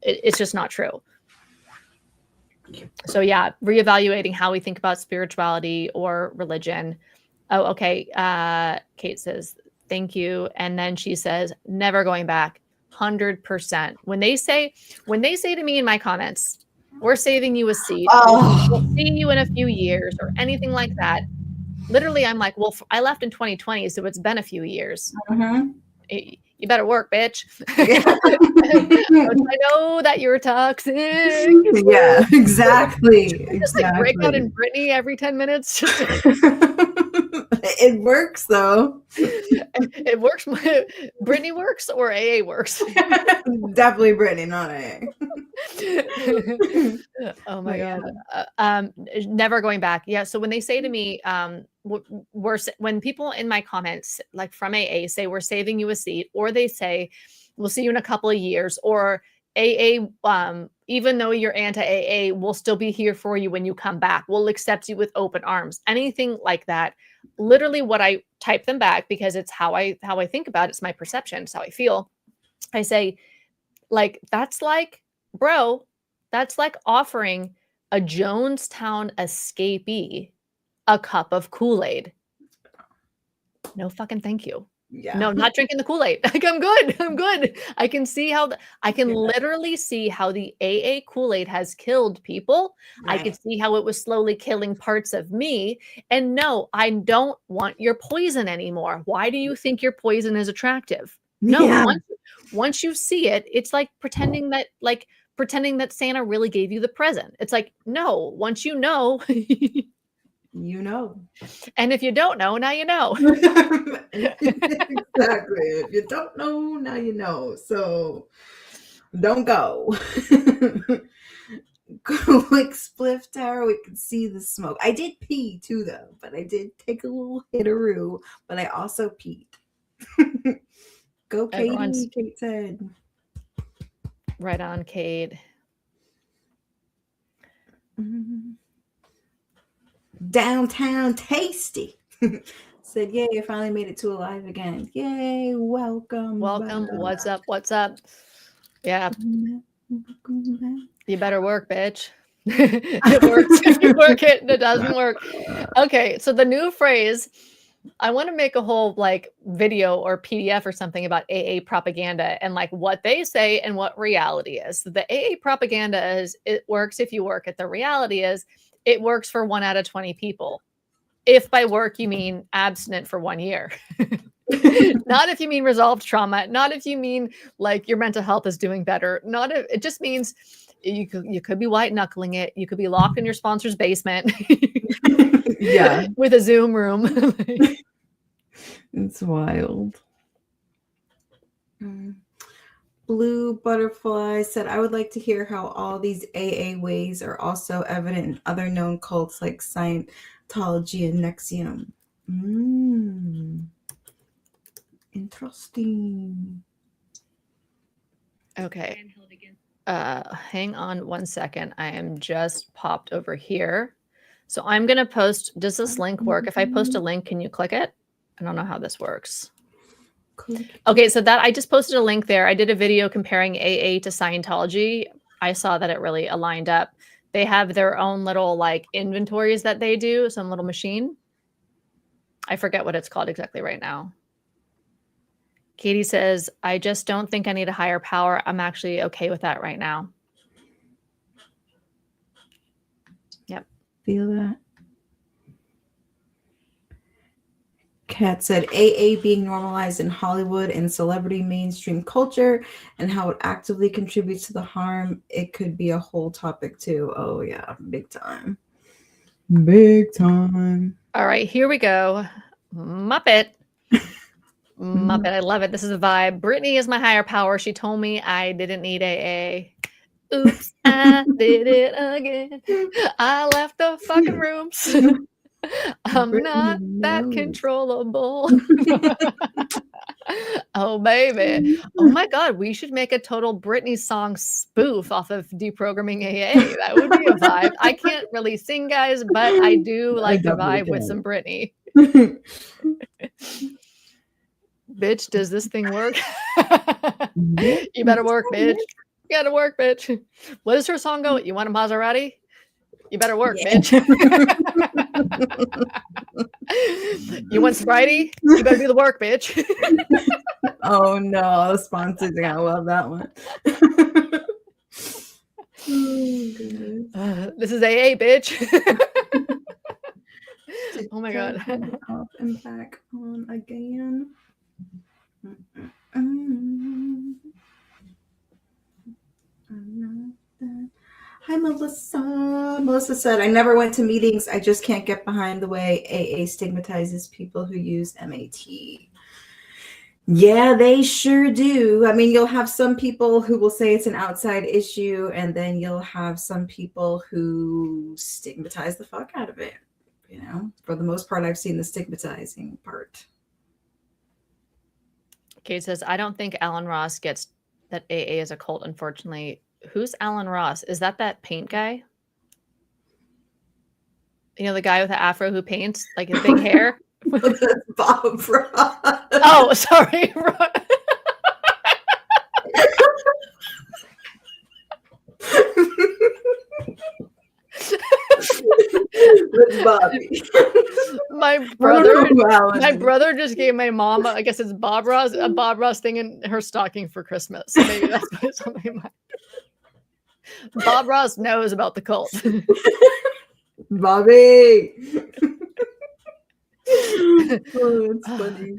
it's just not true. So yeah, reevaluating how we think about spirituality or religion. Oh, okay. Kate says, thank you. And then she says, never going back. 100%. When they say to me in my comments, we're saving you a seat, Oh. we'll see you in a few years or anything like that. Literally, I'm like, well, I left in 2020, so it's been a few years. Mhm. You better work, bitch. Yeah. I know that you're toxic. Yeah, exactly. Just like break out Exactly. in Britney every 10 minutes. It works though. It works. Britney works or AA works. Definitely Brittany, not A. Oh my But God. Never going back. Yeah. So when they say to me, when people in my comments, like from AA, say we're saving you a seat, or they say we'll see you in a couple of years, or AA, even though you're anti-AA, we'll still be here for you when you come back. We'll accept you with open arms. Anything like that. Literally, what I type them back, because it's how I think about it. It's my perception. It's how I feel. I say, like, that's like, bro, that's like offering a Jonestown escapee a cup of Kool-Aid. No fucking thank you. yeah. No, not drinking the Kool-Aid. Like, I'm good. I'm good. I can see how I can Yeah. literally see how the AA Kool-Aid has killed people. I could Right. see how it was slowly killing parts of me. And no, I don't want your poison anymore. Why do you think your poison is attractive? No, Yeah. once you see it, it's like pretending that Santa really gave you the present. It's like, no, once you know, You know. and if you don't know, now you know. Exactly. If you don't know, now you know. So don't go. Quick spliff tower, we can see the smoke. I did pee too though, but I did take a little hit-a-roo, but I also peed. Go Everyone's- Katie, Kate said. Right on, Cade. Downtown Tasty said, yay, I finally made it to alive again. Yay, welcome. Welcome. back. What's up? What's up? Yeah, you better work, bitch. It works if you work it, and it doesn't work. Okay, so the new phrase, I want to make a whole like video or PDF or something about AA propaganda and like what they say and what reality is. The AA propaganda is it works if you work it. The reality is it works for 1 out of 20 people. If by work you mean abstinent for 1 year. Not if you mean resolved trauma, not if you mean like your mental health is doing better, not if it just means you could be white knuckling it, you could be locked in your sponsor's basement. Yeah. With a Zoom room. It's wild. Blue Butterfly said, I would like to hear how all these AA ways are also evident in other known cults like Scientology and Nexium. Interesting. Okay. Hang on 1 second. I am just popped over here. So I'm going to post, does this link work? If I post a link, can you click it? I don't know how this works. Okay, so that I just posted a link there. I did a video comparing AA to Scientology. I saw that it really aligned up. They have their own little like inventories that they do, some little machine. I forget what it's called exactly right now. Katie says, I just don't think I need a higher power. I'm actually okay with that right now. Yep. Feel that. Kat said, AA being normalized in Hollywood and celebrity mainstream culture and how it actively contributes to the harm. It could be a whole topic too. Oh yeah, big time. Big time. All right, here we go. Muppet. Muppet, I love it. This is a vibe. Brittany is my higher power. She told me I didn't need AA. Oops, I did it again. I left the fucking rooms. I'm Brittany not that knows. controllable. Oh, baby. Oh my God, we should make a total Britney song spoof off of Deprogramming AA. That would be a vibe. I can't really sing, guys, but I do like to definitely vibe with can. some Britney. Bitch, does this thing work? You better work, bitch. You gotta work, bitch. What does her song go? You want a Maserati? You better work, Yeah. bitch. You want sobriety? You better do the work, bitch. Oh no, the sponsors are gonna love that one. Oh, goodness. This is AA, bitch. Oh my God. Off and back on again. Hi, Melissa. Melissa said, I never went to meetings. I just can't get behind the way AA stigmatizes people who use MAT. Yeah, they sure do. I mean, you'll have some people who will say it's an outside issue, and then you'll have some people who stigmatize the fuck out of it. You know, for the most part, I've seen the stigmatizing part. Kate says, I don't think Alan Ross gets that AA is a cult, unfortunately. Who's Alan Ross? Is that paint guy? You know, the guy with the afro who paints, like his big hair? That's Bob Ross. Oh, sorry. That's Bobby. My brother just gave my mom, I guess it's Bob Ross, a Bob Ross thing in her stocking for Christmas. So maybe that's why something. Bob Ross knows about the cult. Bobby. Oh, it's funny.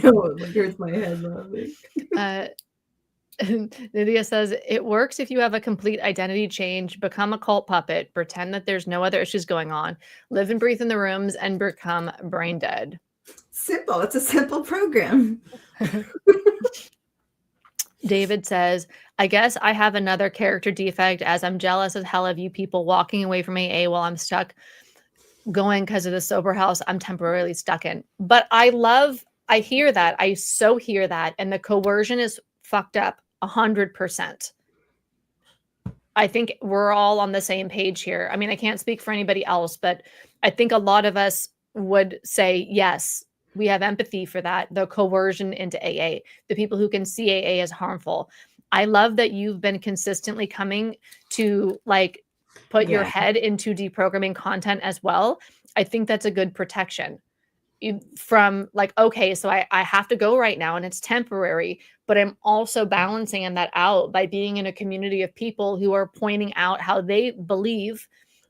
Oh, it hurts my head, Bobby. Nydia says, it works if you have a complete identity change, become a cult puppet, pretend that there's no other issues going on, live and breathe in the rooms, and become brain dead. Simple. It's a simple program. David says, I guess I have another character defect as I'm jealous as hell of you people walking away from AA while I'm stuck going because of the sober house I'm temporarily stuck in. But I hear that. I so hear that. And the coercion is fucked up 100%. I think we're all on the same page here. I mean, I can't speak for anybody else, but I think a lot of us would say, yes, we have empathy for that. The coercion into AA, the people who can see AA as harmful. I love that you've been consistently coming to like put your head into deprogramming content as well. I think that's a good protection from like, okay, so I have to go right now and it's temporary, but I'm also balancing that out by being in a community of people who are pointing out how they believe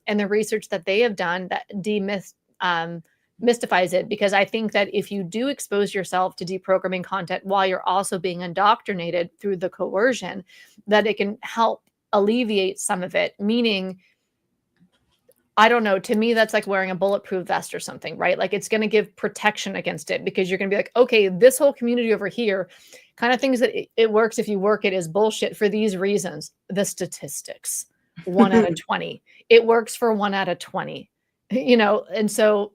and the research that they have done that mystifies it. Because I think that if you do expose yourself to deprogramming content while you're also being indoctrinated through the coercion, that it can help alleviate some of it. Meaning, I don't know, to me, that's like wearing a bulletproof vest or something, right? Like it's going to give protection against it because you're going to be like, okay, this whole community over here kind of thinks that it works if you work it is bullshit for these reasons. The statistics, 1 out of 20. It works for 1 out of 20, you know? And so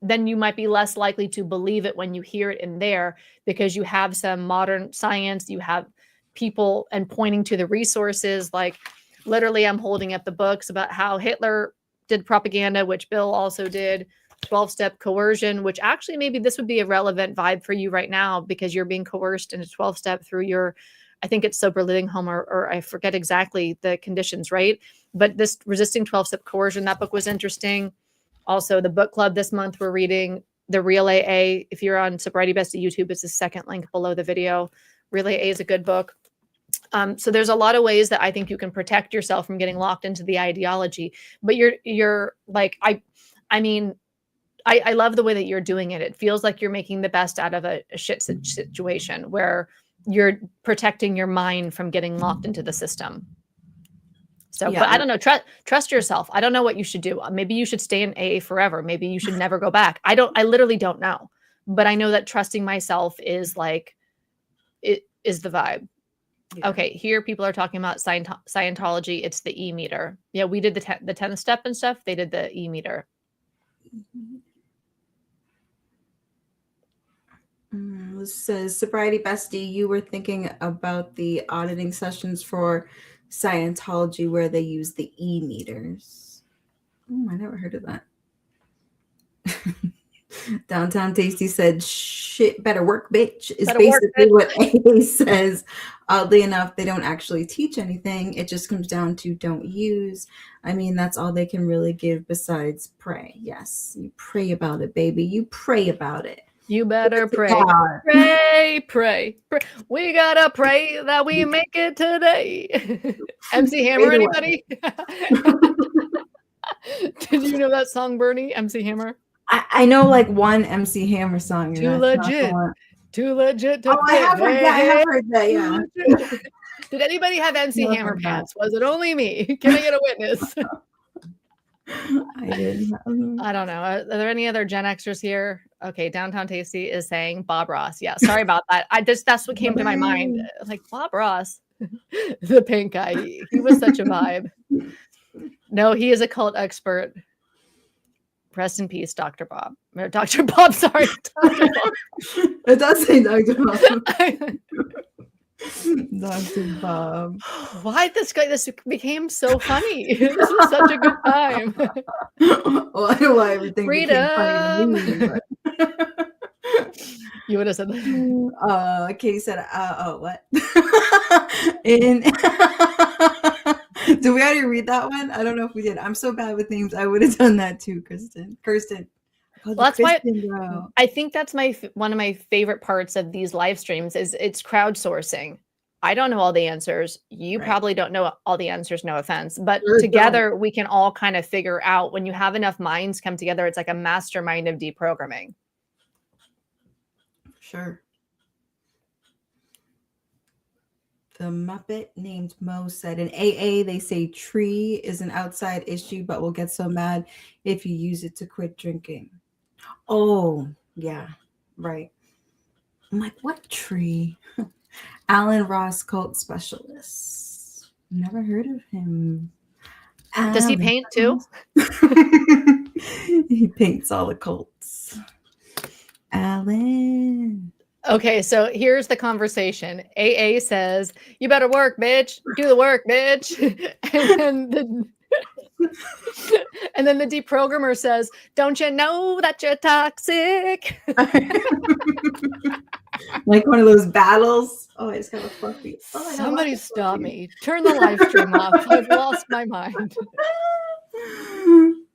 then you might be less likely to believe it when you hear it in there because you have some modern science, you have people and pointing to the resources. Like literally I'm holding up the books about how Hitler did propaganda, which Bill also did, 12-step coercion, which actually maybe this would be a relevant vibe for you right now because you're being coerced in a 12-step through your, I think it's sober living home or I forget exactly the conditions, right? But this resisting 12-step coercion, that book was interesting. Also the book club this month, we're reading The Real AA. If you're on Sobriety Bestie YouTube, it's the second link below the video. Real AA is a good book. So there's a lot of ways that I think you can protect yourself from getting locked into the ideology, but you're like, I mean, I love the way that you're doing it. It feels like you're making the best out of a shit situation where you're protecting your mind from getting locked into the system. So, but I don't know, trust yourself. I don't know what you should do. Maybe you should stay in AA forever. Maybe you should never go back. I literally don't know, but I know that trusting myself is like, it is the vibe. Yeah. Okay, here people are talking about Scientology. It's the E-meter. Yeah, we did the 10th step and stuff. They did the E-meter. This says, Sobriety Bestie, you were thinking about the auditing sessions for Scientology where they use the E-meters. Oh, I never heard of that. Downtown Tasty said, shit better work, bitch, is basically what AA says Oddly enough, they don't actually teach anything. It just comes down to don't use. I mean, that's all they can really give besides pray. Yes, you pray about it, baby. You pray about it. You better pray. God. Pray. We gotta pray that we make it today. MC Hammer, Either way. anybody? Did you know that song, Bernie? MC Hammer? I know like one MC Hammer song. and Too that's not the legit. one. Too legit to Oh, I have heard that. I pay. have heard that. Yeah. Did anybody have MC Never Hammer heard that. pants? Was it only me? Can I get a witness? I did. I don't know. Are there any other Gen Xers here? Okay, Downtown Tasty is saying Bob Ross. Yeah, sorry about that. That's what came to my mind. Like Bob Ross, the pink guy. He was such a vibe. No, he is a cult expert. Rest in peace, Dr. Bob. Or Dr. Bob, sorry. Dr. Bob. It does say Dr. Bob. Dr. Bob. Why this became so funny? This was such a good time. Well, I know why everything became funny to me, but- You would have said that. Katie said, oh, what? Did we already read that one? I don't know if we did. I'm so bad with names. I would have done that too, Kirsten. Well, that's why bro. I think that's one of my favorite parts of these live streams is it's crowdsourcing. I don't know all the answers. You Right. probably don't know all the answers, no offense. But Sure together we can all kind of figure out when you have enough minds come together, it's like a mastermind of deprogramming. Sure. The Muppet named Mo said in AA, they say tree is an outside issue, but will get so mad if you use it to quit drinking. Oh, yeah, right. I'm like, what tree? Alan Ross, cult specialist. Never heard of him. Does he Alan paint too? He paints all the cults. Alan. Okay, so here's the conversation. AA says, "You better work, bitch. Do the work, bitch." And then the deprogrammer says, "Don't you know that you're toxic?" Like one of those battles. Oh, I just got a fluffy. Oh, I got Somebody lots of stop fluffies. me. Turn the live stream off. I've lost my mind.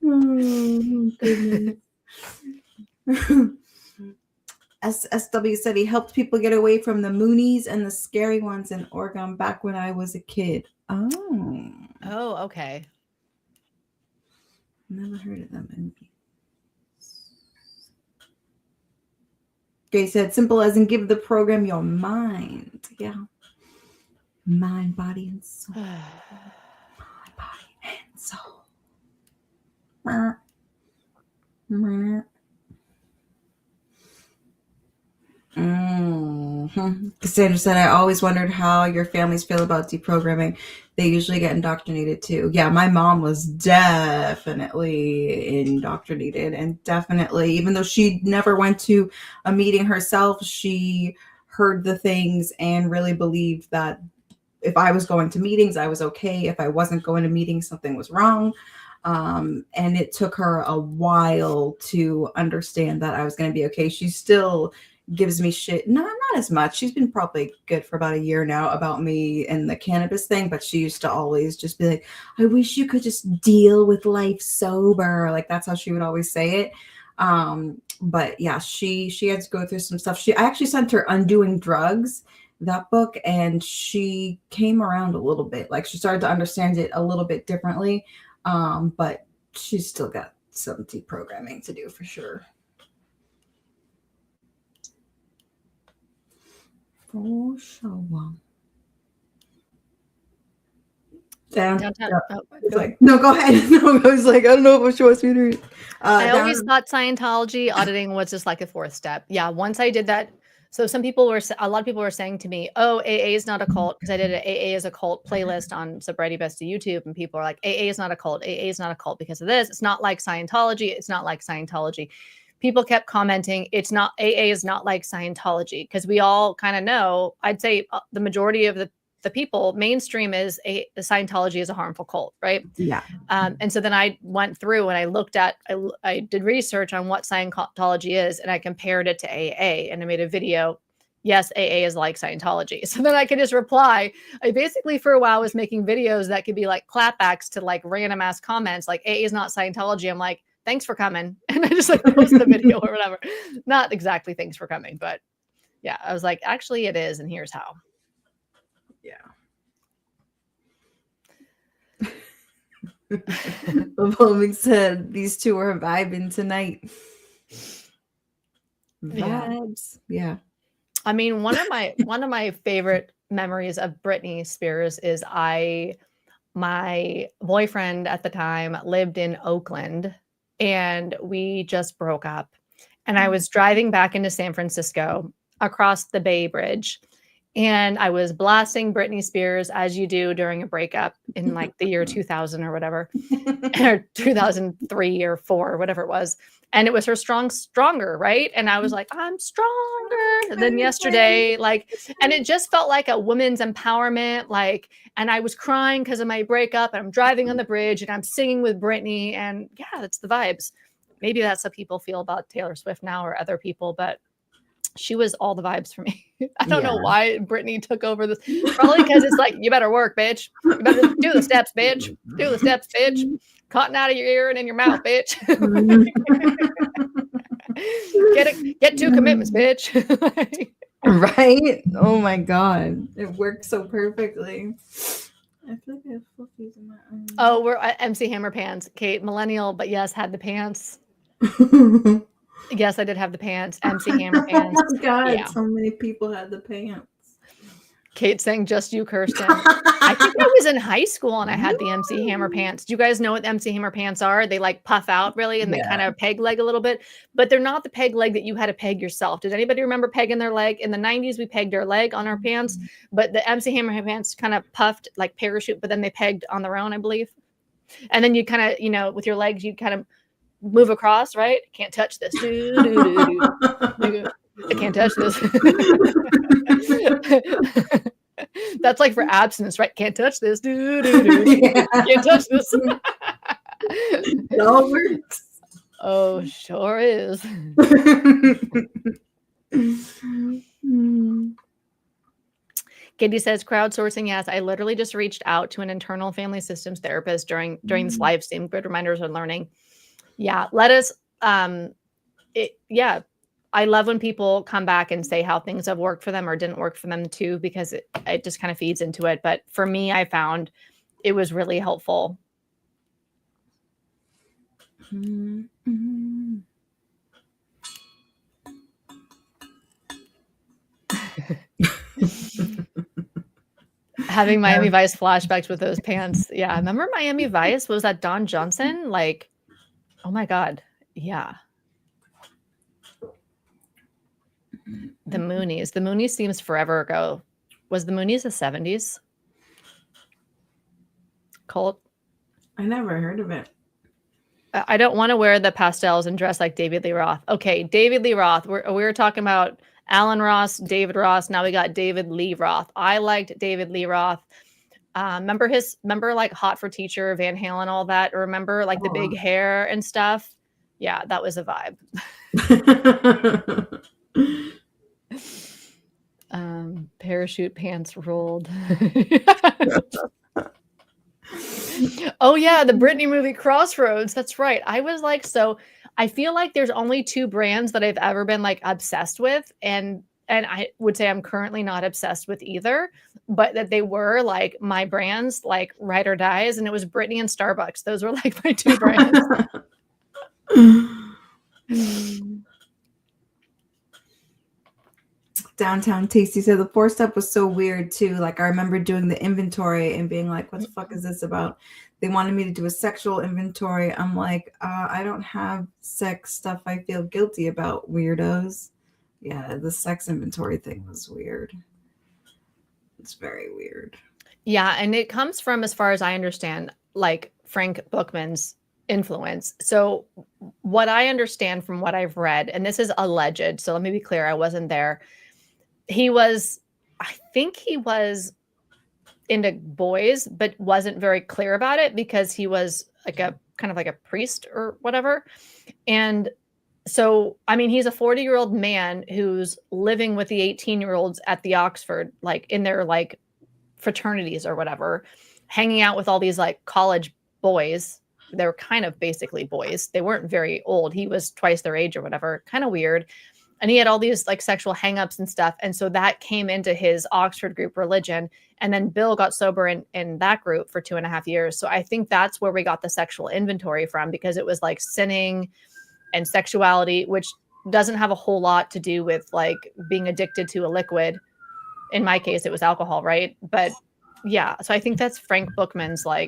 Oh, goodness. SSW said he helped people get away from the Moonies and the scary ones in Oregon back when I was a kid. Oh, Oh, okay. never heard of them movies. Gay said simple as in give the program your mind. Yeah. Mind, body, and soul. Mind, body, and soul. Cassandra said, I always wondered how your families feel about deprogramming. They usually get indoctrinated too. Yeah, my mom was definitely indoctrinated, and definitely, even though she never went to a meeting herself, she heard the things and really believed that if I was going to meetings, I was okay. If I wasn't going to meetings, something was wrong. And it took her a while to understand that I was going to be okay. She still gives me shit. No, not as much. She's been probably good for about a year now about me and the cannabis thing, but she used to always just be like, I wish you could just deal with life sober. Like that's how she would always say it. But yeah, she had to go through some stuff. I actually sent her Undoing Drugs, that book, and she came around a little bit. Like she started to understand it a little bit differently. But she's still got some deprogramming to do for sure. For sure. Downtown. It's like, no, go ahead. No, I was like, I don't know if she wants me to read. I always thought Scientology auditing was just like a fourth step. Yeah, once I did that. So a lot of people were saying to me, oh, AA is not a cult, because I did an AA is a cult playlist on Sobriety Bestie YouTube. And people are like, AA is not a cult. AA is not a cult because of this. It's not like Scientology. It's not like Scientology. People kept commenting, AA is not like Scientology, because we all kind of know, I'd say the majority of the people mainstream is Scientology is a harmful cult, right? Yeah. And so then I went through and I looked at, I did research on what Scientology is, and I compared it to AA, and I made a video yes, AA is like Scientology. So then I could just reply. I basically for a while was making videos that could be like clapbacks to like random ass comments like AA is not Scientology. I'm like, thanks for coming. And I just like post the video or whatever. Not exactly thanks for coming, but yeah, I was like, actually it is. And here's how. Yeah. Evolving said these two are vibing tonight. Vibes. Yeah. I mean, one of my favorite memories of Britney Spears is my boyfriend at the time lived in Oakland and we just broke up. And I was driving back into San Francisco across the Bay Bridge. And I was blasting Britney Spears as you do during a breakup in like the year 2000 or whatever, or 2003 or 4 or whatever it was. And it was her stronger, right? And I was like, I'm stronger than yesterday. Like, and it just felt like a woman's empowerment. Like, and I was crying because of my breakup and I'm driving on the bridge and I'm singing with Britney. And yeah, that's the vibes. Maybe that's how people feel about Taylor Swift now or other people, but she was all the vibes for me. I don't know why Britney took over this. Probably because it's like, you better work, bitch. You better do the steps, bitch. Do the steps, bitch. Cotton out of your ear and in your mouth, bitch. Get 2 commitments, bitch. Right? Oh my god. It worked so perfectly. I feel like I have fluffies in my own. Oh, we're at MC Hammer pants. Kate, millennial, but yes, had the pants. Yes, I did have the pants. MC Hammer pants. Oh god, Yeah. so many people had the pants. Kate saying just you, Kirsten. I think I was in high school and I had the MC Hammer pants. Do you guys know what MC Hammer pants are? They like puff out really and they kind of peg leg a little bit, but they're not the peg leg that you had to peg yourself. Does anybody remember pegging their leg? In the 90s, we pegged our leg on our pants, but the MC Hammer pants kind of puffed like parachute, but then they pegged on their own, I believe. And then you kind of, with your legs, you kind of move across, right? Can't touch this. I can't touch this. That's like for abstinence, right? Can't touch this. Can't touch this. It all works. Oh, sure is. Katie says crowdsourcing. Yes, I literally just reached out to an internal family systems therapist during this live stream. Good reminders on learning. Yeah, let us. I love when people come back and say how things have worked for them or didn't work for them too, because it just kind of feeds into it. But for me, I found it was really helpful. Having Miami Vice flashbacks with those pants. Yeah, I remember Miami Vice. Was that Don Johnson? Like, oh my God. Yeah. The Moonies. The Moonies seems forever ago. Was the Moonies the 70s? Cult? I never heard of it. I don't want to wear the pastels and dress like David Lee Roth. Okay, David Lee Roth. We were talking about Alan Ross, David Ross. Now we got David Lee Roth. I liked David Lee Roth. Remember like Hot for Teacher, Van Halen, all that? Remember like the big hair and stuff? Yeah, that was a vibe. Parachute pants rolled. Oh yeah, the Britney movie Crossroads. That's right. I was like, so I feel like there's only 2 brands that I've ever been like obsessed with, and I would say I'm currently not obsessed with either, but that they were like my brands, like ride or dies, and it was Britney and Starbucks. Those were like my 2 brands. Downtown Tasty said the 4-step was so weird too. Like I remember doing the inventory and being like, what the fuck is this about? They wanted me to do a sexual inventory. I'm like, I don't have sex stuff I feel guilty about, weirdos. Yeah, the sex inventory thing was weird. It's very weird. Yeah, and it comes from, as far as I understand, like Frank Bookman's influence. So what I understand from what I've read, and this is alleged, so let me be clear, I wasn't there. I think he was into boys, but wasn't very clear about it because he was like a kind of like a priest or whatever. And So, I mean, he's a 40-year-old man who's living with the 18-year-olds at the Oxford, like in their like fraternities or whatever, hanging out with all these like college boys. They were kind of basically boys. They weren't very old. He was twice their age or whatever. Kind of weird. And he had all these like sexual hangups and stuff. And so that came into his Oxford group religion. And then Bill got sober in that group for 2.5 years. So I think that's where we got the sexual inventory from, because it was like sinning and sexuality, which doesn't have a whole lot to do with like being addicted to a liquid. In my case, it was alcohol, right? But yeah, so I think that's Frank Bookman's like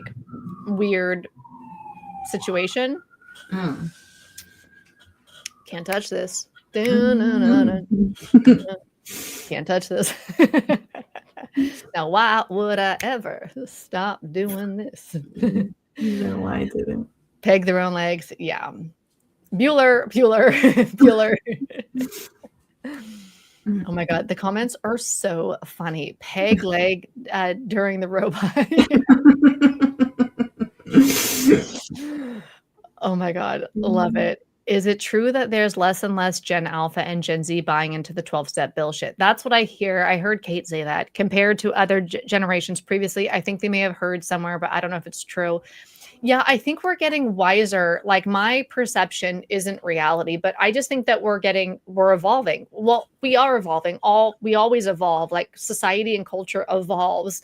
weird situation. Can't touch this. Can't touch this. Now, why would I ever stop doing this? No, I didn't. Peg their own legs. Yeah. Bueller. Oh my God. The comments are so funny. Peg leg during the robot. Oh my God. Love it. Is it true that there's less and less Gen Alpha and Gen Z buying into the 12-step bullshit? That's what I hear. I heard Kate say that compared to other generations previously. I think they may have heard somewhere, but I don't know if it's true. Yeah, I think we're getting wiser. Like my perception isn't reality, but I just think that we're evolving. Well, we are evolving. We always evolve. Like society and culture evolves.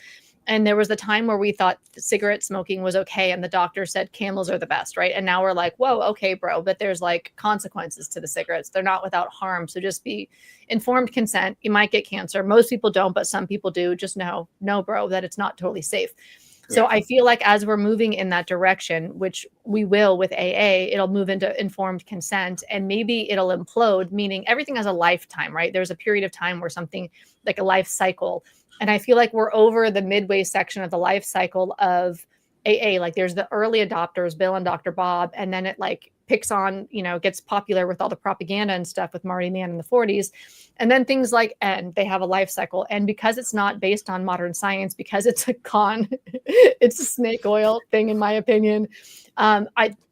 And there was the time where we thought cigarette smoking was okay. And the doctor said Camels are the best, right? And now we're like, whoa, okay, bro. But there's like consequences to the cigarettes. They're not without harm. So just be informed consent. You might get cancer. Most people don't, but some people do. Just know, bro, that it's not totally safe. So I feel like as we're moving in that direction, which we will with AA, it'll move into informed consent, and maybe it'll implode, meaning everything has a lifetime, right? There's a period of time where something like a life cycle. And I feel like we're over the midway section of the life cycle of AA. Like there's the early adopters, Bill and Dr. Bob, and then it like picks on, gets popular with all the propaganda and stuff with Marty Mann in the 40s. And then things like N, they have a life cycle. And because it's not based on modern science, because it's a con, it's a snake oil thing, in my opinion,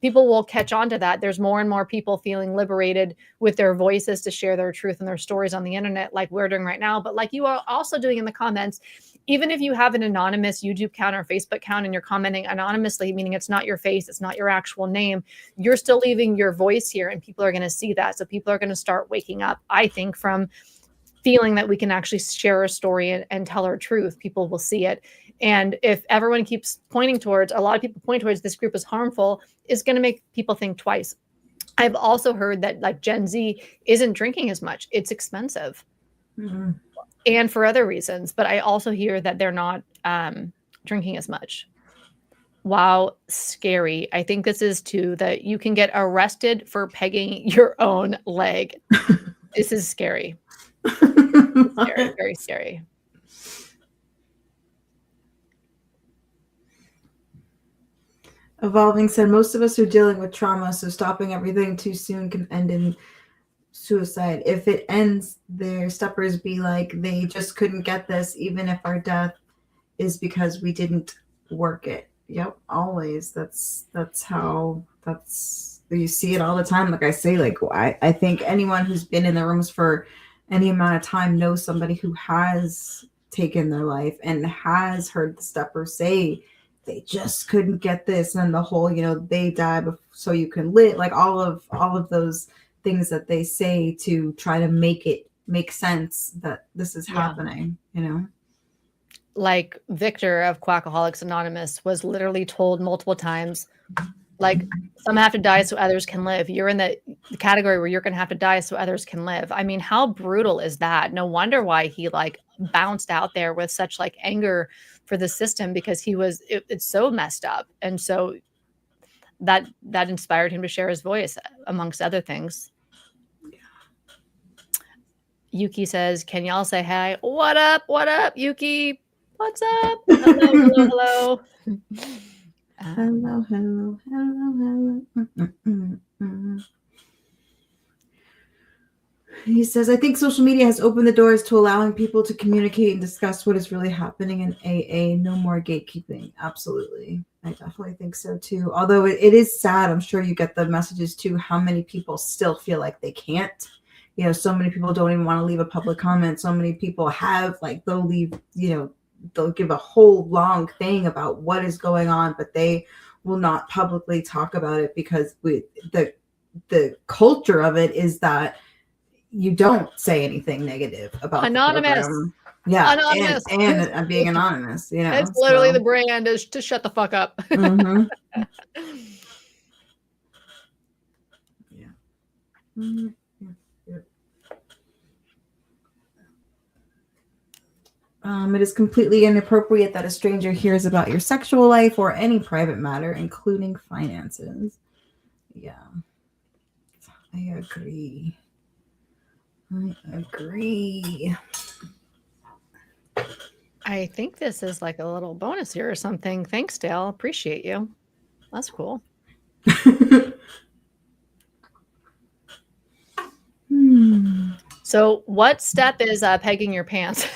people will catch on to that. There's more and more people feeling liberated with their voices to share their truth and their stories on the internet, like we're doing right now. But like you are also doing in the comments, even if you have an anonymous YouTube account or Facebook account and you're commenting anonymously, meaning it's not your face, it's not your actual name, you're still leaving your voice here and people are going to see that. So people are going to start waking up, I think, from feeling that we can actually share a story and tell our truth. People will see it. And if everyone keeps pointing towards, a lot of people point towards this group is harmful, is going to make people think twice. I've also heard that like Gen Z isn't drinking as much. It's expensive. Mm-hmm. And for other reasons, but I also hear that they're not drinking as much. Wow, scary. I think this is too, that you can get arrested for pegging your own leg. This is scary. Scary, very scary. Evolving said most of us are dealing with trauma, so stopping everything too soon can end in suicide. If it ends, their steppers be like, they just couldn't get this, even if our death is because we didn't work it. Yep, always. That's you see it all the time. Like I say, like I think anyone who's been in the rooms for any amount of time knows somebody who has taken their life and has heard the steppers say they just couldn't get this, and the whole, they die so you can live, like all of those things that they say to try to make sense that this is happening, Like Victor of Quackaholics Anonymous was literally told multiple times, like, some have to die so others can live. You're in the category where you're going to have to die so others can live. I mean, how brutal is that? No wonder why he like bounced out there with such like anger for the system, because it's so messed up. And so that inspired him to share his voice, amongst other things. Yuki says, can y'all say hi? What up, Yuki? What's up? Hello. Hello. He says, I think social media has opened the doors to allowing people to communicate and discuss what is really happening in AA. No more gatekeeping. Absolutely. I definitely think so too. Although it is sad. I'm sure you get the messages too, how many people still feel like they can't. You know, so many people don't even want to leave a public comment. So many people have, like, they'll leave, you know, they'll give a whole long thing about what is going on, but they will not publicly talk about it because the culture of it is that you don't say anything negative about Anonymous. the program. Yeah, Anonymous. and being anonymous, you know. It's literally the brand is to shut the fuck up. Mhm. Yeah. Mhm. Yeah. It is completely inappropriate that a stranger hears about your sexual life or any private matter, including finances. Yeah. I agree. I think this is like a little bonus here or something. Thanks, Dale. Appreciate you. That's cool. So what step is pegging your pants?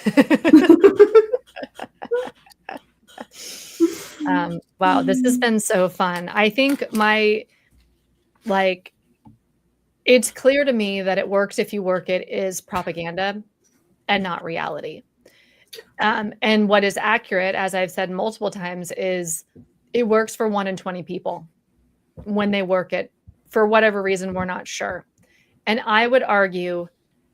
Wow, this has been so fun. I think it's clear to me that it works if you work it is propaganda and not reality. And what is accurate, as I've said multiple times, is it works for 1 in 20 people when they work it. For whatever reason, we're not sure. And I would argue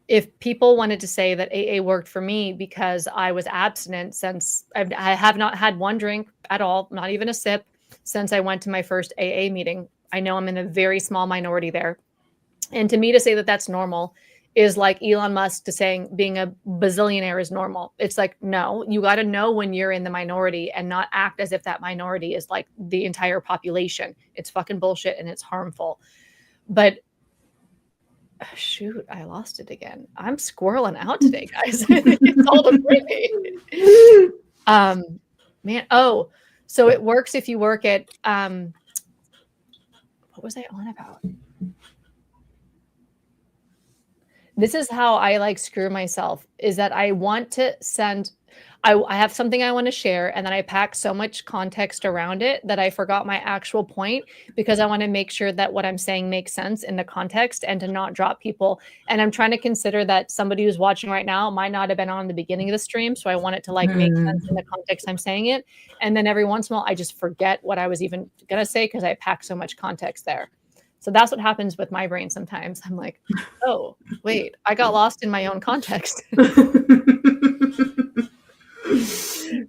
if people wanted to say that AA worked for me because I was abstinent since I have not had one drink at all, not even a sip, since I went to my first AA meeting. I know I'm in a very small minority there. And to me to say that that's normal is like Elon Musk to saying being a bazillionaire is normal. It's like, no, you got to know when you're in the minority and not act as if that minority is like the entire population. It's fucking bullshit and it's harmful. But shoot, I lost it again. I'm squirreling out today, guys. It's all the pretty. Man. Oh, so it works if you work it. What was I on about? This is how I like screw myself, is that I want to send, I have something I want to share, and then I pack so much context around it that I forgot my actual point because I want to make sure that what I'm saying makes sense in the context and to not drop people. And I'm trying to consider that somebody who's watching right now might not have been on the beginning of the stream. So I want it to like make sense in the context I'm saying it. And then every once in a while, I just forget what I was even going to say because I pack so much context there. So that's what happens with my brain sometimes. I'm like, oh, wait, I got lost in my own context.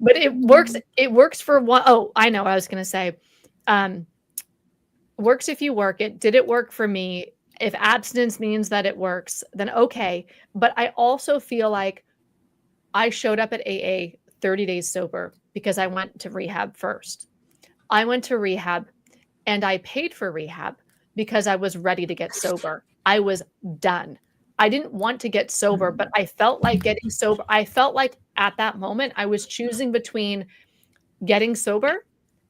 But it works. It works for one. Oh, I know what I was going to say. Works if you work it. Did it work for me? If abstinence means that it works, then okay. But I also feel like I showed up at AA 30 days sober because I went to rehab first. I went to rehab and I paid for rehab because I was ready to get sober. I was done. I didn't want to get sober, but I felt like getting sober. I felt like at that moment, I was choosing between getting sober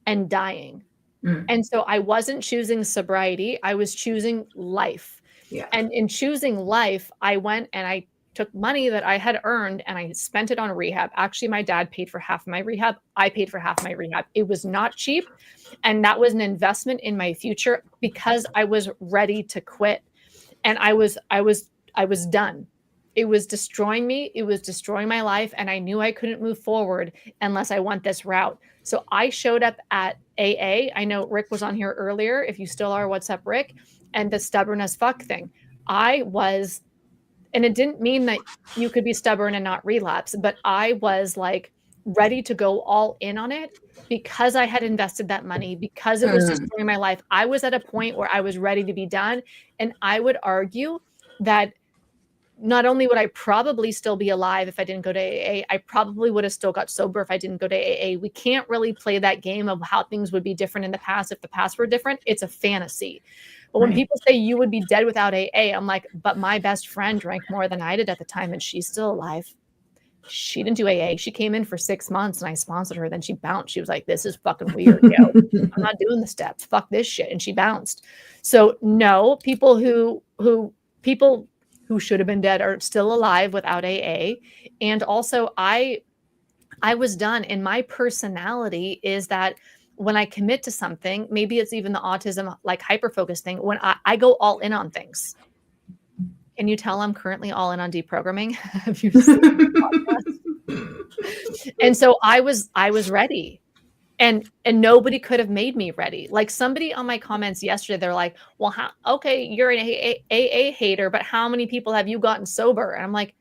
and dying. And so I wasn't choosing sobriety. I was choosing life. Yeah. And in choosing life, I went and I took money that I had earned and I spent it on rehab. Actually, my dad paid for half of my rehab. I paid for half my rehab. It was not cheap. And that was an investment in my future because I was ready to quit. And I was done. It was destroying me. It was destroying my life. And I knew I couldn't move forward unless I went this route. So I showed up at AA. I know Rick was on here earlier. If you still are, what's up, Rick? And the stubborn as fuck thing. I was, and it didn't mean that you could be stubborn and not relapse, but I was like ready to go all in on it because I had invested that money, because it was destroying my life. I was at a point where I was ready to be done. And I would argue that not only would I probably still be alive if I didn't go to AA, I probably would have still got sober if I didn't go to AA. We can't really play that game of how things would be different in the past if the past were different. It's a fantasy. But when people say you would be dead without AA, I'm like, but my best friend drank more than I did at the time and she's still alive. She didn't do AA. She came in for 6 months and I sponsored her. Then she bounced. She was like, this is fucking weird. Yo, I'm not doing the steps. Fuck this shit. And she bounced. So no, people who should have been dead are still alive without AA. And also I was done. And my personality is that when I commit to something, maybe it's even the autism, like hyper focus thing, when I go all in on things. Can you tell I'm currently all in on deprogramming? Have you seen the podcast? And so I was ready. And nobody could have made me ready. Like somebody on my comments yesterday, they're like, well, okay, you're an AA hater, but how many people have you gotten sober? And I'm like,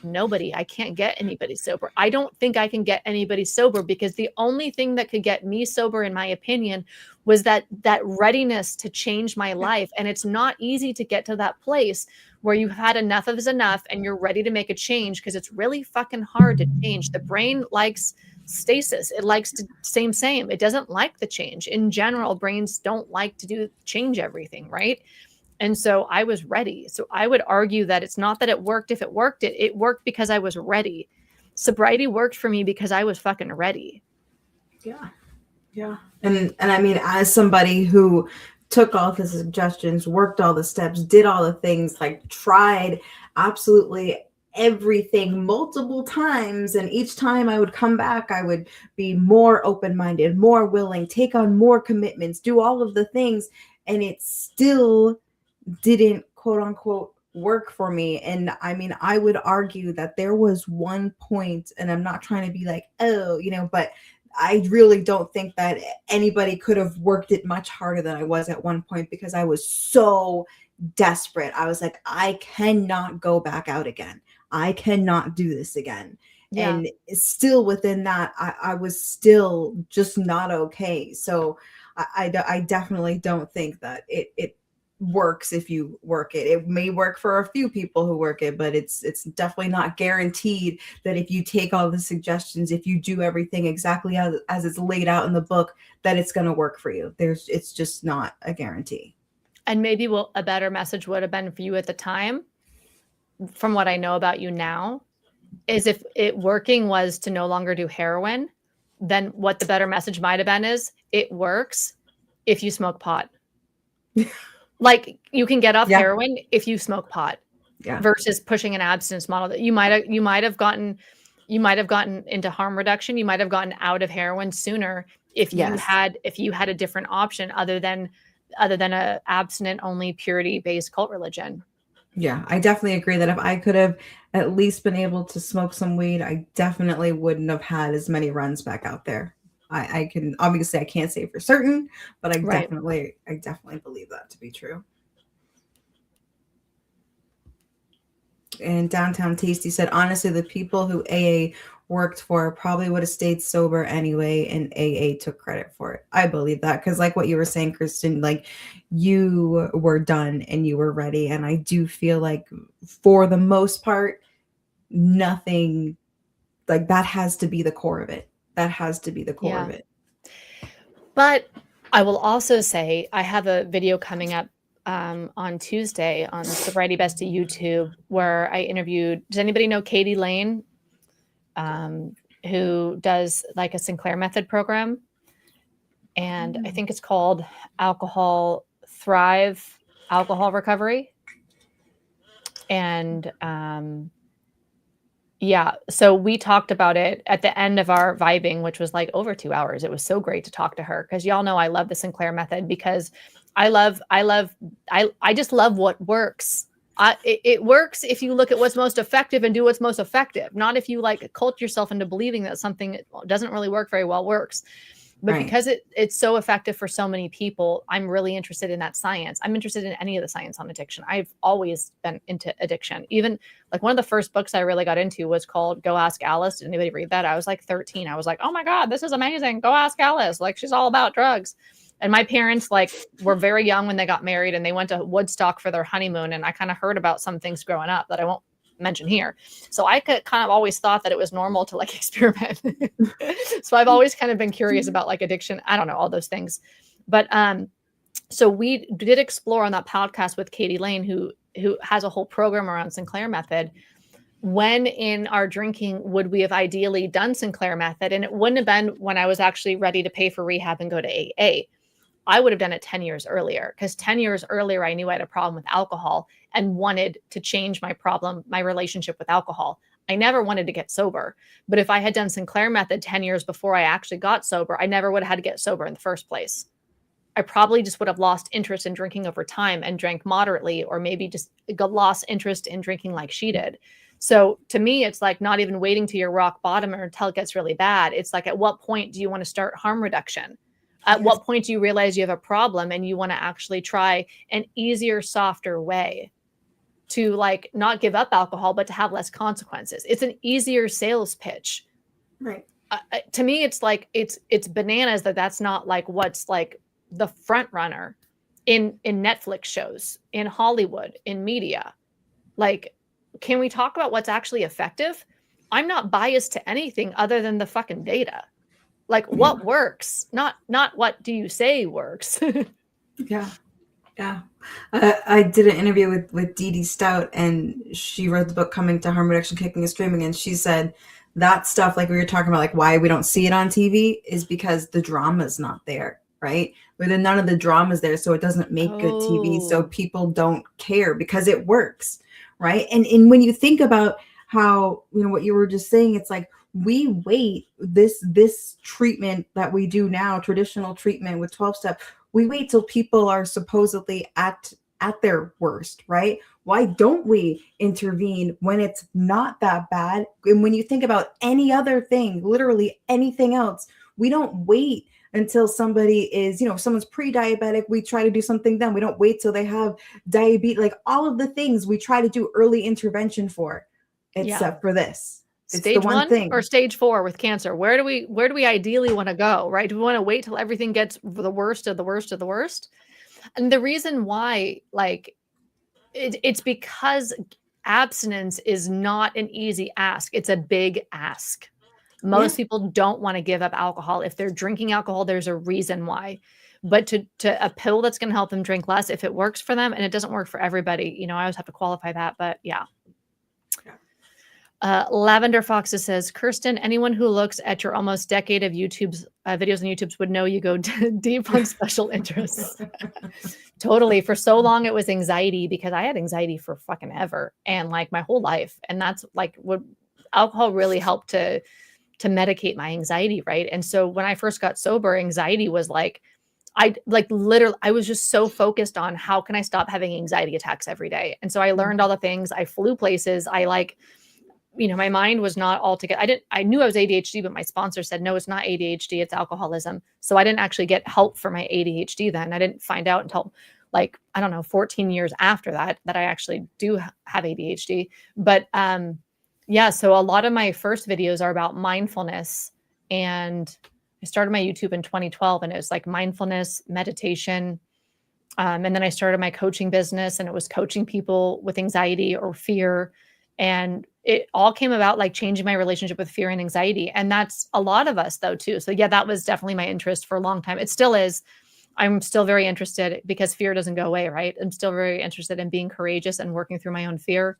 nobody. I can't get anybody sober. I don't think I can get anybody sober, because the only thing that could get me sober, in my opinion, was that readiness to change my life. And it's not easy to get to that place where you've had enough of is enough and you're ready to make a change, because it's really fucking hard to change. The brain likes stasis. It likes to same. It doesn't like the change. In general, brains don't like to change everything, right? And so I was ready. So I would argue that it's not that it worked. If it worked, it worked because I was ready. Sobriety worked for me because I was fucking ready. Yeah. Yeah. And I mean, as somebody who took all the suggestions, worked all the steps, did all the things, like tried absolutely everything multiple times, and each time I would come back, I would be more open-minded, more willing, take on more commitments, do all of the things, and it still didn't, quote unquote, work for me. And I mean, I would argue that there was one point, and I'm not trying to be like, oh, but I really don't think that anybody could have worked it much harder than I was at one point, because I was so desperate. I was like, I cannot go back out again. I cannot do this again. Yeah. And still within that, I was still just not okay. So I definitely don't think that it works if you work it. It may work for a few people who work it, but it's definitely not guaranteed that if you take all the suggestions, if you do everything exactly as it's laid out in the book, that it's going to work for you. It's just not a guarantee. And maybe a better message would have been for you at the time, from what I know about you now, is if it working was to no longer do heroin, then what the better message might have been is it works if you smoke pot. Like you can get off heroin if you smoke pot, versus pushing an abstinence model that you might have gotten into harm reduction. You might have gotten out of heroin sooner if you had a different option other than a abstinent only purity based cult religion. Yeah, I definitely agree that if I could have at least been able to smoke some weed, I definitely wouldn't have had as many runs back out there. I can obviously I can't say for certain, but I definitely believe that to be true. And Downtown Tasty said, honestly, the people who AA worked for probably would have stayed sober anyway, and AA took credit for it. I believe that, because like what you were saying, Kristen, like you were done and you were ready. And I do feel like for the most part, nothing like that has to be the core of it. That has to be the core of it. But I will also say I have a video coming up on Tuesday on Sobriety Bestie YouTube where I interviewed, does anybody know Katie Lane, who does like a Sinclair Method program? And I think it's called Alcohol Thrive Alcohol Recovery. And so we talked about it at the end of our vibing, which was like over 2 hours. It was so great to talk to her, because y'all know I love the Sinclair Method, because I just love what works. It works if you look at what's most effective and do what's most effective, not if you like cult yourself into believing that something doesn't really work very well works. But because it's so effective for so many people, I'm really interested in that science. I'm interested in any of the science on addiction. I've always been into addiction. Even like one of the first books I really got into was called Go Ask Alice. Did anybody read that? I was like 13. I was like, oh my God, this is amazing. Go ask Alice. Like she's all about drugs. And my parents like were very young when they got married, and they went to Woodstock for their honeymoon. And I kind of heard about some things growing up that I won't mention here. So I could kind of always thought that it was normal to like experiment. So I've always kind of been curious about like addiction. I don't know, all those things. But so we did explore on that podcast with Katie Lane, who has a whole program around Sinclair Method. When in our drinking would we have ideally done Sinclair Method? And it wouldn't have been when I was actually ready to pay for rehab and go to AA. I would have done it 10 years earlier, because 10 years earlier, I knew I had a problem with alcohol and wanted to change my problem, my relationship with alcohol. I never wanted to get sober. But if I had done Sinclair method 10 years before I actually got sober, I never would have had to get sober in the first place. I probably just would have lost interest in drinking over time and drank moderately, or maybe just lost interest in drinking like she did. So to me, it's like not even waiting to your rock bottom or until it gets really bad. It's like, at what point do you want to start harm reduction? At what point do you realize you have a problem and you want to actually try an easier, softer way to like not give up alcohol, but to have less consequences? It's an easier sales pitch. Right. To me, it's like, it's bananas that that's not like what's like the front runner in Netflix shows, in Hollywood, in media. Like, can we talk about what's actually effective? I'm not biased to anything other than the fucking data. Like, what works, not what do you say works. Yeah. I did an interview with Dee Dee Stout, and she wrote the book Coming to Harm Reduction, Kicking and Screaming, and she said that stuff, like we were talking about, like why we don't see it on TV is because the drama's not there, right? Where none of the drama's there, so it doesn't make good TV, so people don't care because it works, right? And when you think about how, you know, what you were just saying, it's like we wait this treatment that we do now, traditional treatment with 12-step, we wait till people are supposedly at their worst, right? Why don't we intervene when it's not that bad? And when you think about any other thing, literally anything else, we don't wait until somebody is, you know, if someone's pre-diabetic, we try to do something then. We don't wait till they have diabetes. Like all of the things we try to do early intervention for, except for this. It's Stage the one thing. or stage 4 with cancer. Where do we ideally want to go, right? Do we want to wait till everything gets the worst of the worst of the worst? And the reason why, like, it's because abstinence is not an easy ask. It's a big ask. Most people don't want to give up alcohol. If they're drinking alcohol, there's a reason why. But to a pill that's going to help them drink less, if it works for them, and it doesn't work for everybody, you know, I always have to qualify that. But yeah. Lavender Foxes says, Kirsten, anyone who looks at your almost decade of YouTube's videos on YouTube would know you go deep on special interests. Totally. For so long, it was anxiety, because I had anxiety for fucking ever and like my whole life. And that's like what alcohol really helped to medicate my anxiety. Right. And so when I first got sober, anxiety was like, I was just so focused on how can I stop having anxiety attacks every day. And so I learned all the things. I flew places. You know, my mind was not all together. I knew I was ADHD, but my sponsor said, no, it's not ADHD, it's alcoholism. So I didn't actually get help for my ADHD then. I didn't find out until like, I don't know, 14 years after that I actually do have ADHD. But yeah, so a lot of my first videos are about mindfulness. And I started my YouTube in 2012, and it was like mindfulness, meditation. And then I started my coaching business, and it was coaching people with anxiety or fear. And it all came about like changing my relationship with fear and anxiety. And that's a lot of us though, too. So yeah, that was definitely my interest for a long time. It still is. I'm still very interested because fear doesn't go away, right? I'm still very interested in being courageous and working through my own fear.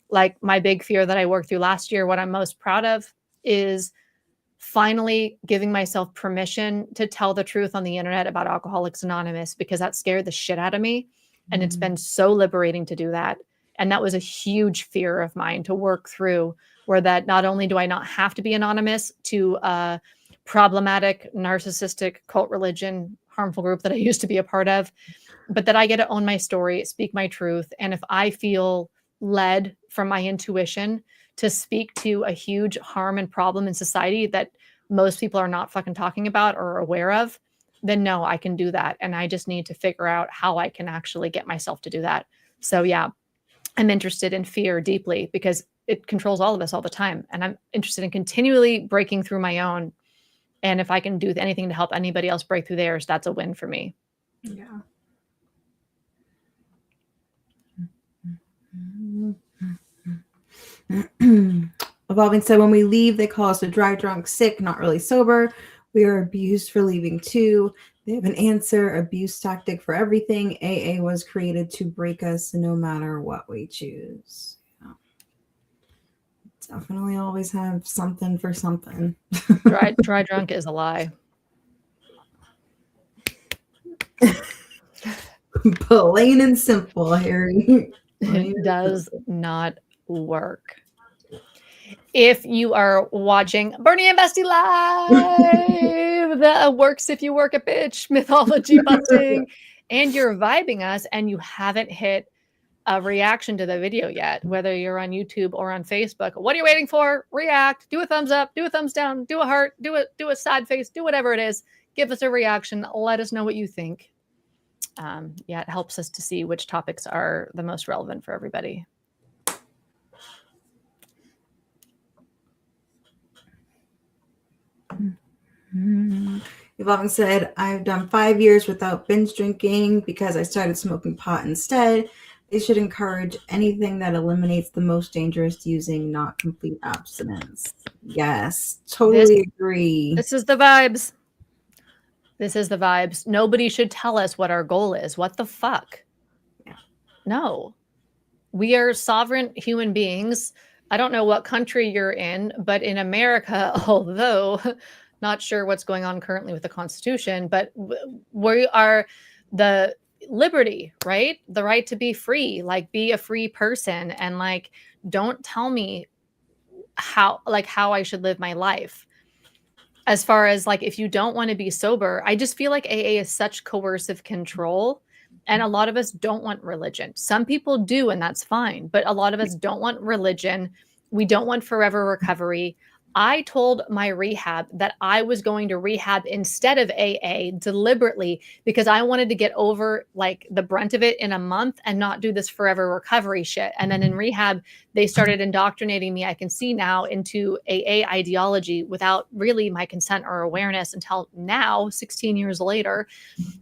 Like my big fear that I worked through last year, what I'm most proud of is finally giving myself permission to tell the truth on the internet about Alcoholics Anonymous, because that scared the shit out of me. And it's been so liberating to do that. And that was a huge fear of mine to work through, where that not only do I not have to be anonymous to a problematic, narcissistic cult religion, harmful group that I used to be a part of, but that I get to own my story, speak my truth. And if I feel led from my intuition to speak to a huge harm and problem in society that most people are not fucking talking about or aware of, then no, I can do that. And I just need to figure out how I can actually get myself to do that. So yeah, I'm interested in fear deeply because it controls all of us all the time. And I'm interested in continually breaking through my own. And if I can do anything to help anybody else break through theirs, that's a win for me. Yeah. Evolving said, when we leave, they call us a dry, drunk, sick, not really sober. We are abused for leaving too. They have an answer, abuse tactic for everything. AA was created to break us no matter what we choose. Yeah. Definitely always have something for something. Dry drunk is a lie. Plain and simple, Harry. It does not work. If you are watching Bernie and Bestie Live, that works if you work a bitch, mythology busting, and you're vibing us and you haven't hit a reaction to the video yet, whether you're on YouTube or on Facebook. What are you waiting for? React, do a thumbs up, do a thumbs down, do a heart, do a sad face, do whatever it is. Give us a reaction. Let us know what you think. Yeah, it helps us to see which topics are the most relevant for everybody. Evolving said, I've done 5 years without binge drinking because I started smoking pot instead. They should encourage anything that eliminates the most dangerous using, not complete abstinence. Yes, totally agree. This is the vibes. This is the vibes. Nobody should tell us what our goal is. What the fuck? Yeah. No. We are sovereign human beings. I don't know what country you're in, but in America, although not sure what's going on currently with the Constitution, but we are the liberty, right? The right to be free, like be a free person, and like don't tell me how I should live my life. As far as like if you don't want to be sober, I just feel like AA is such coercive control. And a lot of us don't want religion. Some people do, and that's fine. But a lot of us don't want religion. We don't want forever recovery. I told my rehab that I was going to rehab instead of AA deliberately because I wanted to get over like the brunt of it in a month and not do this forever recovery shit. And then in rehab, they started indoctrinating me, I can see now, into AA ideology without really my consent or awareness until now, 16 years later,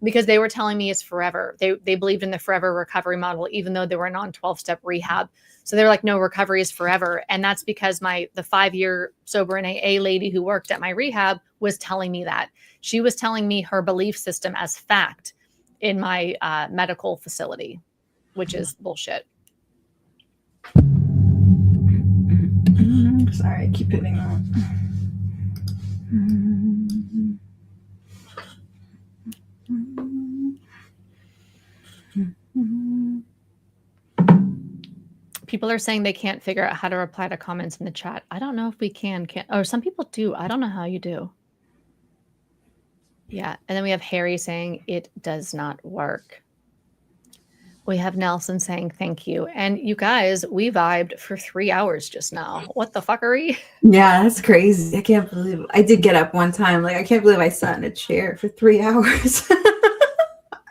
because they were telling me it's forever. They believed in the forever recovery model, even though they were on 12-step rehab. So they're like, no, recovery is forever. And that's because the 5-year sober in AA lady who worked at my rehab was telling me that. She was telling me her belief system as fact in my medical facility, which is bullshit. Sorry, I keep hitting that. People are saying they can't figure out how to reply to comments in the chat. I don't know if we can. Or some people do. I don't know how you do. Yeah. And then we have Harry saying it does not work. We have Nelson saying thank you. And you guys, we vibed for 3 hours just now. What the fuckery? Yeah, that's crazy. I can't believe I did get up one time. Like, I can't believe I sat in a chair for 3 hours.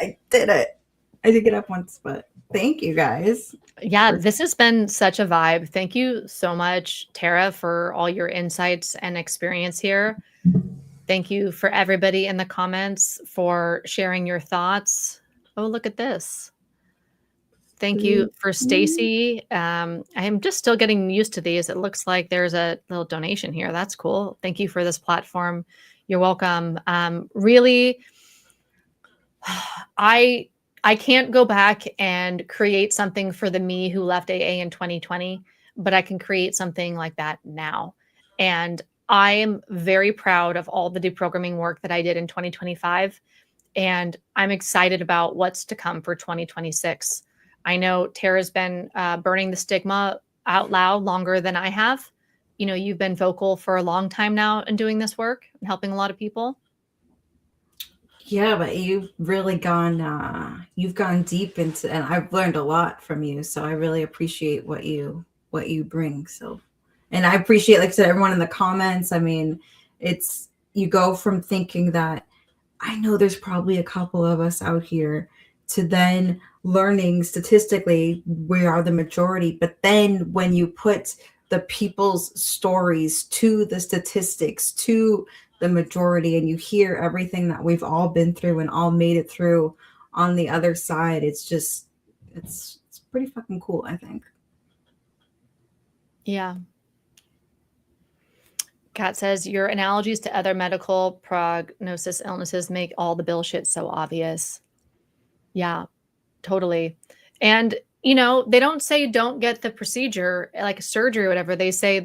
I did it. I did get up once, but thank you guys. Yeah, this has been such a vibe. Thank you so much, Tara, for all your insights and experience here. Thank you for everybody in the comments for sharing your thoughts. Oh, look at this. Thank you for Stacy. I am just still getting used to these. It looks like there's a little donation here. That's cool. Thank you for this platform. You're welcome. Really, I can't go back and create something for the me who left AA in 2020, but I can create something like that now. And I am very proud of all the deprogramming work that I did in 2025. And I'm excited about what's to come for 2026. I know Tara's been burning the stigma out loud longer than I have. You know, you've been vocal for a long time now in doing this work and helping a lot of people. Yeah, but you've really you've gone deep into, and I've learned a lot from you. So I really appreciate what you bring. So, and I appreciate, like I said, everyone in the comments. I mean, you go from thinking that I know there's probably a couple of us out here to then learning statistically we are the majority. But then when you put the people's stories to the statistics, to the majority, and you hear everything that we've all been through and all made it through on the other side, it's pretty fucking cool, I think. Yeah. Kat says, your analogies to other medical prognosis illnesses make all the bullshit so obvious. Yeah, totally. And, you know, they don't say don't get the procedure, like surgery or whatever. They say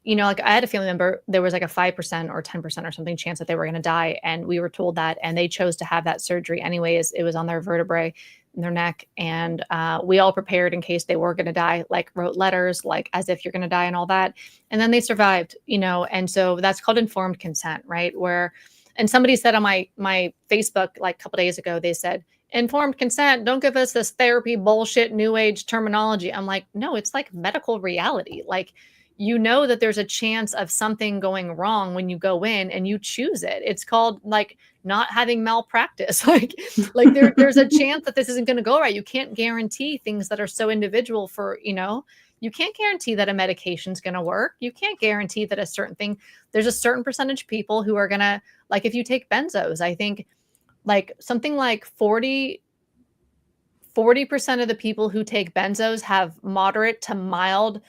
you know, like I had a family member, there was like a 5% or 10% or something chance that they were going to die. And we were told that, and they chose to have that surgery anyways. It was on their vertebrae in their neck. And we all prepared in case they were going to die, like wrote letters, like as if you're going to die and all that. And then they survived, you know, and so that's called informed consent, right? Where, and somebody said on my Facebook, like a couple days ago, they said, informed consent, don't give us this therapy bullshit, new age terminology. I'm like, no, it's like medical reality. Like, you know that there's a chance of something going wrong when you go in and you choose it. It's called like not having malpractice. like there's a chance that this isn't going to go right. You can't guarantee things that are so individual for, you know, you can't guarantee that a medication is going to work. You can't guarantee that a certain thing, there's a certain percentage of people who are going to, like if you take benzos, I think like something like 40% of the people who take benzos have moderate to mild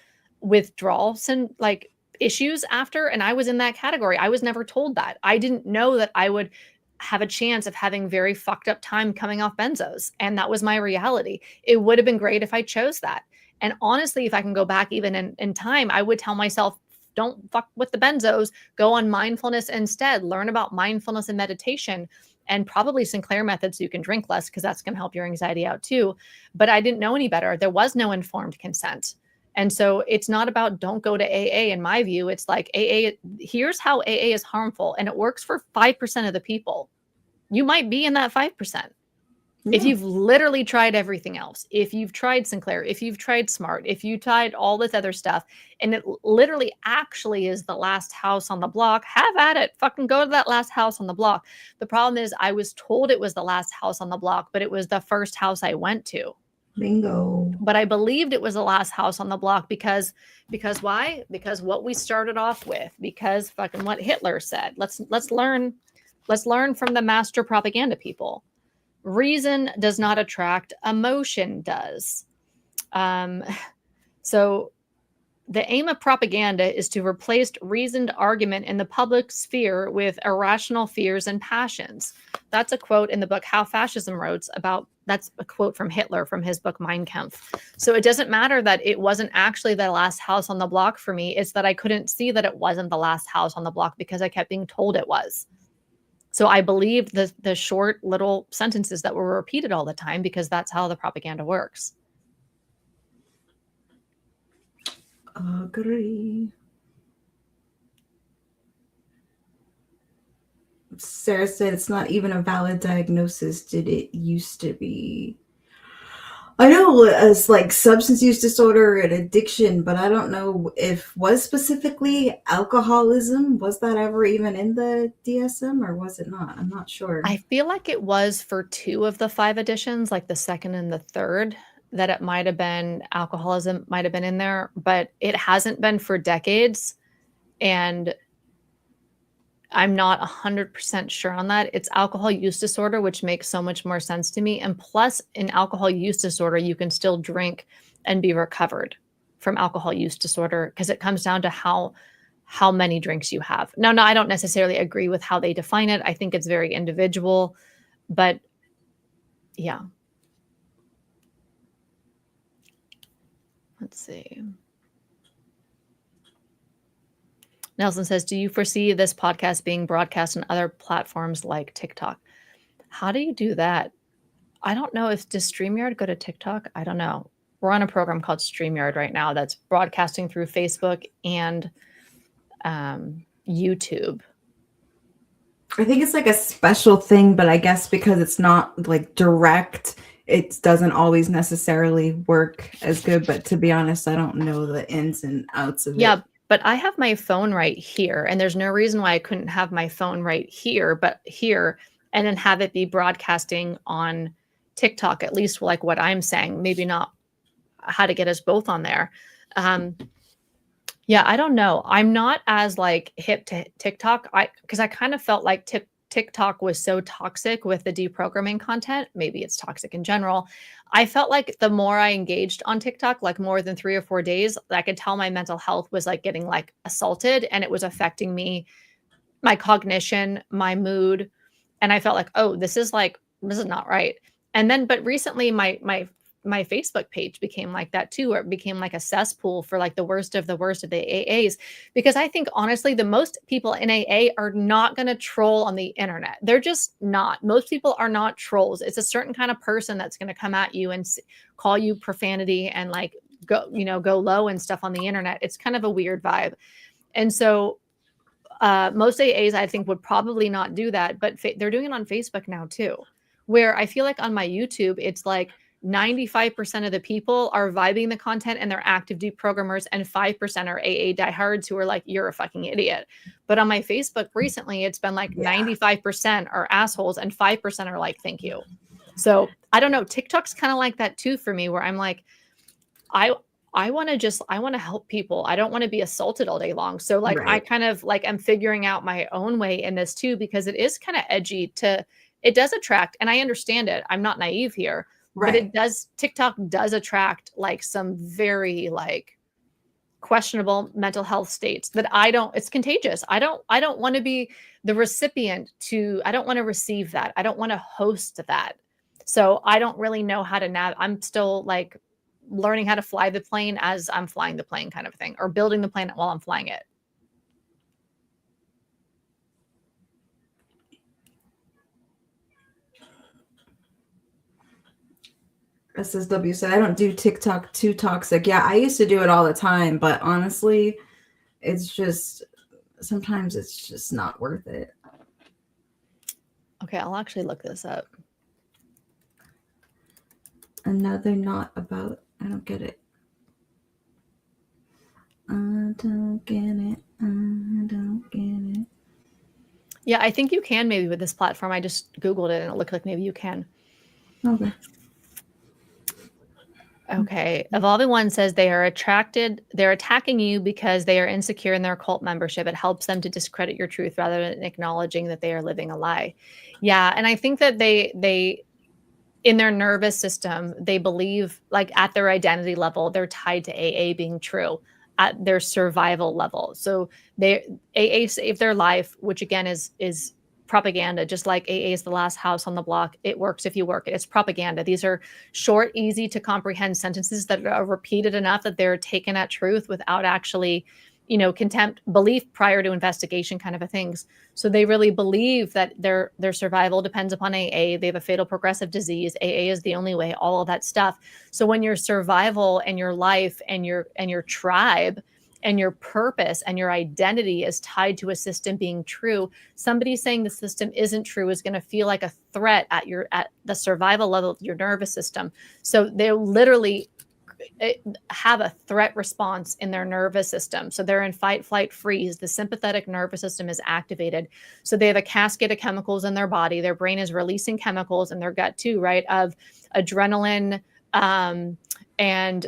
withdrawal like issues after, and I was in that category. I was never told that. I didn't know that I would have a chance of having very fucked up time coming off benzos, and that was my reality. It would have been great if I chose that. And honestly, if I can go back even in time, I would tell myself, don't fuck with the benzos, go on mindfulness instead, learn about mindfulness and meditation, and probably Sinclair methods so you can drink less, because that's going to help your anxiety out too. But I didn't know any better. There was no informed consent. And so it's not about don't go to AA. In my view, it's like AA, here's how AA is harmful, and it works for 5% of the people. You might be in that 5%. Yeah. If you've literally tried everything else, if you've tried Sinclair, if you've tried Smart, if you tried all this other stuff, and it literally actually is the last house on the block, have at it. Fucking go to that last house on the block. The problem is I was told it was the last house on the block, but it was the first house I went to. Bingo. But I believed it was the last house on the block because why? Because what we started off with, because fucking what Hitler said. Let's learn from the master propaganda people. Reason does not attract, emotion does. So the aim of propaganda is to replace reasoned argument in the public sphere with irrational fears and passions. That's a quote in the book How Fascism Wrote about, that's a quote from Hitler from his book Mein Kampf. So it doesn't matter that it wasn't actually the last house on the block for me. It's that I couldn't see that it wasn't the last house on the block because I kept being told it was. So I believed the short little sentences that were repeated all the time because that's how the propaganda works. Agree. Sarah said it's not even a valid diagnosis. Did it used to be? I know as like substance use disorder and addiction, but I don't know if was specifically alcoholism. Was that ever even in the DSM or was it not? I'm not sure. I feel like it was for 2 of the 5 editions, like the second and the third, that it might have been alcoholism, might have been in there, but it hasn't been for decades. And I'm not 100% sure on that. It's alcohol use disorder, which makes so much more sense to me. And plus, in alcohol use disorder, you can still drink and be recovered from alcohol use disorder because it comes down to how many drinks you have. No, I don't necessarily agree with how they define it. I think it's very individual, but yeah. Let's see. Nelson says, do you foresee this podcast being broadcast on other platforms like TikTok? How do you do that? I don't know. Does StreamYard go to TikTok? I don't know. We're on a program called StreamYard right now that's broadcasting through Facebook and YouTube. I think it's like a special thing, but I guess because it's not like direct, it doesn't always necessarily work as good. But to be honest, I don't know the ins and outs of it. Yeah. But I have my phone right here, and there's no reason why I couldn't have my phone right here, but here, and then have it be broadcasting on TikTok, at least like what I'm saying, maybe not how to get us both on there. Yeah, I don't know. I'm not as like hip to TikTok because I kind of felt like TikTok was so toxic with the deprogramming content. Maybe it's toxic in general. I felt like the more I engaged on TikTok, like more than 3 or 4 days, I could tell my mental health was like getting like assaulted, and it was affecting me, my cognition, my mood. And I felt like, oh, this is not right. And then, but recently my my Facebook page became like that too, or it became like a cesspool for like the worst of the AAs. Because I think honestly, the most people in AA are not going to troll on the internet. They're just not. Most people are not trolls. It's a certain kind of person that's going to come at you and call you profanity and like go low and stuff on the internet. It's kind of a weird vibe. And so most AAs, I think, would probably not do that, but they're doing it on Facebook now too, where I feel like on my YouTube, it's like 95% of the people are vibing the content and they're active deprogrammers, and 5% are AA diehards who are like, you're a fucking idiot. But on my Facebook recently, it's been like 95% are assholes and 5% are like, thank you. So I don't know. TikTok's kind of like that too for me, where I'm like, I want to help people. I don't want to be assaulted all day long. So like, I kind of like, I'm figuring out my own way in this too, because it is kind of edgy it does attract, and I understand it. I'm not naive here, but TikTok does attract like some very like questionable mental health states that it's contagious. I don't want to be the recipient I don't want to receive that. I don't want to host that. So I don't really know how to I'm still like learning how to fly the plane as I'm flying the plane kind of thing, or building the plane while I'm flying it. SSW said, I don't do TikTok too toxic. Yeah, I used to do it all the time, but honestly, sometimes it's just not worth it. Okay, I'll actually look this up. Another not about, I don't get it. I don't get it. Yeah, I think you can maybe with this platform. I just Googled it and it looked like maybe you can. Okay. Evolving One says they're attacking you because they are insecure in their cult membership. It helps them to discredit your truth rather than acknowledging that they are living a lie. Yeah. And I think that they in their nervous system, they believe like at their identity level, they're tied to AA being true at their survival level. So AA saved their life, which again is propaganda. Just like AA is the last house on the block. It works if you work it. It's propaganda. These are short, easy to comprehend sentences that are repeated enough that they're taken at truth without actually, contempt, belief prior to investigation kind of a things. So they really believe that their survival depends upon AA. They have a fatal progressive disease. AA is the only way, all of that stuff. So when your survival and your life and your tribe and your purpose and your identity is tied to a system being true, somebody saying the system isn't true is going to feel like a threat at the survival level of your nervous system. So they literally have a threat response in their nervous system. So they're in fight, flight, freeze. The sympathetic nervous system is activated. So they have a cascade of chemicals in their body. Their brain is releasing chemicals in their gut too, right? Of adrenaline and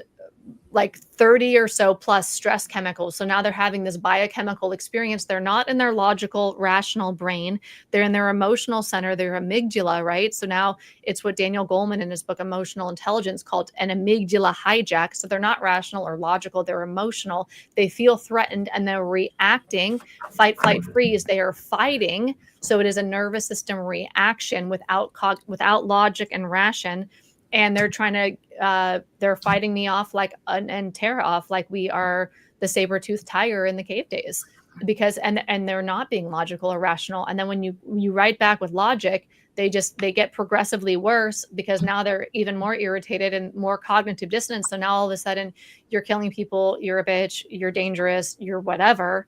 like 30 or so plus stress chemicals. So now they're having this biochemical experience. They're not in their logical, rational brain. They're in their emotional center, their amygdala, right? So now it's what Daniel Goleman in his book, Emotional Intelligence, called an amygdala hijack. So they're not rational or logical. They're emotional. They feel threatened and they're reacting, fight, flight, freeze. They are fighting. So it is a nervous system reaction without logic and ration. And they're trying to, they're fighting me off and Tara off like we are the saber-toothed tiger in the cave days, because, and they're not being logical or rational. And then when you write back with logic, they get progressively worse because now they're even more irritated and more cognitive dissonance. So now all of a sudden you're killing people, you're a bitch, you're dangerous, you're whatever.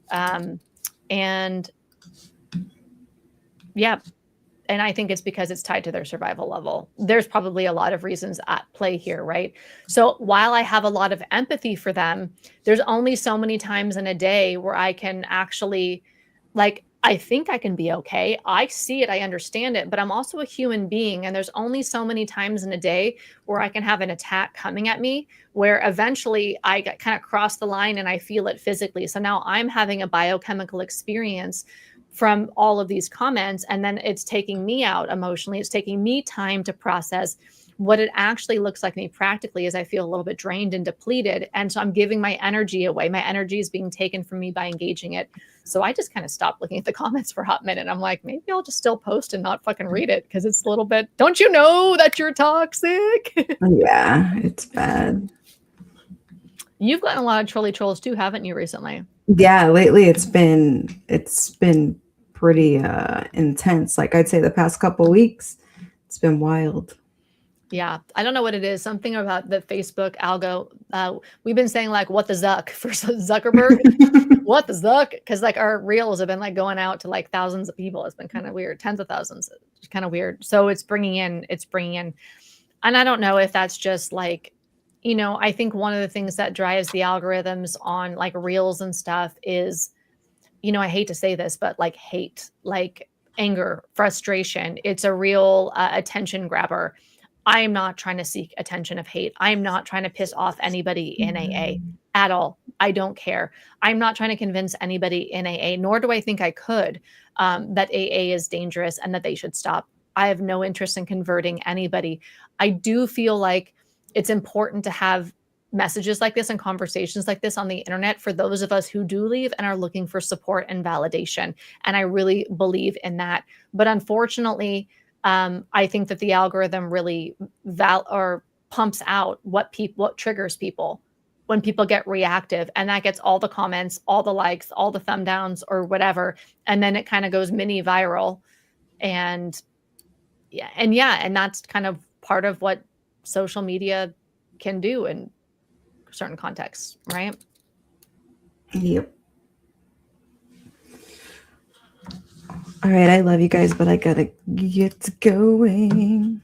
And yeah. And I think it's because it's tied to their survival level. There's probably a lot of reasons at play here, right? So while I have a lot of empathy for them, there's only so many times in a day where I can actually, I think I can be okay. I see it, I understand it, but I'm also a human being. And there's only so many times in a day where I can have an attack coming at me, where eventually I kind of cross the line and I feel it physically. So now I'm having a biochemical experience from all of these comments, and then it's taking me out emotionally. It's taking me time to process, What it actually looks like to me practically is I feel a little bit drained and depleted. And so I'm giving my energy away. My energy is being taken from me by engaging it. So I just kind of stopped looking at the comments for a hot minute. I'm like, maybe I'll just still post and not fucking read it because it's a little bit, don't you know that you're toxic? Yeah, it's bad. You've gotten a lot of trolley trolls too, haven't you, recently? Yeah, lately it's been pretty intense. Like I'd say the past couple weeks, it's been wild. Yeah, I don't know what it is. Something about the Facebook algo. We've been saying like, "What the Zuck" for Zuckerberg. What the Zuck? Because like our reels have been like going out to like thousands of people. It's been kind of weird, tens of thousands. It's kind of weird. So it's bringing in, and I don't know if that's just like, I think one of the things that drives the algorithms on like reels and stuff is, I hate to say this, but like hate, like anger, frustration. It's a real attention grabber. I am not trying to seek attention of hate. I'm not trying to piss off anybody in AA at all. I don't care. I'm not trying to convince anybody in AA, nor do I think I could, that AA is dangerous and that they should stop. I have no interest in converting anybody. I do feel like it's important to have messages like this and conversations like this on the internet for those of us who do leave and are looking for support and validation. And I really believe in that. But unfortunately, I think that the algorithm really pumps out what triggers people when people get reactive, and that gets all the comments, all the likes, all the thumb downs or whatever. And then it kind of goes mini viral. And that's kind of part of what social media can do in certain contexts, right? Yep. All right, I love you guys, but I gotta get going.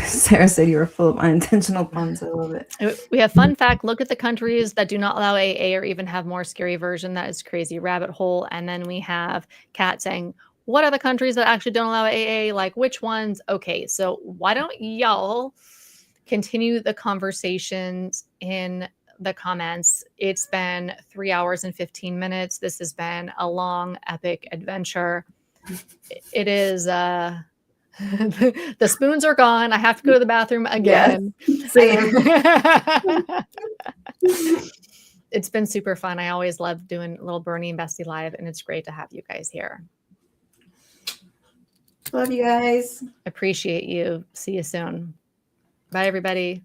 Sarah said you were full of unintentional puns. I love it. We have fun fact. Look at the countries that do not allow AA or even have more scary version. That is crazy rabbit hole. And then we have Kat saying, what are the countries that actually don't allow AA? Like which ones? Okay, so why don't y'all continue the conversations in the comments? It's been 3 hours and 15 minutes. This has been a long, epic adventure. It is the spoons are gone. I have to go to the bathroom again. Yes, same. It's been super fun. I always love doing a little Bernie and Bestie live, and it's great to have you guys here. Love you guys. Appreciate you. See you soon. Bye, everybody.